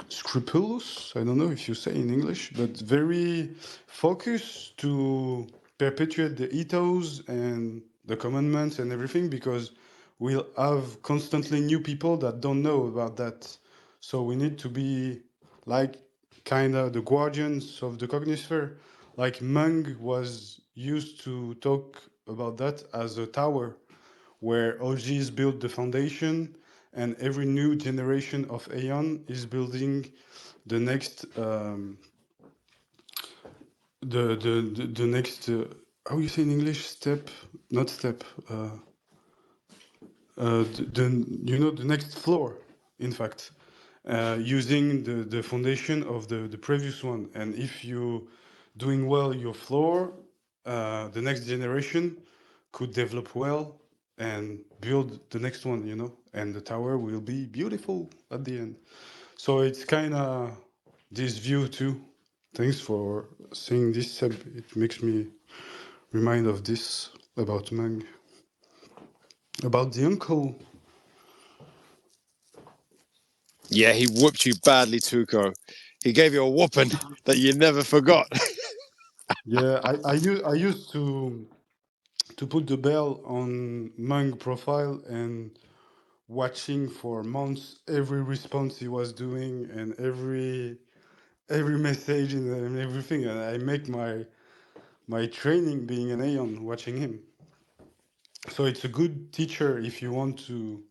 B: scrupulous. I don't know if you say in English, but very focused to perpetuate the ethos and the commandments and everything, because we'll have constantly new people that don't know about that. So we need to be like kind of the guardians of the cognisphere. Like Meng was used to talk about that as a tower where OGs built the foundation, and every new generation of Aeon is building the next the next how you say in English, step, not step, the next floor, in fact, using the foundation of the previous one. And if you doing well your floor, the next generation could develop well and build the next one, and the tower will be beautiful at the end. So it's kind of this view too. Thanks for saying this, Seb. It makes me remind of this about Mang, about the uncle.
C: Yeah, he whooped you badly, Tuco. He gave you a whooping that you never forgot.
B: Yeah, I used to put the bell on Mang profile and watching for months every response he was doing and every message and everything, and I make my training being an Aeon watching him. So it's a good teacher if you want to,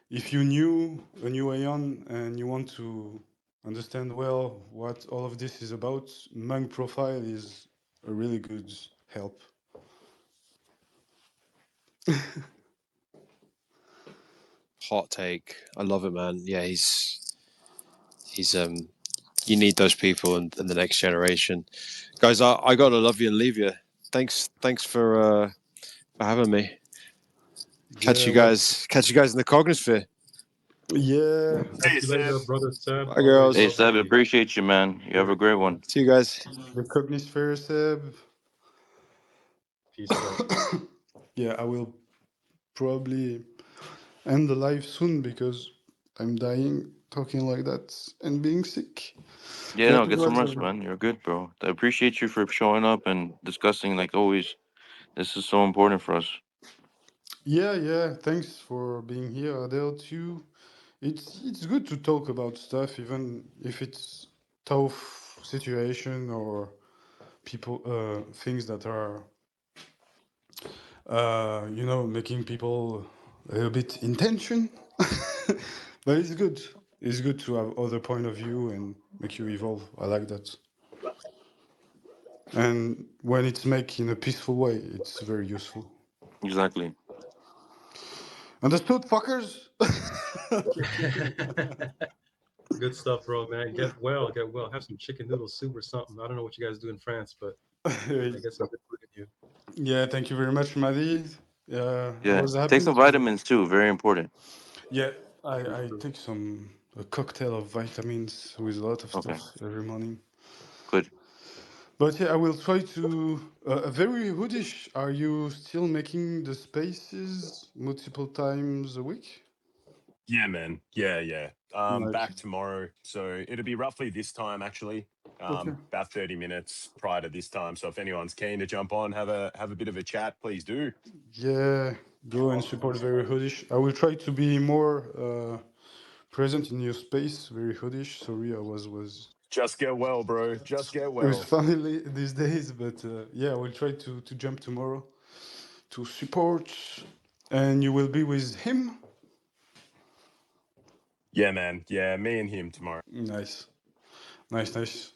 B: if you knew a new Aeon and you want to understand well what all of this is about. Mang profile is a really good help.
C: Hot take. I love it, man. Yeah, he's you need those people in the next generation. Guys, I gotta love you and leave you. Thanks for having me.
B: Yeah, what?
C: Catch you guys in the cognisphere.
B: Yeah,
J: Catch
F: Hey,
J: you later,
F: Seb.
J: brother Seb.
C: Bye,
J: Always
I: Hey,
C: girls.
I: Seb,
J: lovely.
I: appreciate you, man. You have a great one.
C: See you guys.
B: the cognisphere, Seb.
J: Peace out.
B: Yeah, I will probably end the live soon because I'm dying talking like that and being sick.
I: Yeah,
B: But
I: no,
B: it
I: get some
B: was
I: rest, man. You're good, bro. I appreciate you for showing up and discussing like always. This is so important for us.
B: yeah. Thanks for being here, Adele, too. It's good to talk about stuff, even if it's tough situation or people things that are making people a little bit in tension. But it's good. It's good to have other point of view and make you evolve. I like that. And when it's made in a peaceful way, it's very useful.
I: Exactly.
B: Understood, fuckers?
J: Good stuff, bro, man. Get well, get well. Have some chicken noodle soup or something. I don't know what you guys do in France, but I get some good food in you.
B: Yeah, thank you very much, Maddie. I
I: Yeah.
B: was
I: Take
B: happy
I: some
B: to.
I: vitamins too. Very important.
B: Yeah, I
J: True.
B: take a cocktail of vitamins with a lot of
I: Okay.
B: stuff every morning.
I: Good.
B: But yeah, I will try to. Very hoodish. Are you still making the spaces multiple times a week?
F: Yeah, man. Yeah.
B: Nice.
F: Back tomorrow. So it'll be roughly this time actually.
B: Okay.
F: About 30 minutes prior to this time. So if anyone's keen to jump on, have a bit of a chat, please do.
B: Yeah, go and support Very Hoodish. I will try to be more present in your space, Very Hoodish. Sorry, I was
F: Just get well, bro. Just get
B: with
F: well.
B: family these days, but yeah, I will try to jump tomorrow to support. And you will be with him.
F: Yeah, man. Yeah, me and him tomorrow.
B: Nice, nice.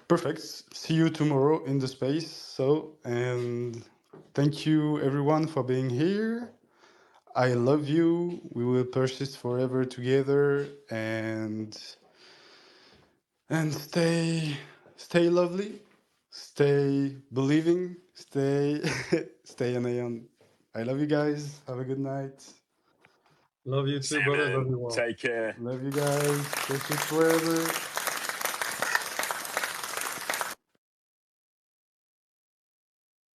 B: Perfect. See you tomorrow in the space. So, and thank you everyone for being here. I love you. We will persist forever together and stay lovely, stay believing, stay an Aeon. I love you guys. Have a good night.
J: Love you
F: See
J: too,
F: you,
J: brother.
F: man.
J: Love you all.
F: Take care.
B: Love you guys. Persist forever.